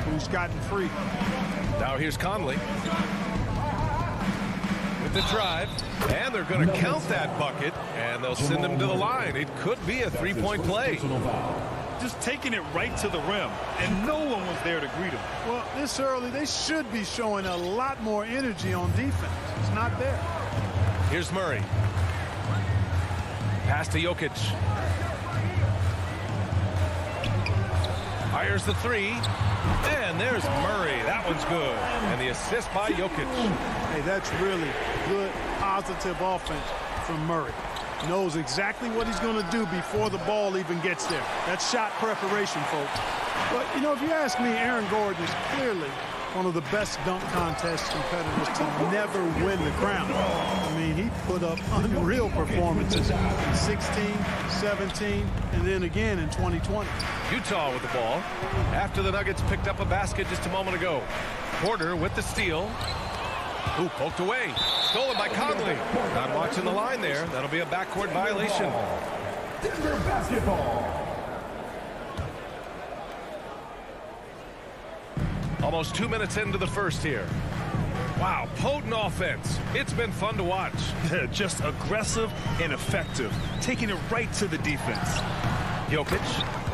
S5: who's gotten free.
S2: Now here's Conley with the drive, and they're going to count that bucket, and they'll send him to the line. It could be a three-point play.
S4: Just taking it right to the rim, and no one was there to greet him.
S5: Well, this early, they should be showing a lot more energy on defense. It's not there.
S2: Here's Murray. Pass to Jokic. Fires the three. And there's Murray. That one's good. And the assist by Jokic.
S5: Hey, that's really good, positive offense from Murray. knows exactly what he's going to do before the ball even gets there. That's shot preparation, folks. But, you know, if you ask me, Aaron Gordon is clearly one of the best dunk contest competitors to never win the crown. I mean, he put up unreal performances in 16, 17, and then again in 2020.
S2: Utah with the ball after the Nuggets picked up a basket just a moment ago. Porter with the steal. Ooh, poked away. Stolen by Conley. Not watching the line there. That'll be a backcourt violation.
S7: Denver basketball.
S2: Almost 2 minutes into the first here. Wow, potent offense. It's been fun to watch.
S4: Just aggressive and effective, taking it right to the defense.
S2: Jokic,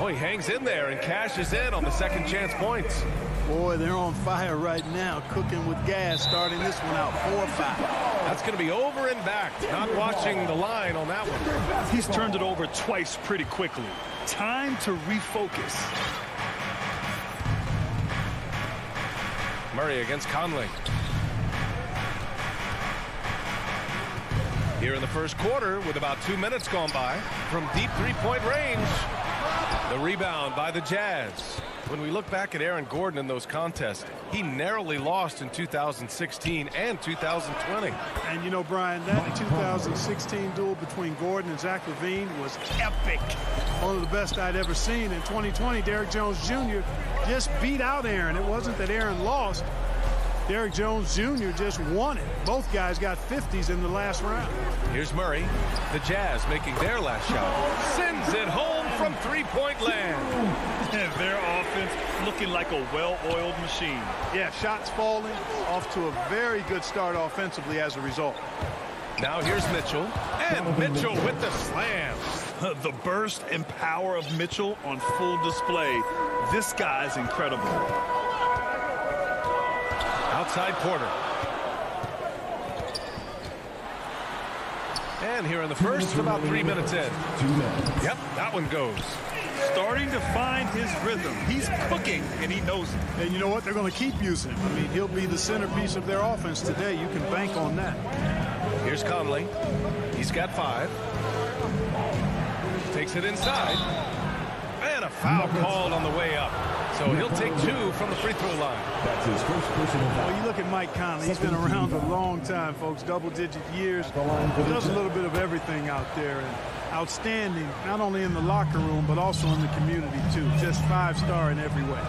S2: oh, he hangs in there and cashes in on the second chance points.
S5: Boy, they're on fire right now, cooking with gas, starting this one out 4-5.
S2: That's going to be over and back. Not watching the line on that one.
S4: He's turned it over twice pretty quickly. Time to refocus.
S2: Murray against Conley. Here in the first quarter with about 2 minutes gone by from deep three-point range. The rebound by the Jazz. When we look back at Aaron Gordon in those contests, he narrowly lost in 2016 and 2020.
S5: And you know, Brian, that 2016 duel between Gordon and Zach LaVine was epic. One of the best I'd ever seen. In 2020, Derrick Jones Jr. just beat out Aaron. It wasn't that Aaron lost. Derrick Jones Jr. just won it. Both guys got 50s in the last round.
S2: Here's Murray. The Jazz making their last shot. Sends it home from three-point land.
S4: And their offense looking like a well-oiled machine.
S5: Yeah, shots falling, off to a very good start offensively as a result.
S2: Now here's Mitchell. And Mitchell with the slam.
S4: The burst and power of Mitchell on full display. This guy's incredible.
S2: Outside Porter. And here in the first, about 3 minutes in. Yep, that one goes.
S4: Starting to find his rhythm. He's cooking, and he knows it.
S5: And you know what? They're going to keep using him. I mean, he'll be the centerpiece of their offense today. You can bank on that.
S2: Here's Conley. He's got 5. Takes it inside. And a foul called on the way up. So he'll take 2 from the free throw line.
S7: That's his first personal foul.
S5: Well, you look at Mike Conley. He's been around a long time, folks. Double-digit years. He does a little bit of everything out there. And outstanding, not only in the locker room, but also in the community, too. Just 5-star in every way.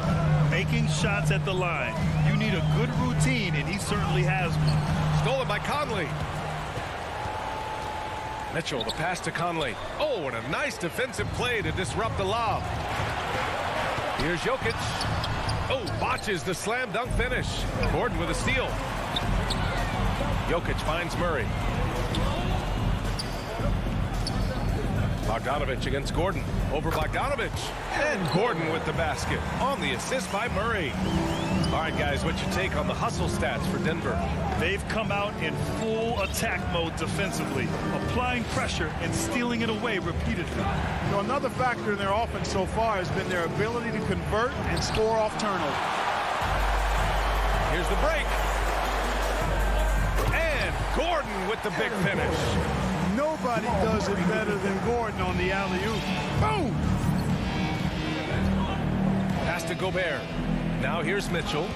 S4: Making shots at the line. You need a good routine, and he certainly has one.
S2: Stolen by Conley. Mitchell, the pass to Conley. Oh, and a nice defensive play to disrupt the lob. Here's Jokic. Oh, botches the slam dunk finish. Gordon with a steal. Jokic finds Murray. Bogdanovich against Gordon. Over Bogdanovich. And Gordon with the basket on the assist by Murray. All right, guys, what's your take on the hustle stats for Denver?
S4: They've come out in full attack mode defensively, applying pressure and stealing it away repeatedly.
S5: You know, another factor in their offense so far has been their ability to convert and score off turnover.
S2: Here's the break. And Gordon with the big finish.
S5: Nobody does it better than Gordon on the alley-oop. Boom!
S2: Pass to Gobert. Now here's Mitchell.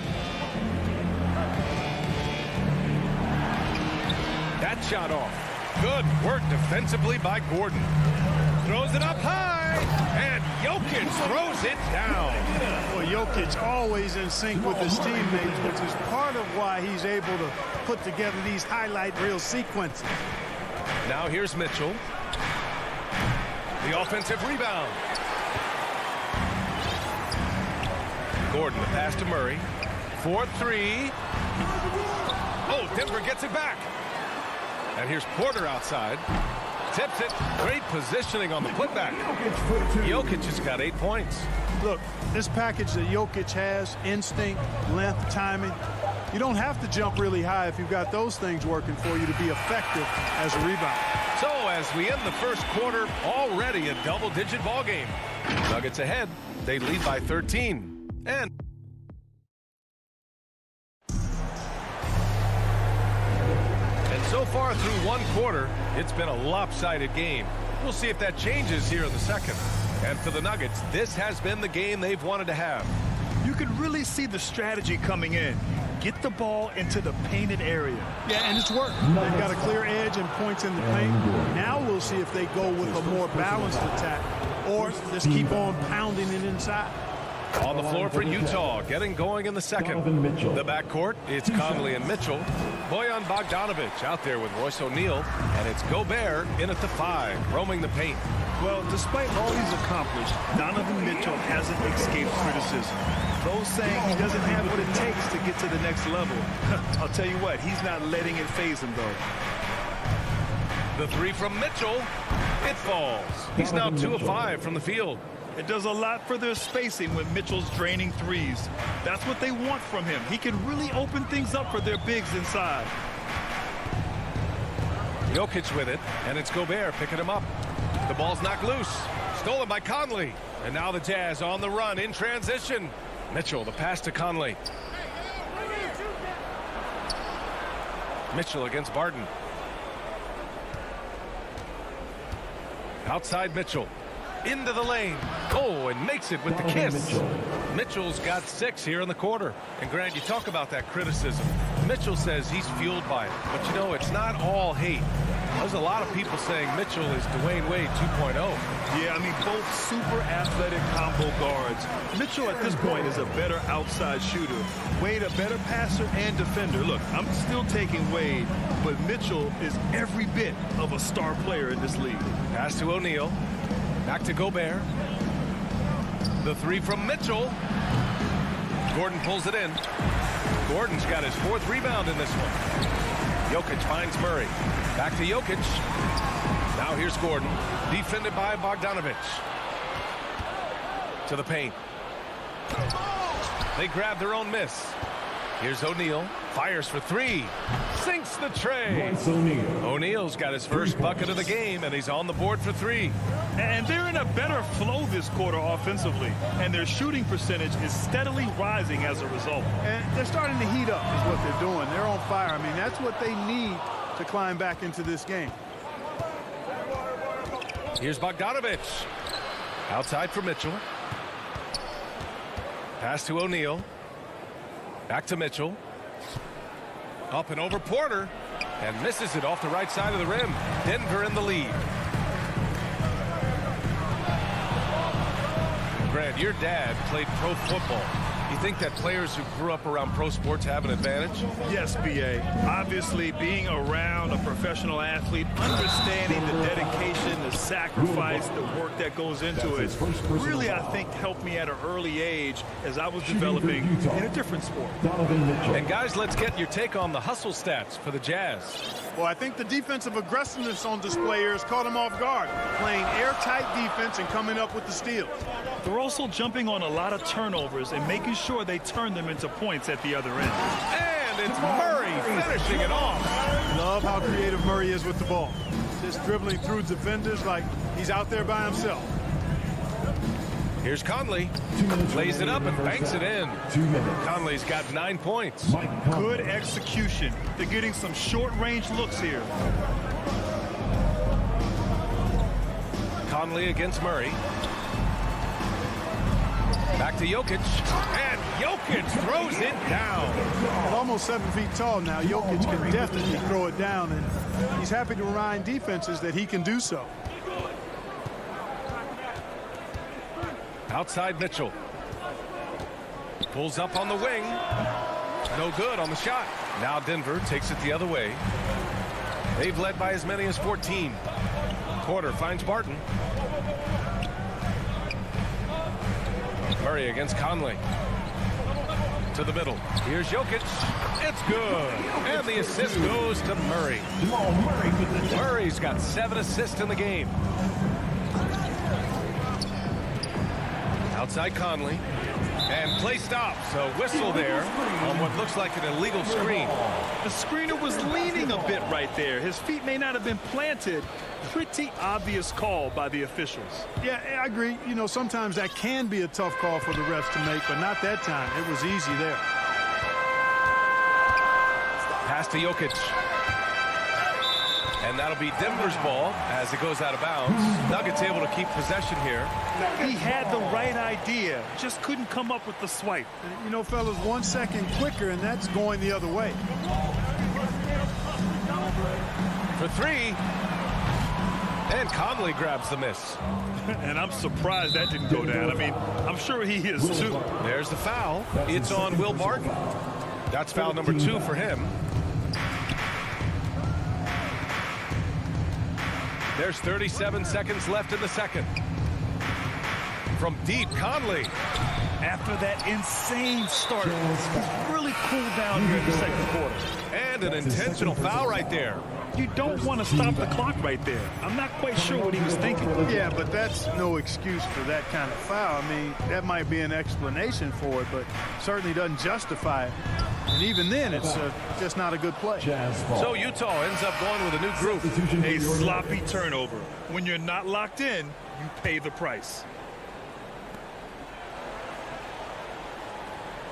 S2: That shot off. Good work defensively by Gordon. Throws it up high. And Jokic throws it down.
S5: Well, Jokic always in sync with his teammates, which is part of why he's able to put together these highlight reel sequences.
S2: Now here's Mitchell. The offensive rebound. Gordon, the pass to Murray. 4-3. Oh, Denver gets it back. And here's Porter outside. Tips it. Great positioning on the putback. Jokic has got 8 points.
S5: Look, this package that Jokic has, instinct, length, timing, you don't have to jump really high if you've got those things working for you to be effective as a rebound.
S2: So as we end the first quarter, already a double-digit ball game. Nuggets ahead. They lead by 13. And so far, far through one quarter, it's been a lopsided game. We'll see if that changes here in the second. And for the Nuggets, this has been the game they've wanted to have.
S4: You can really see the strategy coming in. Get the ball into the painted area.
S5: Yeah, and it's worked. They've got a clear edge and points in the paint. Now we'll see if they go with a more balanced attack or just keep on pounding it inside.
S2: On the floor for Utah, getting going in the second. The backcourt, it's Conley and Mitchell. Bojan Bogdanovic out there with Royce O'Neal. And it's Gobert in at the 5, roaming the paint.
S4: Well, despite all he's accomplished, Donovan Mitchell hasn't escaped criticism. Those saying he doesn't have what it takes to get to the next level. I'll tell you what, he's not letting it faze him, though.
S2: The 3 from Mitchell. It falls. He's now 2 of 5 from the field.
S4: It does a lot for their spacing when Mitchell's draining threes. That's what they want from him. He can really open things up for their bigs inside.
S2: Jokic with it, and it's Gobert picking him up. The ball's knocked loose. Stolen by Conley. And now the Jazz on the run in transition. Mitchell, the pass to Conley. Mitchell against Barton. Outside Mitchell. Into the lane. Oh, and makes it with the kiss. Mitchell's got 6 here in the quarter. And Grant, you talk about that criticism. Mitchell says he's fueled by it. But you know, it's not all hate. There's a lot of people saying Mitchell is Dwayne Wade 2.0.
S4: Yeah, I mean, both super athletic combo guards. Mitchell at this point is a better outside shooter. Wade a better passer and defender. Look, I'm still taking Wade, but Mitchell is every bit of a star player in this league.
S2: Pass to O'Neal. Back to Gobert. The 3 from Mitchell. Gordon pulls it in. Gordon's got his 4th rebound in this one. Jokic finds Murray. Back to Jokic. Now here's Gordon. Defended by Bogdanovic. To the paint. They grab their own miss. Here's O'Neal. Fires for 3. Sinks the tray. O'Neal's got his first bucket of the game, and he's on the board for 3.
S4: And they're in a better flow this quarter offensively. And their shooting percentage is steadily rising as a result.
S5: And they're starting to heat up is what they're doing. They're on fire. I mean, that's what they need to climb back into this game.
S2: Here's Bogdanovic. Outside for Mitchell. Pass to O'Neal. Back to Mitchell. Up and over Porter. And misses it off the right side of the rim. Denver in the lead. Grant, your dad played pro football. You think that players who grew up around pro sports have an advantage?
S4: Yes, B.A. Obviously, being around a professional athlete, understanding the dedication, the sacrifice, the work that goes into it, really, I think, helped me at an early age as I was developing in a different sport.
S2: And guys, let's get your take on the hustle stats for the Jazz.
S5: Well, I think the defensive aggressiveness on display here has caught them off guard, playing airtight defense and coming up with the steals.
S4: They're also jumping on a lot of turnovers and making sure they turn them into points at the other end.
S2: And it's Murray finishing it off.
S5: Love how creative Murray is with the ball. Just dribbling through defenders like he's out there by himself.
S2: Here's Conley. Lays it up and banks it in. Conley's got 9 points.
S4: Good execution. They're getting some short-range looks here.
S2: Conley against Murray. Back to Jokic. And Jokic throws it down.
S5: At almost 7 feet tall now, Jokic can definitely throw it down, and he's happy to remind defenses that he can do so.
S2: Outside Mitchell. Pulls up on the wing. No good on the shot. Now Denver takes it the other way. They've led by as many as 14. Porter finds Barton. Murray against Conley. To the middle. Here's Jokic. It's good. And the assist goes to Murray. Murray's got 7 assists in the game. Outside Conley. And play stops. A whistle there on what looks like an illegal screen.
S4: The screener was leaning a bit right there. His feet may not have been planted. Pretty obvious call by the officials.
S5: Yeah, I agree. You know, sometimes that can be a tough call for the refs to make, but not that time. It was easy there.
S2: Pass to Jokic. And that'll be Denver's ball as it goes out of bounds. Nuggets able to keep possession here.
S4: He had the right idea, just couldn't come up with the swipe.
S5: You know, fellas, 1 second quicker, and that's going the other way.
S2: For three. And Conley grabs the miss.
S4: And I'm surprised that didn't go down. I mean, I'm sure he is too.
S2: There's the foul. It's on Will Barton. That's foul number 2 for him. There's 37 seconds left in the second. From deep, Conley.
S4: After that insane start, he's really cooled down here in the second quarter.
S2: And an intentional foul right there.
S4: You don't want to stop the clock right there. I'm not quite sure what he was thinking.
S5: Yeah, but that's no excuse for that kind of foul. I mean, that might be an explanation for it, but certainly doesn't justify it. And even then, it's just not a good play.
S2: So Utah ends up going with a new group.
S4: A sloppy turnover. When you're not locked in, you pay the price.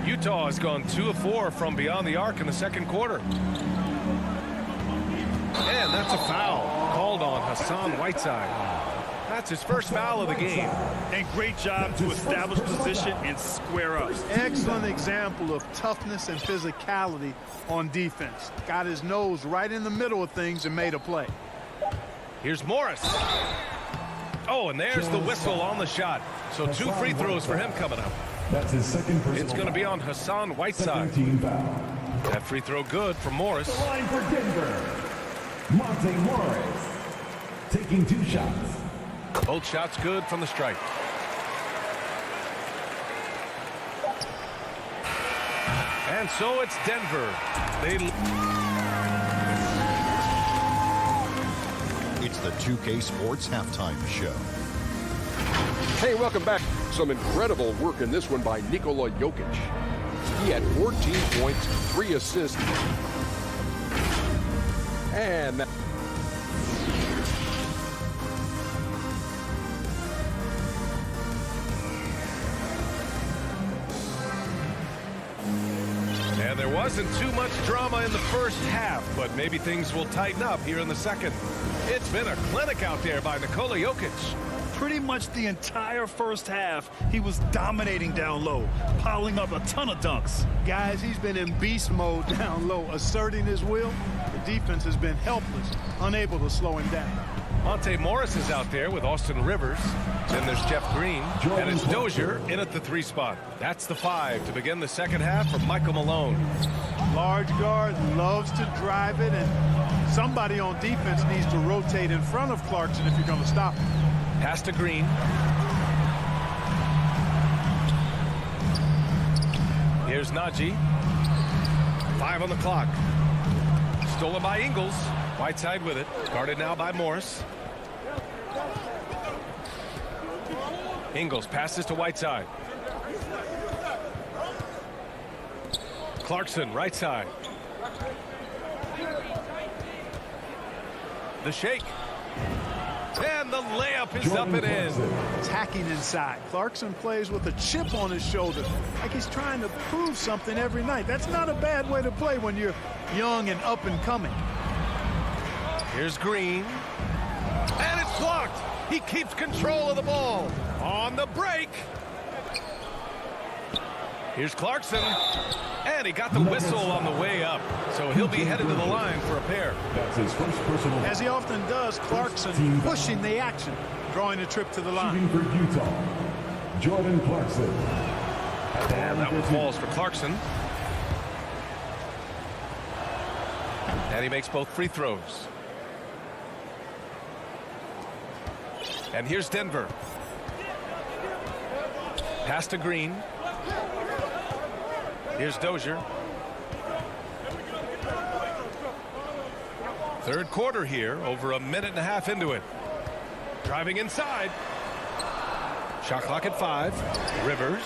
S2: Utah has gone 2 of 4 from beyond the arc in the second quarter. And that's a foul called on Hassan Whiteside. That's his first foul of the game.
S4: And great job to establish position and square up.
S5: Excellent example of toughness and physicality on defense. Got his nose right in the middle of things and made a play.
S2: Here's Morris. Oh, and there's the whistle on the shot. So 2 free throws for him coming up.
S7: That's his second personal.
S2: It's going to be on Hassan Whiteside. That free throw good for Morris.
S7: The line for Denver. Monte Morris taking 2 shots.
S2: Both shots good from the stripe. And so it's Denver.
S16: It's the 2K Sports Halftime Show.
S6: Hey, welcome back. Some incredible work in this one by Nikola Jokic. He had 14 points, 3 assists. And
S2: there wasn't too much drama in the first half, but maybe things will tighten up here in the second. It's been a clinic out there by Nikola Jokic.
S4: Pretty much the entire first half, he was dominating down low, piling up a ton of dunks.
S5: Guys, he's been in beast mode down low, asserting his will. The defense has been helpless, unable to slow him down.
S2: Monte Morris is out there with Austin Rivers. Then there's Jeff Green. And it's Dozier in at the 3 spot. That's the 5 to begin the second half for Michael Malone.
S5: Large guard, loves to drive it, and somebody on defense needs to rotate in front of Clarkson if you're going to stop him.
S2: Pass to Green. Here's Najee. 5 on the clock. Stolen by Ingles. Whiteside with it. Guarded now by Morris. Ingles passes to Whiteside. Clarkson, right side. The shake. And the layup is up and in.
S5: Attacking inside. Clarkson plays with a chip on his shoulder, like he's trying to prove something every night. That's not a bad way to play when you're young and up and coming.
S2: Here's Green. And it's blocked. He keeps control of the ball. On the break. Here's Clarkson. And he got the whistle on the way up. So he'll be headed to the line for a pair.
S7: That's his first personal.
S5: As he often does, Clarkson pushing the action, drawing a trip to the line.
S7: Shooting for Utah, Jordan Clarkson.
S2: And that one falls for Clarkson. And he makes both free throws. And here's Denver. Pass to Green. Here's Dozier. Third quarter here, over a minute and a half into it. Driving inside. Shot clock at 5. Rivers.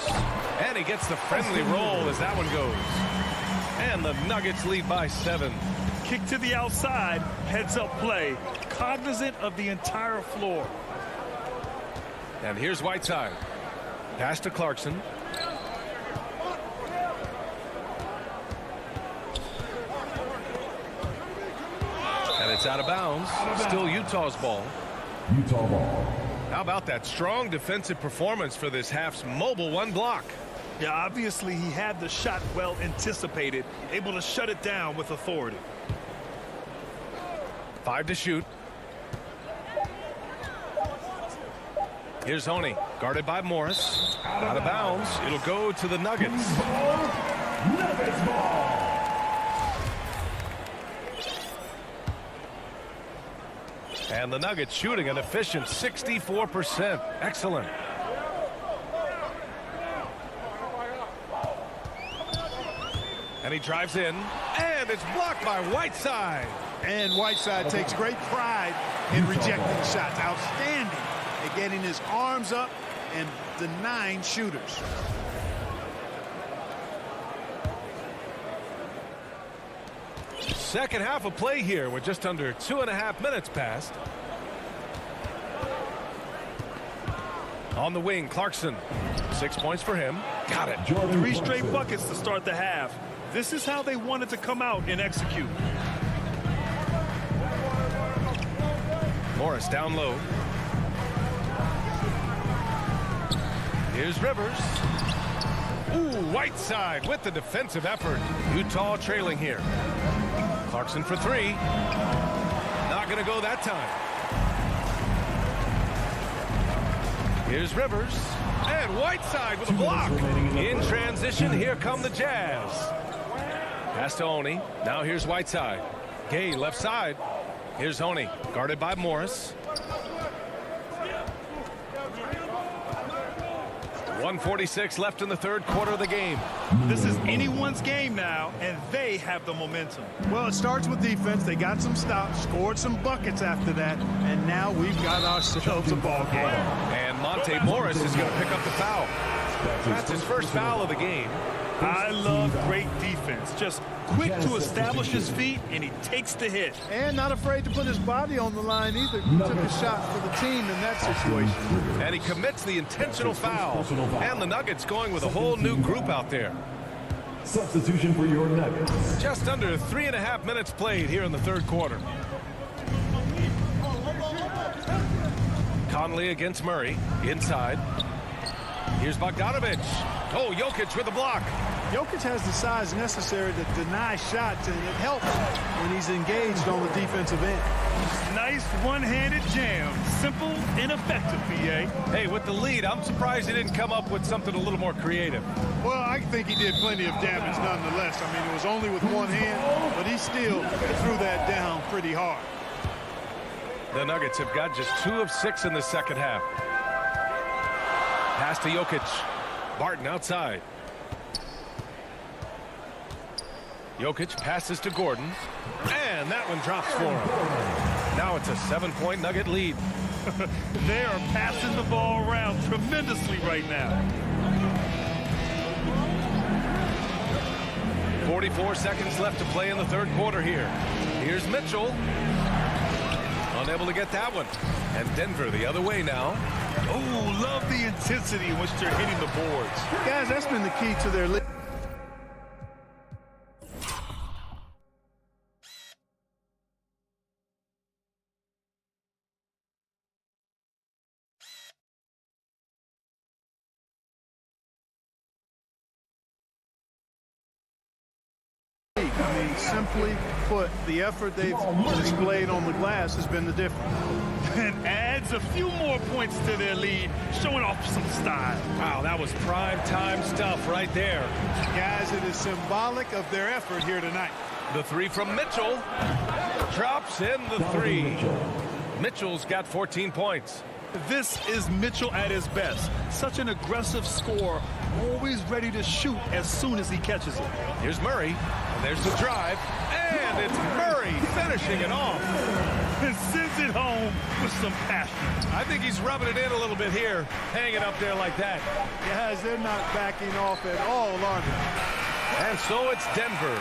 S2: And he gets the friendly roll as that one goes. And the Nuggets lead by 7.
S4: Kick to the outside, heads up play, cognizant of the entire floor.
S2: And here's Whiteside. Pass to Clarkson. And it's It's out of bounds. Still Utah's ball.
S7: Utah ball.
S2: How about that strong defensive performance for this half's mobile one block?
S4: Yeah, obviously he had the shot well anticipated, able to shut it down with authority.
S2: 5 to shoot. Here's Honey, guarded by Morris. Out of bounds. It'll go to the Nuggets.
S7: Nuggets ball.
S2: And the Nuggets shooting an efficient 64%. Excellent. And he drives in, and it's blocked by Whiteside.
S5: And Whiteside takes great pride in rejecting shots. Outstanding at getting his arms up and denying shooters.
S2: Second half of play here with just under 2.5 minutes passed. On the wing, Clarkson. 6 points for him. Got it.
S4: 3 straight buckets to start the half. This is how they wanted to come out and execute.
S2: Morris down low. Here's Rivers. Ooh, Whiteside with the defensive effort. Utah trailing here. Clarkson for 3. Not going to go that time. Here's Rivers. And Whiteside with a block. In transition, here come the Jazz. Pass to Oni. Now here's Whiteside. Gay left side. Here's Oni, guarded by Morris. 1:46 left in the third quarter of the game.
S4: This is anyone's game now, and they have the momentum.
S5: Well, it starts with defense. They got some stops, scored some buckets after that, and now we've got ourselves a ball game.
S2: And Monte Morris is going to pick up the foul. That's his first foul of the game.
S4: I love great defense. Just quick to establish his feet, and he takes the hit.
S5: And not afraid to put his body on the line either. He took a shot for the team in that situation.
S2: And he commits the intentional foul. And the Nuggets going with a whole new group out there.
S7: Substitution for your Nuggets.
S2: Just under 3.5 minutes played here in the third quarter. Conley against Murray. Inside. Here's Bogdanovich. Oh, Jokic with a block.
S5: Jokic has the size necessary to deny shots, and it helps when he's engaged on the defensive end.
S4: Nice one-handed jam. Simple and effective, PA.
S2: Hey, with the lead, I'm surprised he didn't come up with something a little more creative.
S5: Well, I think he did plenty of damage nonetheless. I mean, it was only with one hand, but he still threw that down pretty hard.
S2: The Nuggets have got just 2 of 6 in the second half. Pass to Jokic. Barton outside. Jokic passes to Gordon. And that one drops for him. Now it's a 7-point Nugget lead.
S4: They are passing the ball around tremendously right now.
S2: 44 seconds left to play in the third quarter here. Here's Mitchell. Unable to get that one. And Denver the other way now.
S4: Oh, love the intensity in which they're hitting the boards.
S5: Guys, that's been the key to their lead. I mean, simply put, the effort they've displayed on the glass has been the difference.
S4: And adds a few more points to their lead, showing off some style.
S2: Wow, that was prime time stuff right there.
S5: Guys, it is symbolic of their effort here tonight.
S2: The 3 from Mitchell. Drops in the 3. Mitchell's got 14 points.
S4: This is Mitchell at his best. Such an aggressive scorer, always ready to shoot as soon as he catches it.
S2: Here's Murray, and there's the drive, and it's Murray finishing it off.
S4: And sends it home with some passion.
S2: I think he's rubbing it in a little bit here, hanging up there like that.
S5: Guys, they're not backing off at all, are they?
S2: And so it's Denver,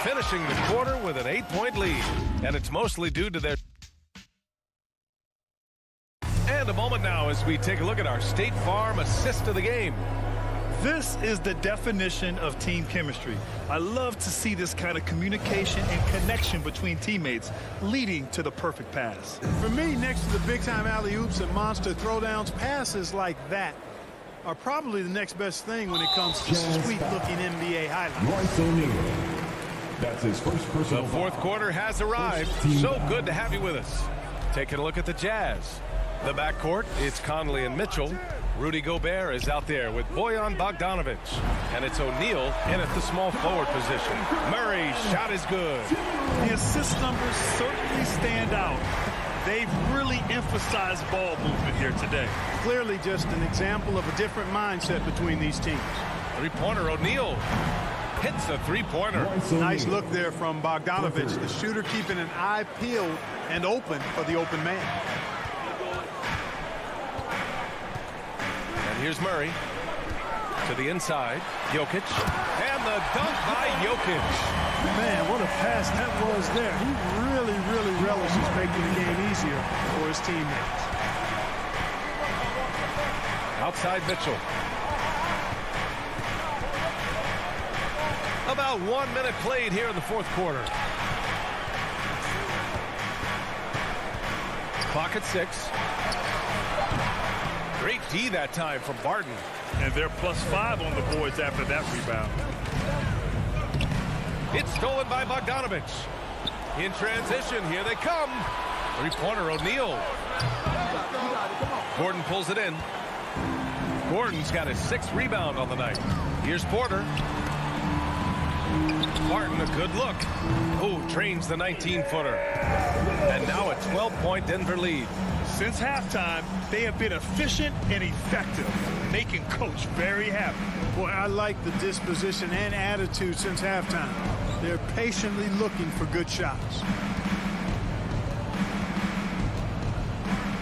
S2: finishing the quarter with an 8-point lead, and it's mostly due to their... And a moment now as we take a look at our State Farm assist of the game.
S4: This is the definition of team chemistry. I love to see this kind of communication and connection between teammates leading to the perfect pass.
S5: For me, next to the big-time alley-oops and monster throwdowns, passes like that are probably the next best thing when it comes to sweet-looking NBA highlights.
S7: Royce O'Neal. That's his first personal
S2: The fourth quarter has arrived. So good to have you with us. Taking a look at the Jazz. The backcourt, it's Conley and Mitchell. Rudy Gobert is out there with Bojan Bogdanovic. And it's O'Neal in at the small forward position. Murray's shot is good.
S4: The assist numbers certainly stand out. They've really emphasized ball movement here today.
S5: Clearly just an example of a different mindset between these teams.
S2: Three-pointer, O'Neal hits a three-pointer.
S5: Nice look there from Bogdanovic, the shooter keeping an eye peeled and open for the open man.
S2: And here's Murray to the inside. Jokic. And the dunk by Jokic.
S5: Man, what a pass that was there. He really relishes making the game easier for his teammates.
S2: Outside Mitchell. About 1 minute played here in the fourth quarter. Clock at 6. Great D that time from Barton.
S4: And they're +5 on the boards after that rebound.
S2: It's stolen by Bogdanovic. In transition, here they come. Three-pointer, O'Neal. Gordon pulls it in. Gordon's got his 6th rebound on the night. Here's Porter. Martin, a good look. Oh, trains the 19-footer. And now a 12-point Denver lead.
S4: Since halftime, they have been efficient and effective, making Coach very happy.
S5: Boy, I like the disposition and attitude since halftime. They're patiently looking for good shots.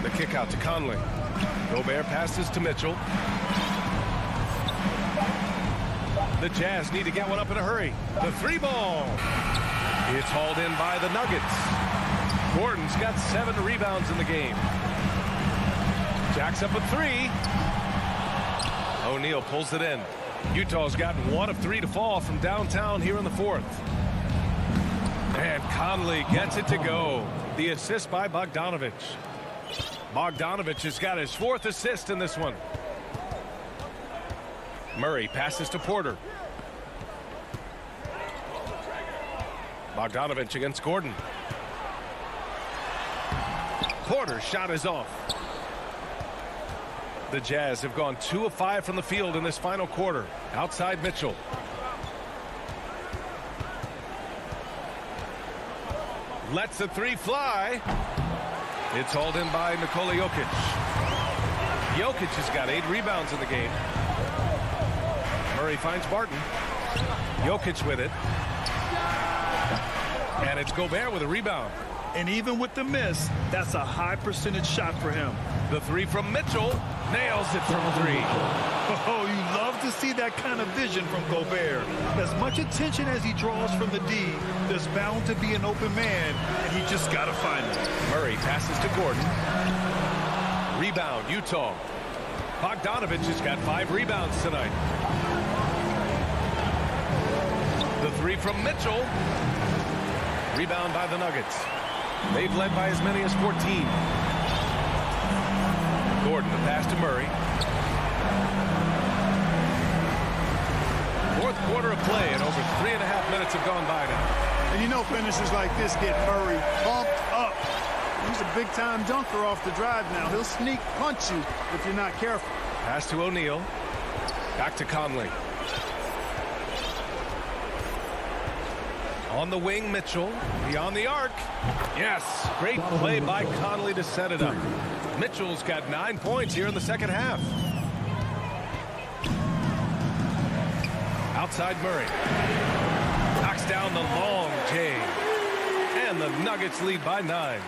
S2: The kick out to Conley. Gobert passes to Mitchell. The Jazz need to get one up in a hurry. The 3-ball. It's hauled in by the Nuggets. Gordon's got 7 rebounds in the game. Jacks up a 3. O'Neal pulls it in. Utah's gotten 1 of 3 to fall from downtown here in the fourth. And Conley gets it to go. The assist by Bogdanovic. Bogdanovic has got his 4th assist in this one. Murray passes to Porter. Bogdanovic against Gordon. Porter's shot is off. The Jazz have gone 2 of 5 from the field in this final quarter. Outside Mitchell. Lets the 3 fly. It's hauled in by Nikola Jokic. Jokic has got 8 rebounds in the game. Murray finds Barton. Jokic with it. And it's Gobert with a rebound.
S4: And even with the miss, that's a high percentage shot for him.
S2: The 3 from Mitchell. Nails it from 3.
S4: Oh, you love to see that kind of vision from Gobert. As much attention as he draws from the D, there's bound to be an open man, and he just got to find it.
S2: Murray passes to Gordon. Rebound, Utah. Bogdanovic has got 5 rebounds tonight. The 3 from Mitchell. Rebound by the Nuggets. They've led by as many as 14. Gordon, the pass to Murray. Fourth quarter of play, and over 3.5 minutes have gone by now.
S5: And you know finishes like this get Murray pumped up. He's a big-time dunker off the drive now. He'll sneak punch you if you're not careful.
S2: Pass to O'Neal. Back to Conley. On the wing, Mitchell. Beyond the arc. Yes, great play by Conley to set it up. Mitchell's got 9 points here in the second half. Outside Murray. Knocks down the long J. And the Nuggets lead by 9.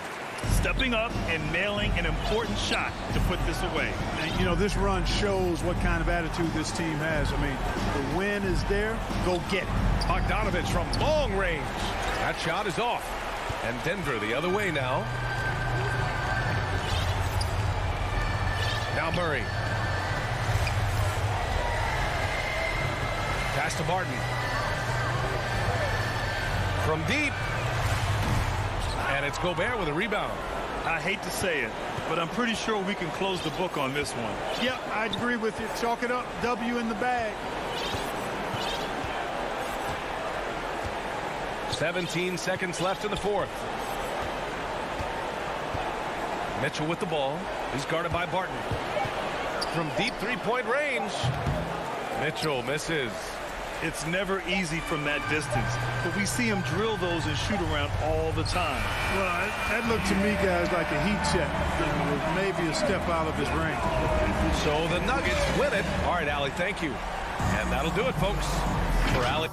S4: Stepping up and nailing an important shot to put this away.
S5: And, you know, this run shows what kind of attitude this team has. I mean, the win is there. Go get it.
S2: Bogdanovic from long range. That shot is off. And Denver the other way now. Now Murray. Pass to Barton. From deep. And it's Gobert with a rebound.
S4: I hate to say it, but I'm pretty sure we can close the book on this one.
S5: Yep, I agree with you. Chalk it up. W in the bag.
S2: 17 seconds left in the fourth. Mitchell with the ball. He's guarded by Barton. From deep three-point range. Mitchell misses.
S4: It's never easy from that distance, but we see him drill those and shoot around all the time.
S5: Well, that looked to me, guys, like a heat check. With maybe a step out of his range.
S2: So the Nuggets win it. All right, Allie, thank you. And that'll do it, folks, for Allie.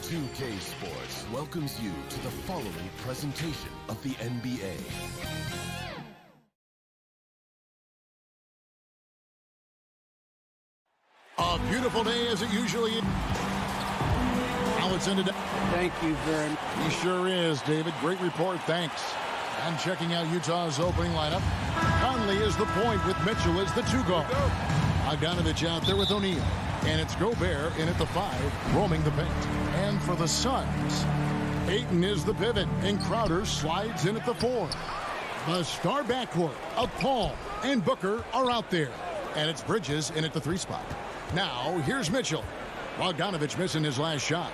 S1: 2K Sports welcomes you to the following presentation of the NBA.
S8: A beautiful day as it usually is. Now it's ended.
S11: Thank you very much.
S8: He sure is, David. Great report. Thanks. And checking out Utah's opening lineup, Conley is the point with Mitchell as the two guard. Bogdanovich out there with O'Neal. And it's Gobert in at the 5, roaming the paint. And for the Suns, Ayton is the pivot, and Crowder slides in at the 4. The star backcourt of Paul and Booker are out there. And it's Bridges in at the 3 spot. Now, here's Mitchell. Bogdanovich missing his last shot.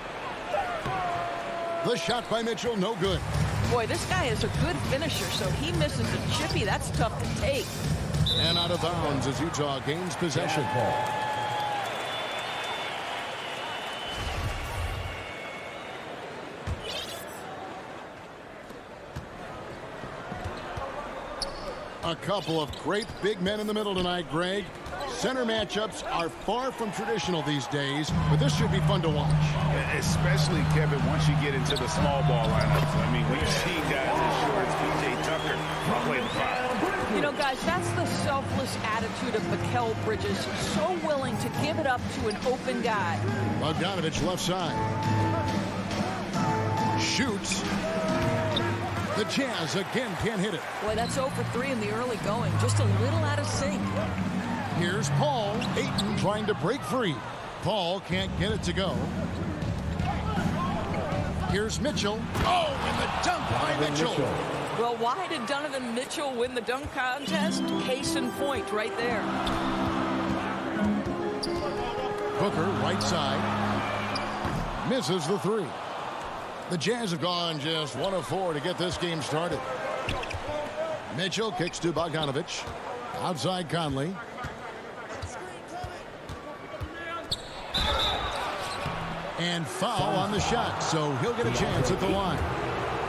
S8: The shot by Mitchell, no good.
S3: Boy, this guy is a good finisher, so he misses a chippy. That's tough to take.
S8: And out of bounds as Utah gains possession. A couple of great big men in the middle tonight, Greg. Center matchups are far from traditional these days, but this should be fun to watch.
S12: Especially, Kevin, once you get into the small ball lineups. I mean, we've seen guys as short as P.J. Tucker play the 5.
S3: You know, guys, that's the selfless attitude of Mikal Bridges. So willing to give it up to an open guy.
S8: Bogdanovich left side. Shoots. The Jazz again can't hit it.
S3: Boy, that's 0 for 3 in the early going. Just a little out of sync.
S8: Here's Paul. Ayton trying to break free. Paul can't get it to go. Here's Mitchell. Oh, and the dunk by Mitchell.
S3: Well, why did Donovan Mitchell win the dunk contest? Case in point right there.
S8: Booker, right side. Misses the 3. The Jazz have gone just 1 of 4 to get this game started. Mitchell kicks to Bogdanovich. Outside Conley. And foul on the shot, so he'll get a chance at the line.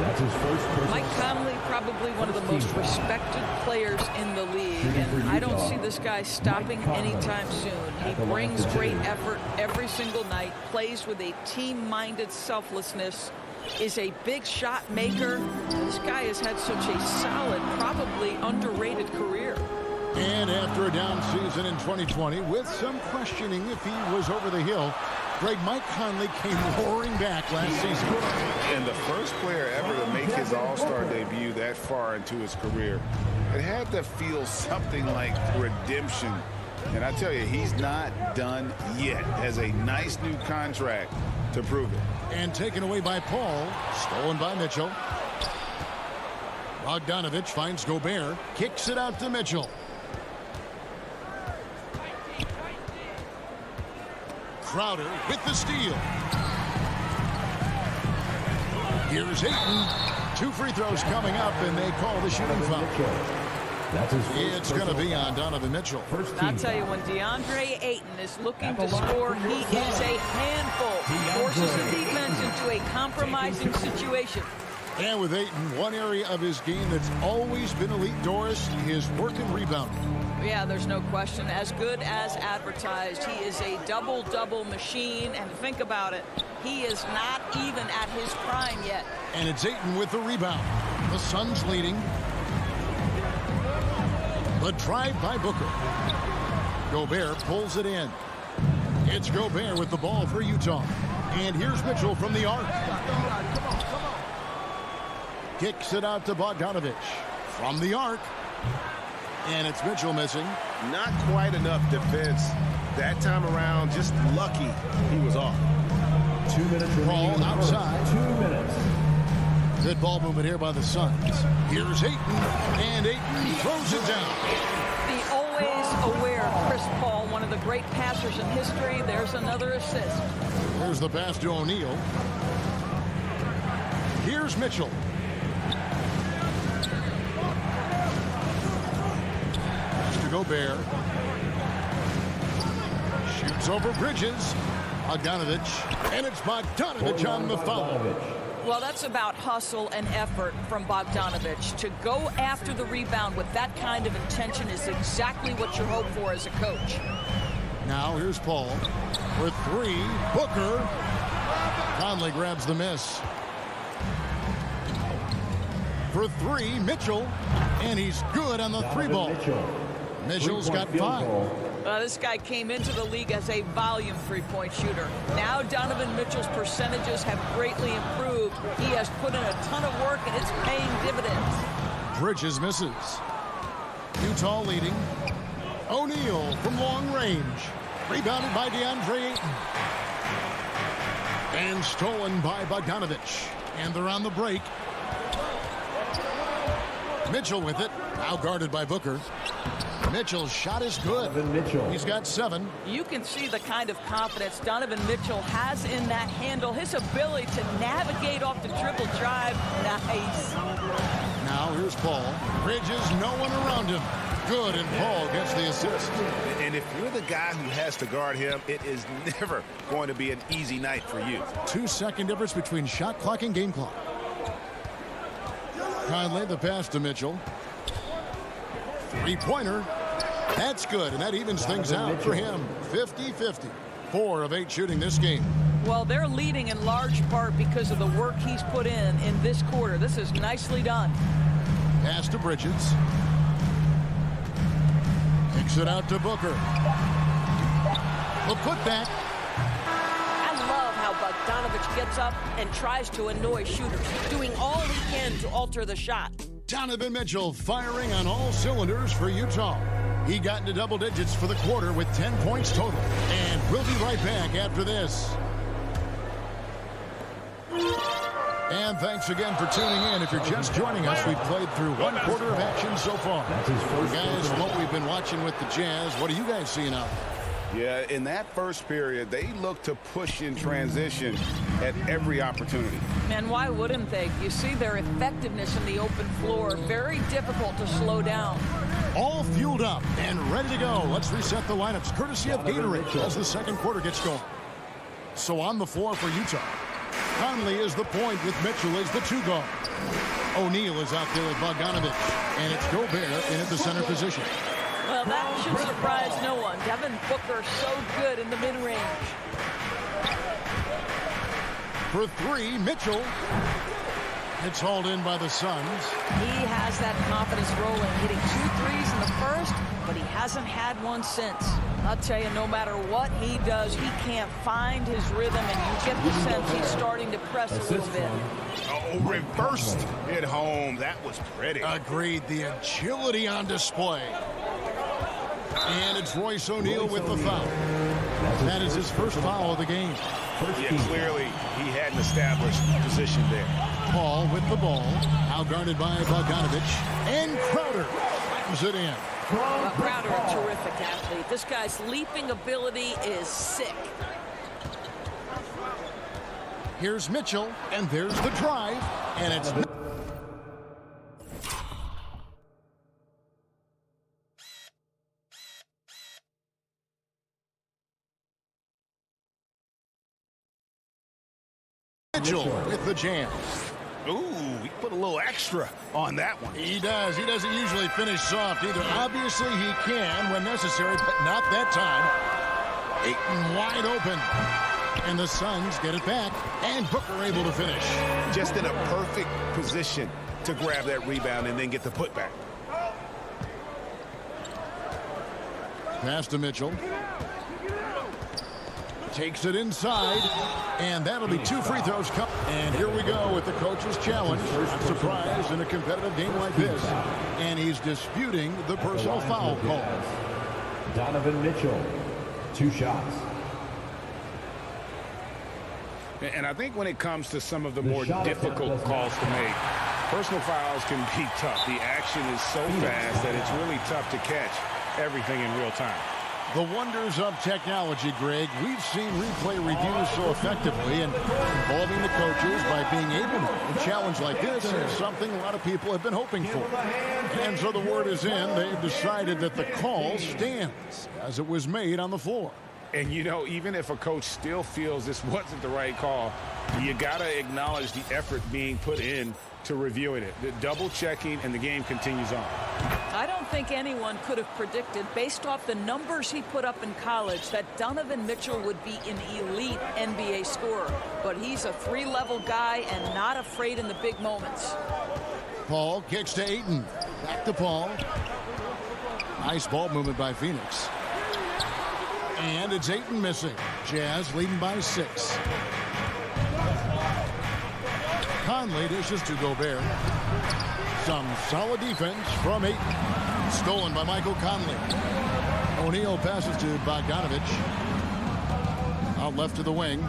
S7: That's his first personal.
S3: Mike Conley, probably one of the most respected players in the league, and I don't see this guy stopping anytime soon. He brings great effort every single night, plays with a team-minded selflessness, is a big shot maker. This guy has had such a solid, probably underrated career.
S8: And after a down season in 2020, with some questioning if he was over the hill, Greg, Mike Conley came roaring back last season.
S12: And the first player ever to make his All-Star debut that far into his career, it had to feel something like redemption. And I tell you, he's not done yet. Has a nice new contract to prove it.
S8: And taken away by Paul, stolen by Mitchell. Bogdanovich finds Gobert, kicks it out to Mitchell. Crowder with the steal. Here's Ayton. 2 free throws coming up, and they call the shooting foul. It's going to be on Donovan Mitchell.
S3: I'll tell you, when DeAndre Ayton is looking to score, he is a handful. Forces the defense into a compromising situation.
S8: And with Ayton, one area of his game that's always been elite, Doris, is work and rebounding.
S3: Yeah, there's no question. As good as advertised, he is a double-double machine. And think about it, he is not even at his prime yet.
S8: And it's Ayton with the rebound. The Suns leading. The drive by Booker. Gobert pulls it in. It's Gobert with the ball for Utah. And here's Mitchell from the arc. Kicks it out to Bogdanovich from the arc. And it's Mitchell missing.
S17: Not quite enough defense that time around. Just lucky he was off.
S7: 2 minutes remaining.
S8: Ball outside.
S7: 2 minutes.
S8: Good ball movement here by the Suns. Here's Ayton. And Ayton throws it down.
S3: The always aware Chris Paul, one of the great passers in history. There's another assist.
S8: There's the pass to O'Neal. Here's Mitchell. Gobert shoots over Bridges. Bogdanovich, and it's Bogdanovich on the foul.
S3: Well, that's about hustle and effort from Bogdanovich. To go after the rebound with that kind of intention is exactly what you hope for as a coach.
S8: Now here's Paul for 3. Booker. Conley grabs the miss. For 3, Mitchell, and he's good on the 3 ball. Mitchell's got 5.
S3: This guy came into the league as a volume three-point shooter. Now Donovan Mitchell's percentages have greatly improved. He has put in a ton of work, and it's paying dividends.
S8: Bridges misses. Utah leading. O'Neal from long range. Rebounded by DeAndre Ayton. And stolen by Bogdanovich. And they're on the break. Mitchell with it. Now guarded by Booker. Mitchell's shot is good. He's got 7.
S3: You can see the kind of confidence Donovan Mitchell has in that handle. His ability to navigate off the dribble drive. Nice.
S8: Now here's Paul. Bridges, no one around him. Good, and Paul gets the assist.
S17: And if you're the guy who has to guard him, it is never going to be an easy night for you.
S8: 2-second difference between shot clock and game clock. Conley, the pass to Mitchell. 3-pointer. That's good, and that evens things out for him. 50-50. 4 of 8 shooting this game.
S3: Well, they're leading in large part because of the work he's put in this quarter. This is nicely done.
S8: Pass to Bridges. Kicks it out to Booker. The putback.
S10: I love how Bogdanovich gets up and tries to annoy shooters, doing all he can to alter the shot.
S8: Donovan Mitchell firing on all cylinders for Utah. He got into double digits for the quarter with 10 points total. And we'll be right back after this. And thanks again for tuning in. If you're just joining us, we've played through 1 quarter of action so far. Guys, what we've been watching with the Jazz, what are you guys seeing out there?
S9: Yeah, in that first period, they looked to push in transition at every opportunity.
S3: And why wouldn't they? You see their effectiveness in the open floor. Very difficult to slow down.
S8: All fueled up and ready to go. Let's reset the lineups, courtesy of Gatorade, as the second quarter gets going. So on the floor for Utah, Conley is the point with Mitchell as the 2 guard. O'Neal is out there with Bogdanovich, and it's Gobert in at the center position.
S3: Well, that should surprise no one. Devin Booker so good in the mid-range.
S8: For 3, Mitchell. It's hauled in by the Suns.
S3: He has that confidence rolling, hitting 2 threes in the first, but he hasn't had one since. I'll tell you, no matter what he does, he can't find his rhythm, and you get the sense he's starting to press a little bit.
S17: Oh, reversed it home. That was pretty.
S8: Agreed. The agility on display. And it's Royce O'Neal with the foul. That is his first foul of the game.
S17: Yeah, clearly he had an established position there.
S8: Paul with the ball. Now guarded by Bogdanovich. And Crowder slams it in.
S3: Well, Crowder, a terrific athlete. This guy's leaping ability is sick.
S8: Here's Mitchell, and there's the drive. And it's... Mitchell with the jam.
S17: Ooh, he put a little extra on that one.
S8: He does. He doesn't usually finish soft either. Obviously, he can when necessary, but not that time. Ayton wide open. And the Suns get it back. And Booker able to finish.
S17: Just in a perfect position to grab that rebound and then get the putback.
S8: Pass to Mitchell. Takes it inside, and that'll be 2 free throws. And here we go with the coach's challenge. Not surprised in a competitive game like this. And he's disputing the personal foul call.
S7: Donovan Mitchell, 2 shots.
S9: And I think when it comes to some of the more difficult calls to make, personal fouls can be tough. The action is so fast that it's really tough to catch everything in real time.
S8: The wonders of technology, Greg. We've seen replay reviews so effectively, and involving the coaches by being able to a challenge like this is something a lot of people have been hoping for. And so the word is in. They've decided that the call stands as it was made on the floor.
S9: And, you know, even if a coach still feels this wasn't the right call, you got to acknowledge the effort being put in to reviewing it. The double checking, and the game continues on.
S3: I don't think anyone could have predicted, based off the numbers he put up in college, that Donovan Mitchell would be an elite NBA scorer. But he's a 3-level guy and not afraid in the big moments.
S8: Paul kicks to Ayton. Back to Paul. Nice ball movement by Phoenix. And it's Ayton missing. Jazz leading by 6. Conley dishes to Gobert. Some solid defense from Ayton. Stolen by Michael Conley. O'Neal passes to Bogdanovich. Out left to the wing.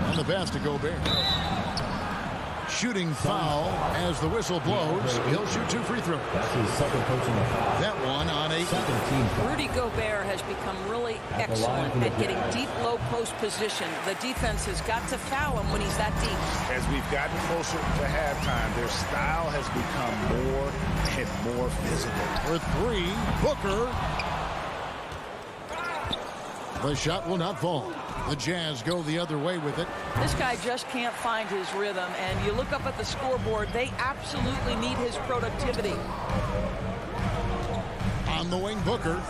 S8: And the pass to Gobert. Shooting foul as the whistle blows. He'll shoot 2 free throws.
S7: That's his second personal foul.
S8: That one on 8.
S3: Rudy Gobert has become really excellent at getting deep low post position. The defense has got to foul him when he's that deep.
S9: As we've gotten closer to halftime, their style has become more and more physical.
S8: For 3, Booker. The shot will not fall. The Jazz go the other way with it.
S3: This guy just can't find his rhythm, and you look up at the scoreboard, they absolutely need his productivity.
S8: On the wing, Booker.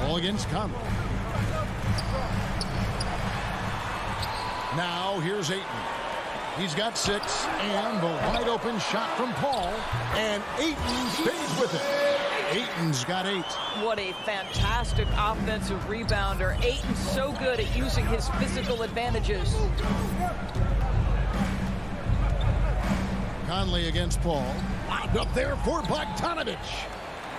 S8: All against Conley. Now here's Ayton. He's got 6, and the wide open shot from Paul, and Ayton stays with it. Ayton's got 8.
S3: What a fantastic offensive rebounder. Ayton's so good at using his physical advantages.
S8: Conley against Paul. Lined up there for Bogdanovich.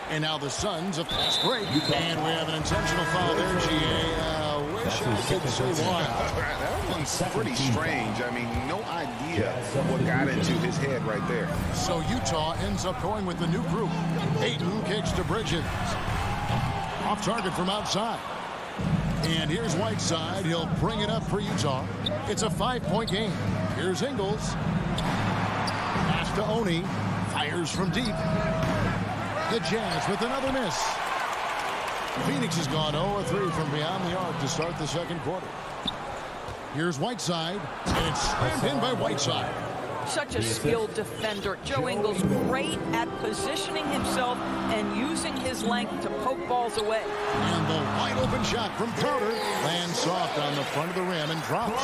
S8: And now the Suns a fast break. And we have an intentional foul there, GA. Wish I could say why.
S9: That one's pretty strange. I mean, no idea what got into his head right there.
S8: So Utah ends up going with the new group. Ayton kicks to Bridges. Off target from outside. And here's Whiteside. He'll bring it up for Utah. It's a 5-point game. Here's Ingles. Pass to Oni. Fires from deep. The Jazz with another miss. Phoenix has gone 0-3 from beyond the arc to start the second quarter. Here's Whiteside, and it's slammed in by Whiteside.
S3: Such a skilled defender. Joe Ingles great at positioning himself and using his length to poke balls away.
S8: And the wide open shot from Crowder lands soft on the front of the rim and drops.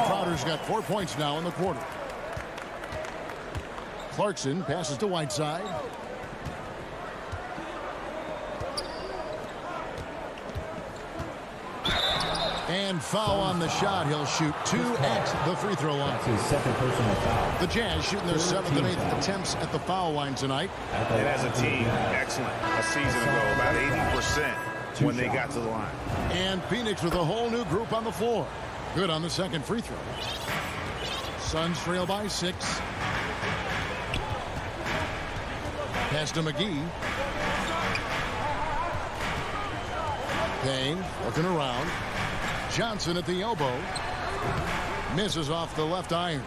S8: Crowder's got 4 points now in the quarter. Clarkson passes to Whiteside. And foul on the shot. He'll shoot 2 at the free throw line.
S7: That's his second personal foul.
S8: The Jazz shooting their 7th and 8th attempts at the foul line tonight.
S9: And as a team, excellent. A season ago, about 80% when they got to the line.
S8: And Phoenix with a whole new group on the floor. Good on the second free throw. Suns trail by 6. Pass to McGee. Payne looking around. Johnson at the elbow. Misses off the left iron.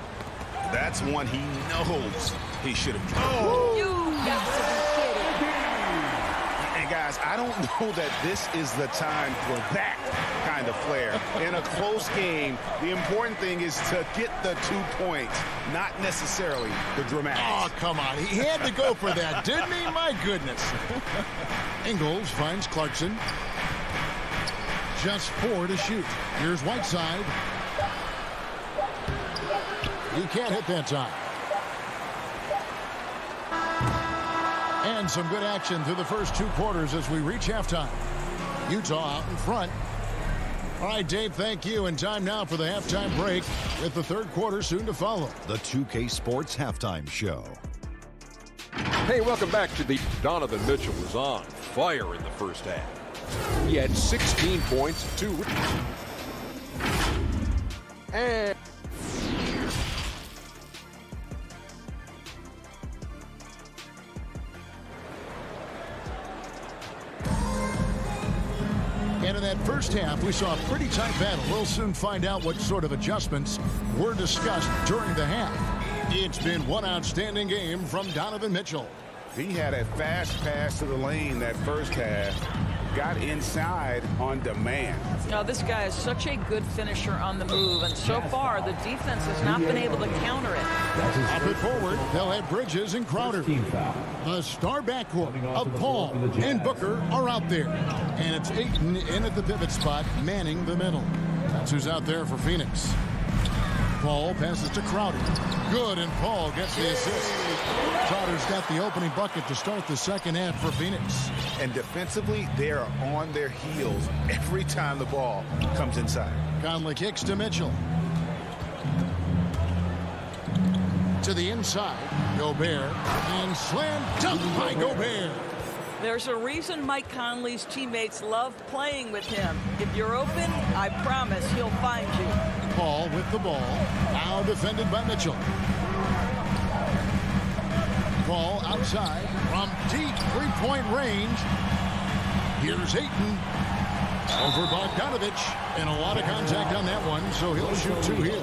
S9: That's one he knows he should have.
S3: Oh! You got to be kidding.
S9: And guys, I don't know that this is the time for that kind of flair. In a close game, the important thing is to get the 2 points, not necessarily the dramatics.
S8: Oh, come on. He had to go for that, didn't he? My goodness. Ingles finds Clarkson. Just 4 to shoot. Here's Whiteside. He can't hit that time. And some good action through the first 2 quarters as we reach halftime. Utah out in front. All right, Dave, thank you. And time now for the halftime break with the third quarter soon to follow.
S16: The 2K Sports Halftime Show.
S6: Hey, welcome back to the Donovan Mitchell was on fire in the first half. He had 16 points, 2 and
S8: in that first half, we saw a pretty tight battle. We'll soon find out what sort of adjustments were discussed during the half. It's been one outstanding game from Donovan Mitchell.
S9: He had a fast pass to the lane that first half. Got inside on demand.
S3: Now, this guy is such a good finisher on the move, and so far the defense has not been able to counter it.
S8: Up and forward, they'll have Bridges and Crowder. The star backcourt of Paul and Booker are out there. And it's Ayton in at the pivot spot, manning the middle. That's who's out there for Phoenix. Paul passes to Crowder. Good, and Paul gets the assist. Crowder's got the opening bucket to start the second half for Phoenix.
S9: And defensively, they are on their heels every time the ball comes inside.
S8: Conley kicks to Mitchell. To the inside, Gobert, and slam dunk by Gobert.
S3: There's a reason Mike Conley's teammates love playing with him. If you're open, I promise he'll find you.
S8: Paul with the ball, now defended by Mitchell. Paul outside from deep three-point range. Here's Ayton over Bogdanovich, and a lot of contact on that one, so he'll shoot 2 here.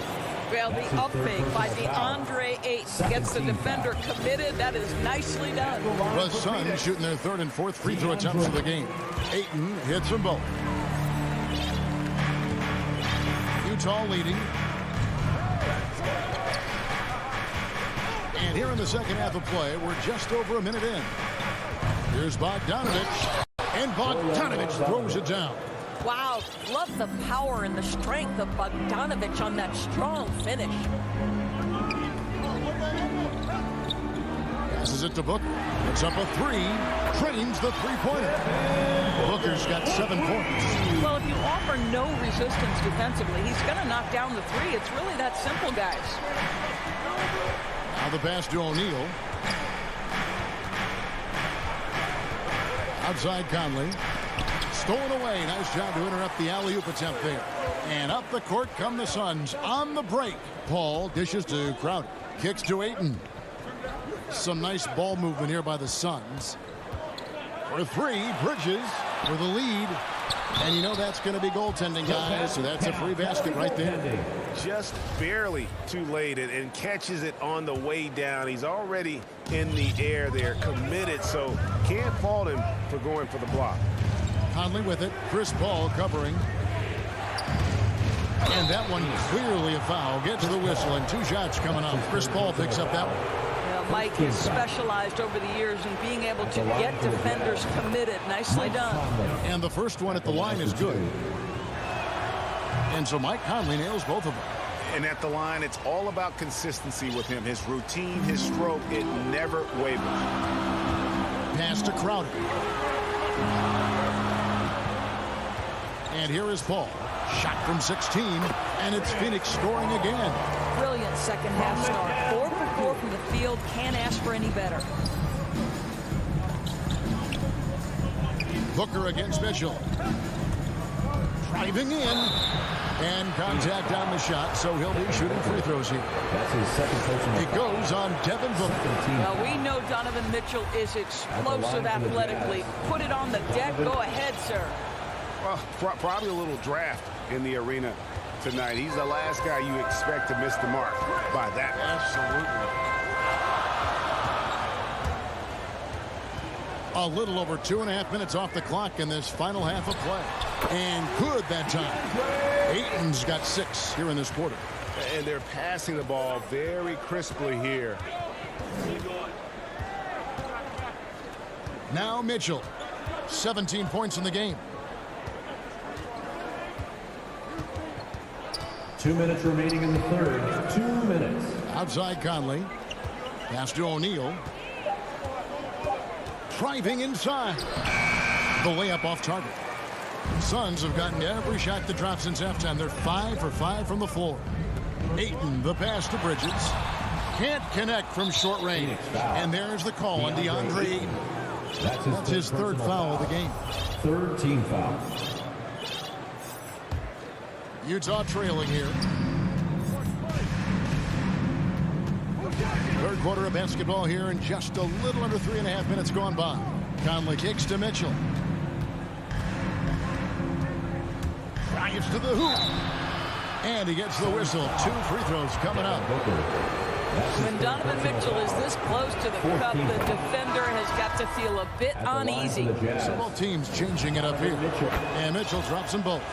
S3: Well, the up fake by DeAndre Ayton gets the defender committed. That is nicely done.
S8: The Suns shooting their 3rd and 4th free throw attempts of the game. Ayton hits them both. Utah leading. And here in the second half of play, we're just over a minute in. Here's Bogdanovich, and Bogdanovich throws it down.
S10: Wow, love the power and the strength of Bogdanovich on that strong finish.
S8: Passes it to Booker. Puts up a 3. Trains the three-pointer. Booker's got 7 points.
S3: Well, if you offer no resistance defensively, he's going to knock down the 3. It's really that simple, guys.
S8: Now the pass to O'Neal. Outside Conley. Stolen away. Nice job to interrupt the alley-oop attempt there. And up the court come the Suns on the break. Paul dishes to Crowder. Kicks to Ayton. Some nice ball movement here by the Suns. For 3, Bridges for the lead. And you know that's going to be goaltending, guys. So that's a free basket right there.
S17: Just barely too late and catches it on the way down. He's already in the air there, committed, so can't fault him for going for the block.
S8: Conley with it. Chris Paul covering. And that one clearly a foul. Gets the whistle, and 2 shots coming up. Chris Paul picks up that one.
S3: Mike has specialized over the years in being able to get defenders committed. Nicely done.
S8: And the first one at the line is good. And so Mike Conley nails both of them.
S17: And at the line, it's all about consistency with him. His routine, his stroke, it never wavers.
S8: Pass to Crowder. And here is Paul. Shot from 16. And it's Phoenix scoring again.
S3: Brilliant second half start. 4 for 4 from the field. Can't ask for any better.
S8: Booker against Mitchell. Driving in. And contact on the shot, so he'll be shooting free throws here.
S7: That's his second personal.
S8: It goes on Devin Booker.
S3: Well, we know Donovan Mitchell is explosive athletically. Put it on the deck. Go ahead, sir.
S17: Well, probably a little draft in the arena tonight. He's the last guy you expect to miss the mark by that.
S8: Absolutely. A little over 2.5 minutes off the clock in this final half of play. And good that time. Ayton's got 6 here in this quarter.
S17: And they're passing the ball very crisply here.
S8: Now Mitchell. 17 points in the game.
S7: 2 minutes remaining in the third. 2 minutes.
S8: Outside Conley. Pass to O'Neal. Driving inside. The layup off target. Suns have gotten every shot that dropped since halftime. They're 5 for 5 from the floor. Ayton, the pass to Bridges. Can't connect from short range. And there's the call on DeAndre Ayton. That's his 3rd foul of the game.
S7: 3rd team foul.
S8: Utah trailing here. 3rd quarter of basketball here, and just a little under 3.5 minutes gone by. Conley kicks to Mitchell. Drives to the hoop. And he gets the whistle. 2 free throws coming up.
S3: When Donovan Mitchell is this close to the cup, the defender has got to feel a bit uneasy.
S8: So both teams changing it up here. And Mitchell drops them both.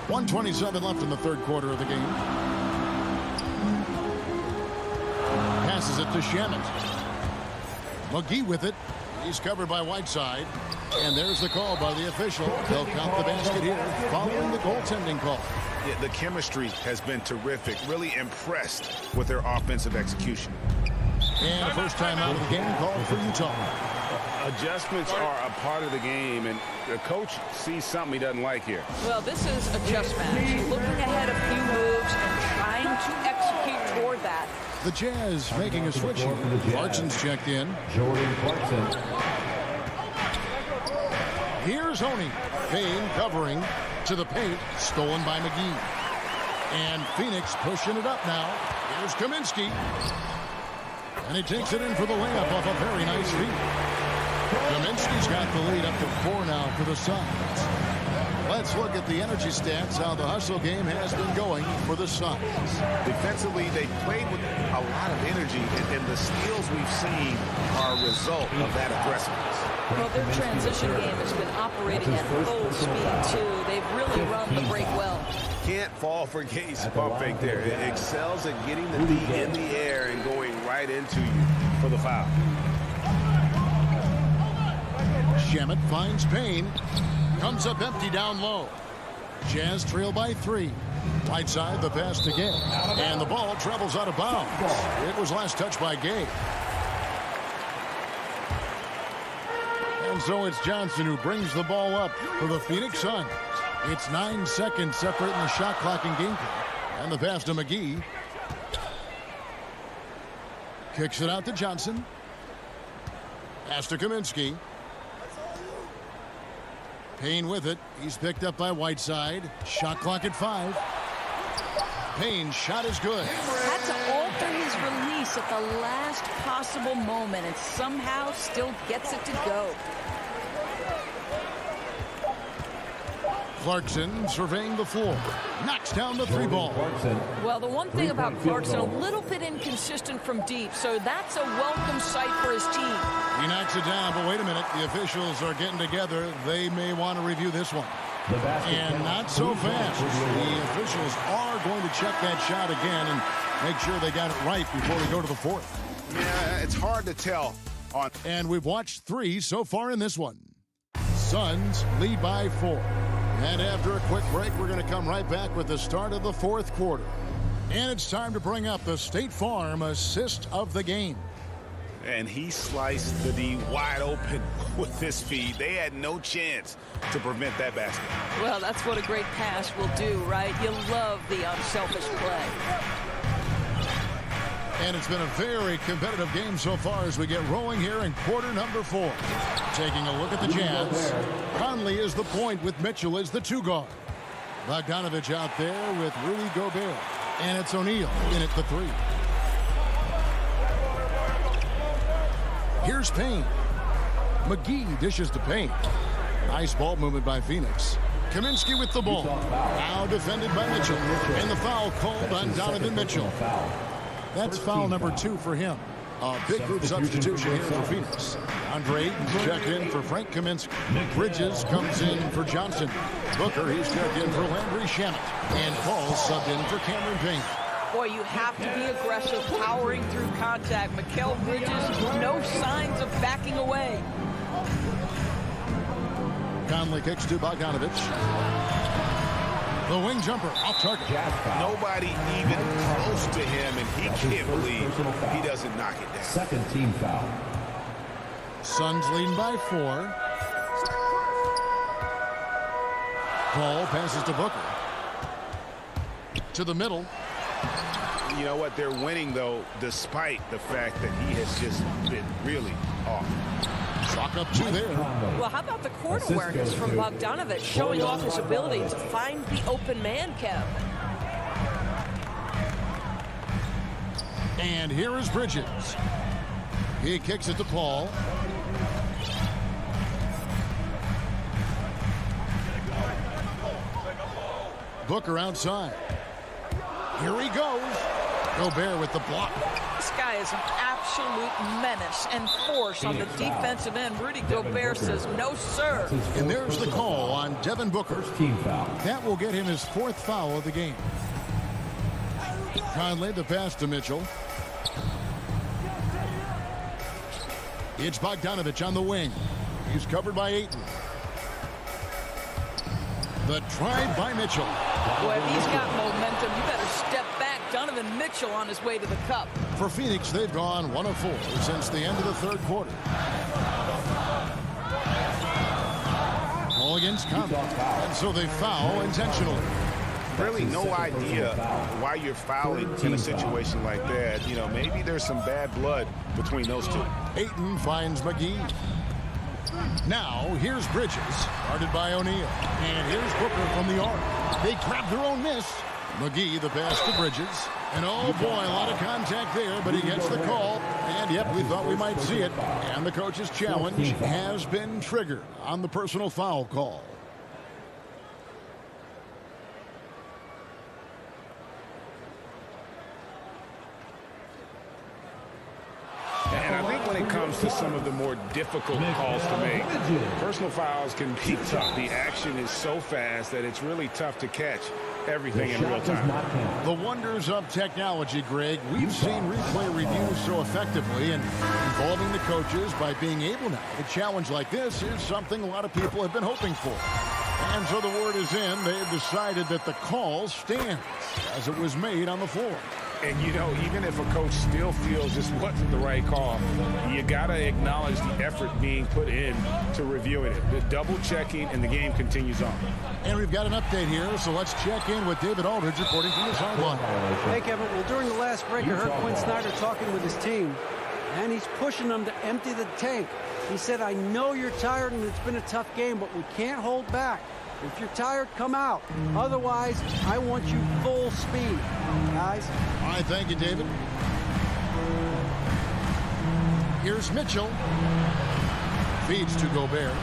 S8: 1:27 left in the 3rd quarter of the game. Passes it to Shamet. McGee with it. He's covered by Whiteside. And there's the call by the official. They'll count the basket here following the goaltending call.
S17: Yeah, the chemistry has been terrific. Really impressed with their offensive execution.
S8: And the first time out of the game called for Utah.
S17: Adjustments are a part of the game, and the coach sees something he doesn't like here.
S3: Well, this is a just match. Looking ahead a few moves and trying to execute
S8: The Jazz making a switch here. Clarkson's checked in.
S7: Jordan Clarkson.
S8: Here's Oney. Payne covering to the paint. Stolen by McGee. And Phoenix pushing it up now. Here's Kaminsky. And he takes it in for the layup off a very nice feed. Kaminsky's got the lead up to 4 now for the Suns. Let's look at the energy stats, how the hustle game has been going for the Suns.
S17: Defensively, they played with a lot of energy, and the steals we've seen are a result of that aggressiveness.
S3: Well, their transition game has been operating at full speed, too. They've really run the break well.
S17: Can't fall for Gates' pump fake there. It excels at getting the D in the air and going right into you for the foul.
S8: Shamet finds Payne. Comes up empty down low. Jazz trail by 3. Right side, the pass to Gay. And the ball travels out of bounds. It was last touched by Gay. And so it's Johnson who brings the ball up for the Phoenix Suns. It's 9 seconds separating the shot clock and game clock. And the pass to McGee. Kicks it out to Johnson. Pass to Kaminsky. Payne with it. He's picked up by Whiteside. Shot clock at 5. Payne's shot is good.
S3: Had to alter his release at the last possible moment and somehow still gets it to go.
S8: Clarkson surveying the floor. Knocks down the 3 ball.
S3: Well, the one thing about Clarkson, a little bit inconsistent from deep, so that's a welcome sight for his team.
S8: He knocks it down, but wait a minute. The officials are getting together. They may want to review this one. And not so fast. The officials are going to check that shot again and make sure they got it right before we go to the 4th.
S17: Yeah, it's hard to tell.
S8: And we've watched 3 so far in this one. Suns lead by 4. And after a quick break, we're going to come right back with the start of the 4th quarter. And it's time to bring up the State Farm assist of the game.
S17: And he sliced the D wide open with this feed. They had no chance to prevent that basket.
S3: Well, that's what a great pass will do, right? You love the unselfish play.
S8: And it's been a very competitive game so far as we get rolling here in quarter number 4. Taking a look at the Jazz. Conley is the point with Mitchell as the 2 guard. Bogdanovich out there with Rudy Gobert. And it's O'Neal in at the 3. Here's Payne. McGee dishes to Payne. Nice ball movement by Phoenix. Kaminsky with the ball. Now defended by Mitchell. And the foul called on Donovan Mitchell. That's foul number 2 for him. A big group substitution here for Phoenix. Andre Ayton's checked in for Frank Kaminsky. Bridges comes in for Johnson. Booker, he's checked in for Landry Shamet. And Paul subbed in for Cameron Payne.
S3: Boy, you have to be aggressive, powering through contact. Mikal Bridges, no signs of backing away.
S8: Conley kicks to Bogdanovich. The wing jumper off target.
S17: Nobody even close to him, and he can't believe he doesn't knock it down.
S7: Second team foul.
S8: Suns leading by 4. Paul passes to Booker. To the middle.
S17: You know what? They're winning, though, despite the fact that he has just been really off.
S8: Chalk up 2 there.
S10: Well, how about the court awareness from Bogdanovich, showing off his ability to find the open man, Kev?
S8: And here is Bridges. He kicks it to Paul. Booker outside. Here he goes. Gobert with the block.
S3: This guy is an absolute menace and force on the defensive end. Rudy Gobert says no, sir.
S8: And there's the call on Devin Booker.
S7: Team foul.
S8: That will get him his 4th foul of the game. Conley, the pass to Mitchell. It's Bogdanovich on the wing. He's covered by Ayton. The drive by Mitchell.
S3: Boy, if he's got momentum, you better step back. Donovan Mitchell on his way to the cup.
S8: For Phoenix, they've gone 1 of 4 since the end of the 3rd quarter. Ball against Conley. And so they foul intentionally.
S17: really no idea why you're fouling in a situation like that. You know, maybe there's some bad blood between those two.
S8: Ayton finds McGee. Now, here's Bridges, guarded by O'Neal. And here's Booker from the arc. They grab their own miss. McGee, the pass to Bridges. And oh boy, a lot of contact there, but he gets the call. And yep, we thought we might see it. And the coach's challenge has been triggered on the personal foul call.
S17: And I think when it comes to some of the more difficult calls to make, personal fouls can be tough. The action is so fast that it's really tough to catch everything in real time.
S8: The wonders of technology, Greg. We've seen replay reviews so effectively, and involving the coaches by being able now. A challenge like this is something a lot of people have been hoping for. And so the word is in. They have decided that the call stands as it was made on the floor.
S17: And, you know, even if a coach still feels this wasn't the right call, you got to acknowledge the effort being put in to reviewing it. The double checking, and the game continues on.
S8: And we've got an update here, so let's check in with David Aldridge reporting from the sideline.
S11: Hey, Kevin. Well, during the last break, I heard Quinn Snyder talking with his team, and he's pushing them to empty the tank. He said, I know you're tired and it's been a tough game, but we can't hold back. If you're tired, come out. Otherwise, I want you full speed, guys.
S8: All right, thank you, David. Here's Mitchell. Feeds to Gobert.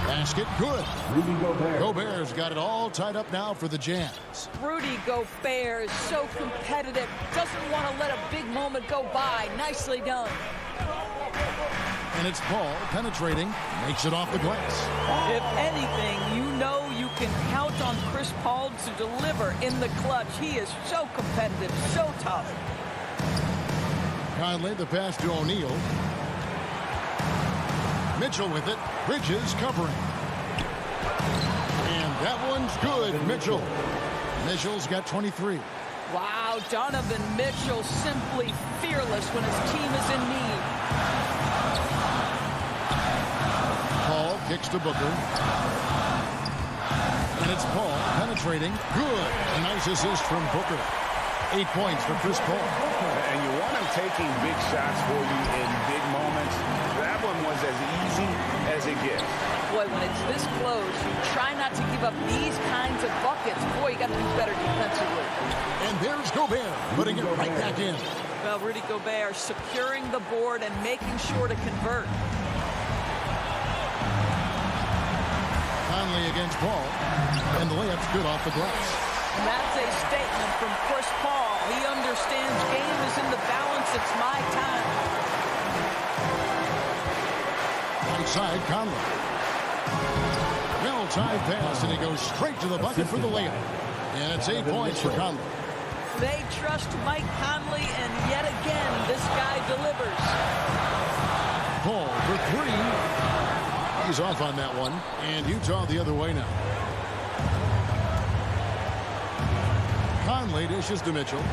S8: Basket, good.
S7: Rudy Gobert.
S8: Gobert's got it all tied up now for the Jazz.
S3: Rudy Gobert is so competitive. Doesn't want to let a big moment go by. Nicely done.
S8: And it's Paul penetrating, makes it off the glass.
S3: If anything, you know you can count on Chris Paul to deliver in the clutch. He is so competitive, so tough.
S8: Conley, the pass to O'Neal. Mitchell with it. Bridges covering. And that one's good. Mitchell. Mitchell's got 23.
S3: Wow, Donovan Mitchell simply fearless when his team is in need.
S8: Paul kicks to Booker. And it's Paul penetrating. Good. A nice assist from Booker. 8 points for Chris Paul.
S17: And you want him taking big shots for you in big moments. That one was as easy as it gets.
S3: Boy, when it's this close, you try not to give up these kinds of buckets. Boy, you got to be better defensively.
S8: And there's Gobert putting it right back in.
S3: Well, Rudy Gobert securing the board and making sure to convert.
S8: Conley against Paul. And the layup's good off the glass.
S3: And that's a statement from Chris Paul. He understands game is in the balance. It's my time.
S8: Right side, Conley. Well-timed pass, and he goes straight to the bucket for the layup. And it's 8 points for Conley.
S3: They trust Mike Conley, and yet again, this guy delivers.
S8: Paul for three. He's off on that one. And Utah the other way now. Conley dishes to Mitchell.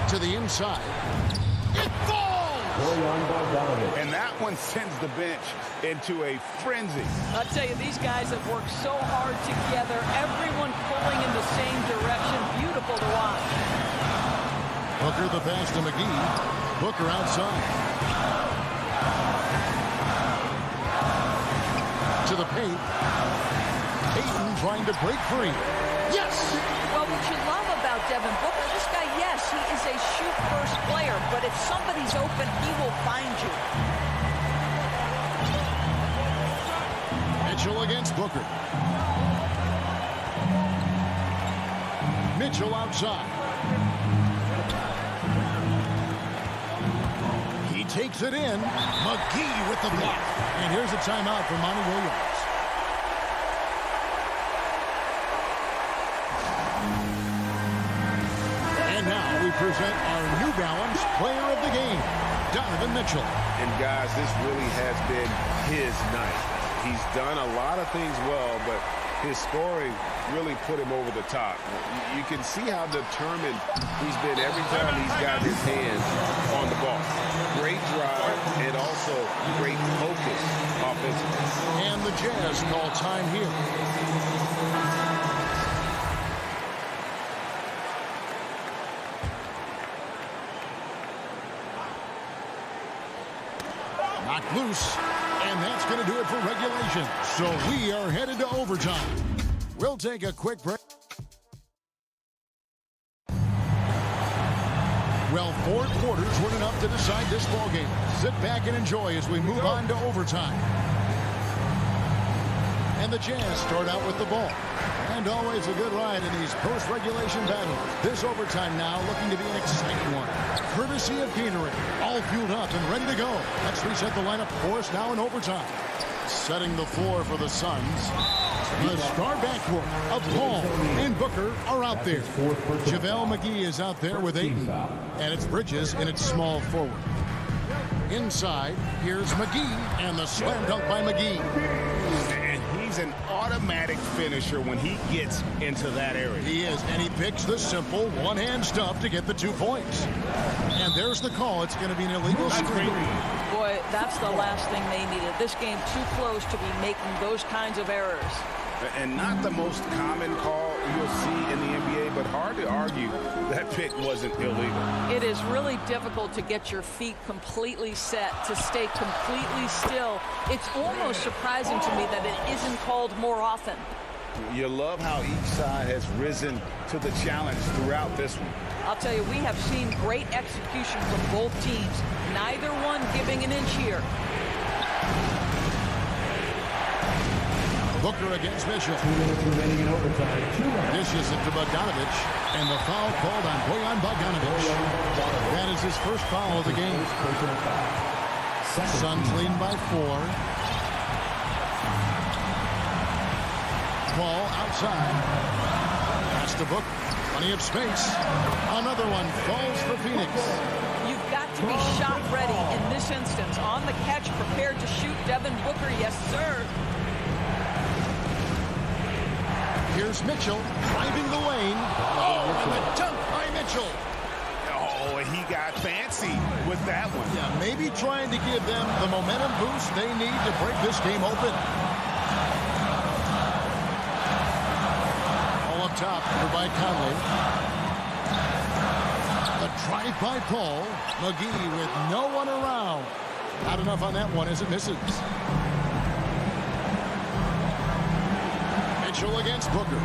S8: To the inside. It falls!
S12: And that one sends the bench into a frenzy.
S3: I'll tell you, these guys have worked so hard together. Everyone pulling in the same direction. Beautiful to watch.
S8: Booker the pass to McGee. Booker outside. To the paint. Ayton trying to break free. Yes!
S3: Well, what you love about Devin Booker, this guy, yes, he is a shoot-first player, but if somebody's open, he will find you.
S8: Mitchell against Booker. Mitchell outside. He takes it in. McGee with the block. And here's a timeout for Monty Williams. And now we present our New Balance Player of the Game, Donovan Mitchell.
S17: And guys, this really has been his night. He's done a lot of things well, but his scoring really put him over the top. You can see how determined he's been every time he's got his hands on the ball. Great drive and also great focus offensively.
S8: And the Jazz call time here. Knocked loose, and that's going to do it for regulation. So we are headed to overtime. We'll take a quick break. Well, 4 quarters weren't enough to decide this ballgame. Sit back and enjoy as we move on to overtime. And the Jazz start out with the ball. And always a good ride in these post-regulation battles. This overtime now looking to be an exciting one. Courtesy of Gatorade. All fueled up and ready to go. Let's reset the lineup for us now in overtime. Setting the floor for the Suns. The star backcourt of Paul and Booker are out there. JaVale McGee is out there with Ayton. And it's Bridges in its small forward. Inside, here's McGee and the slam dunk by McGee.
S17: And he's an automatic finisher when he gets into that area.
S8: He is, and he picks the simple one-hand stuff to get the 2 points. And there's the call. It's going to be an illegal screen.
S3: Boy, that's the last thing they needed. This game too close to be making those kinds of errors.
S17: And not the most common call you'll see in the NBA, but hard to argue that pick wasn't illegal.
S3: It is really difficult to get your feet completely set, to stay completely still. It's almost surprising to me that it isn't called more often.
S17: You love how each side has risen to the challenge throughout this one.
S3: I'll tell you, we have seen great execution from both teams. Neither one giving an inch here.
S8: Booker against Mitchell. 2 minutes remaining in overtime. Dishes it to Bogdanovich, and the foul called on Bojan Bogdanovich. That is his first foul of the game. Suns lead by 4. Ball outside. Pass to Booker. Plenty of space. Another one falls for Phoenix.
S3: You've got to be shot ready in this instance. On the catch, prepared to shoot. Devin Booker, yes, sir.
S8: Here's Mitchell driving the lane. Oh, and the dunk by Mitchell.
S17: Oh, and he got fancy with that one.
S8: Yeah, maybe trying to give them the momentum boost they need to break this game open. All up top by Conley. The drive by Paul. McGee with no one around. Not enough on that one as it misses. Mitchell against Booker.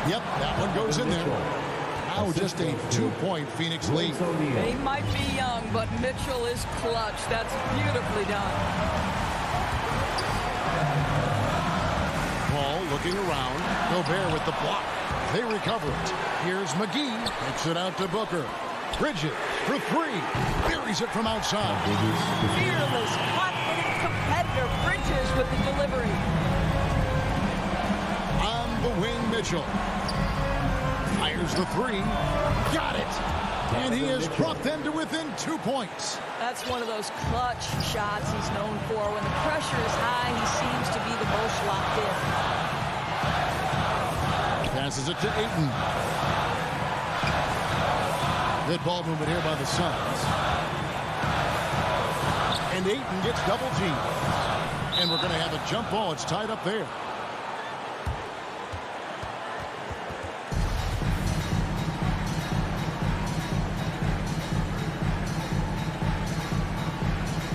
S8: Yep, that one goes in there. Now just a 2-point Phoenix lead.
S3: He might be young, but Mitchell is clutch. That's beautifully done.
S8: Paul looking around. Gobert with the block. They recover it. Here's McGee. Takes it out to Booker. Bridges for 3. Buries it from outside.
S3: Fearless, confident competitor. Bridges with the delivery.
S8: On the wing, Mitchell. Fires the 3. Got it. And he has brought them to within 2 points.
S3: That's one of those clutch shots he's known for. When the pressure is high, he seems to be the most locked in.
S8: Passes it to Ayton. Good ball movement here by the Suns. And Ayton gets double teamed. And we're going to have a jump ball. It's tied up there.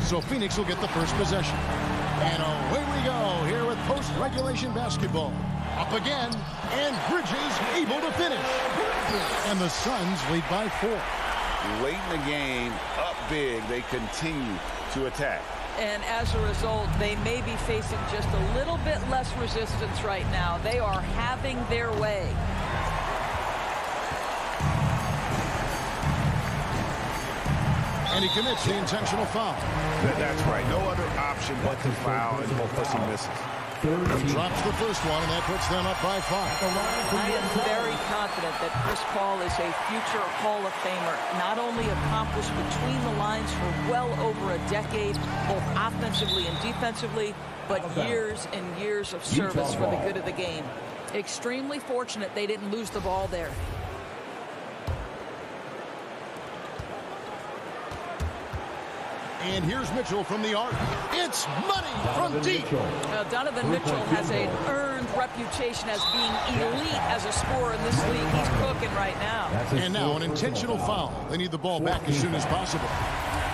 S8: So Phoenix will get the first possession. And away we go here with post-regulation basketball. Up again, and Bridges able to finish. And the Suns lead by 4.
S17: Late in the game, up big, they continue to attack.
S3: And as a result, they may be facing just a little bit less resistance right now. They are having their way.
S8: And he commits the intentional foul.
S17: That's right. No other option but to foul as he misses.
S8: He drops the first one, and that puts them up by 5.
S3: I am very confident that Chris Paul is a future Hall of Famer. Not only accomplished between the lines for well over a decade, both offensively and defensively, but years and years of service for the good of the game. Extremely fortunate they didn't lose the ball there.
S8: And here's Mitchell from the arc. It's money from deep.
S3: Donovan Mitchell has an earned reputation as being elite as a scorer in this league. He's cooking right now.
S8: And now an intentional foul. They need the ball back as soon as possible.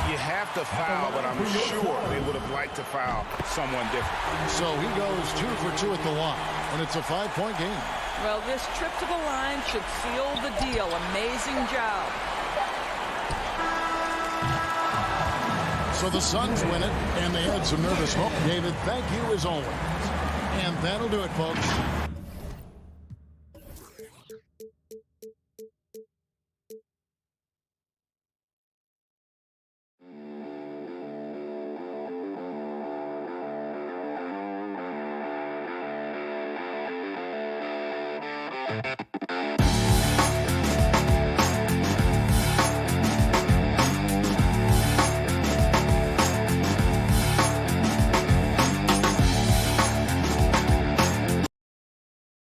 S12: You have to foul, but I'm sure they would have liked to foul someone different.
S8: So he goes 2 for 2 at the line, and it's a 5-point game.
S3: Well, this trip to the line should seal the deal. Amazing job.
S8: So the Suns win it, and they had some nervous moments. David, thank you as always. And that'll do it, folks.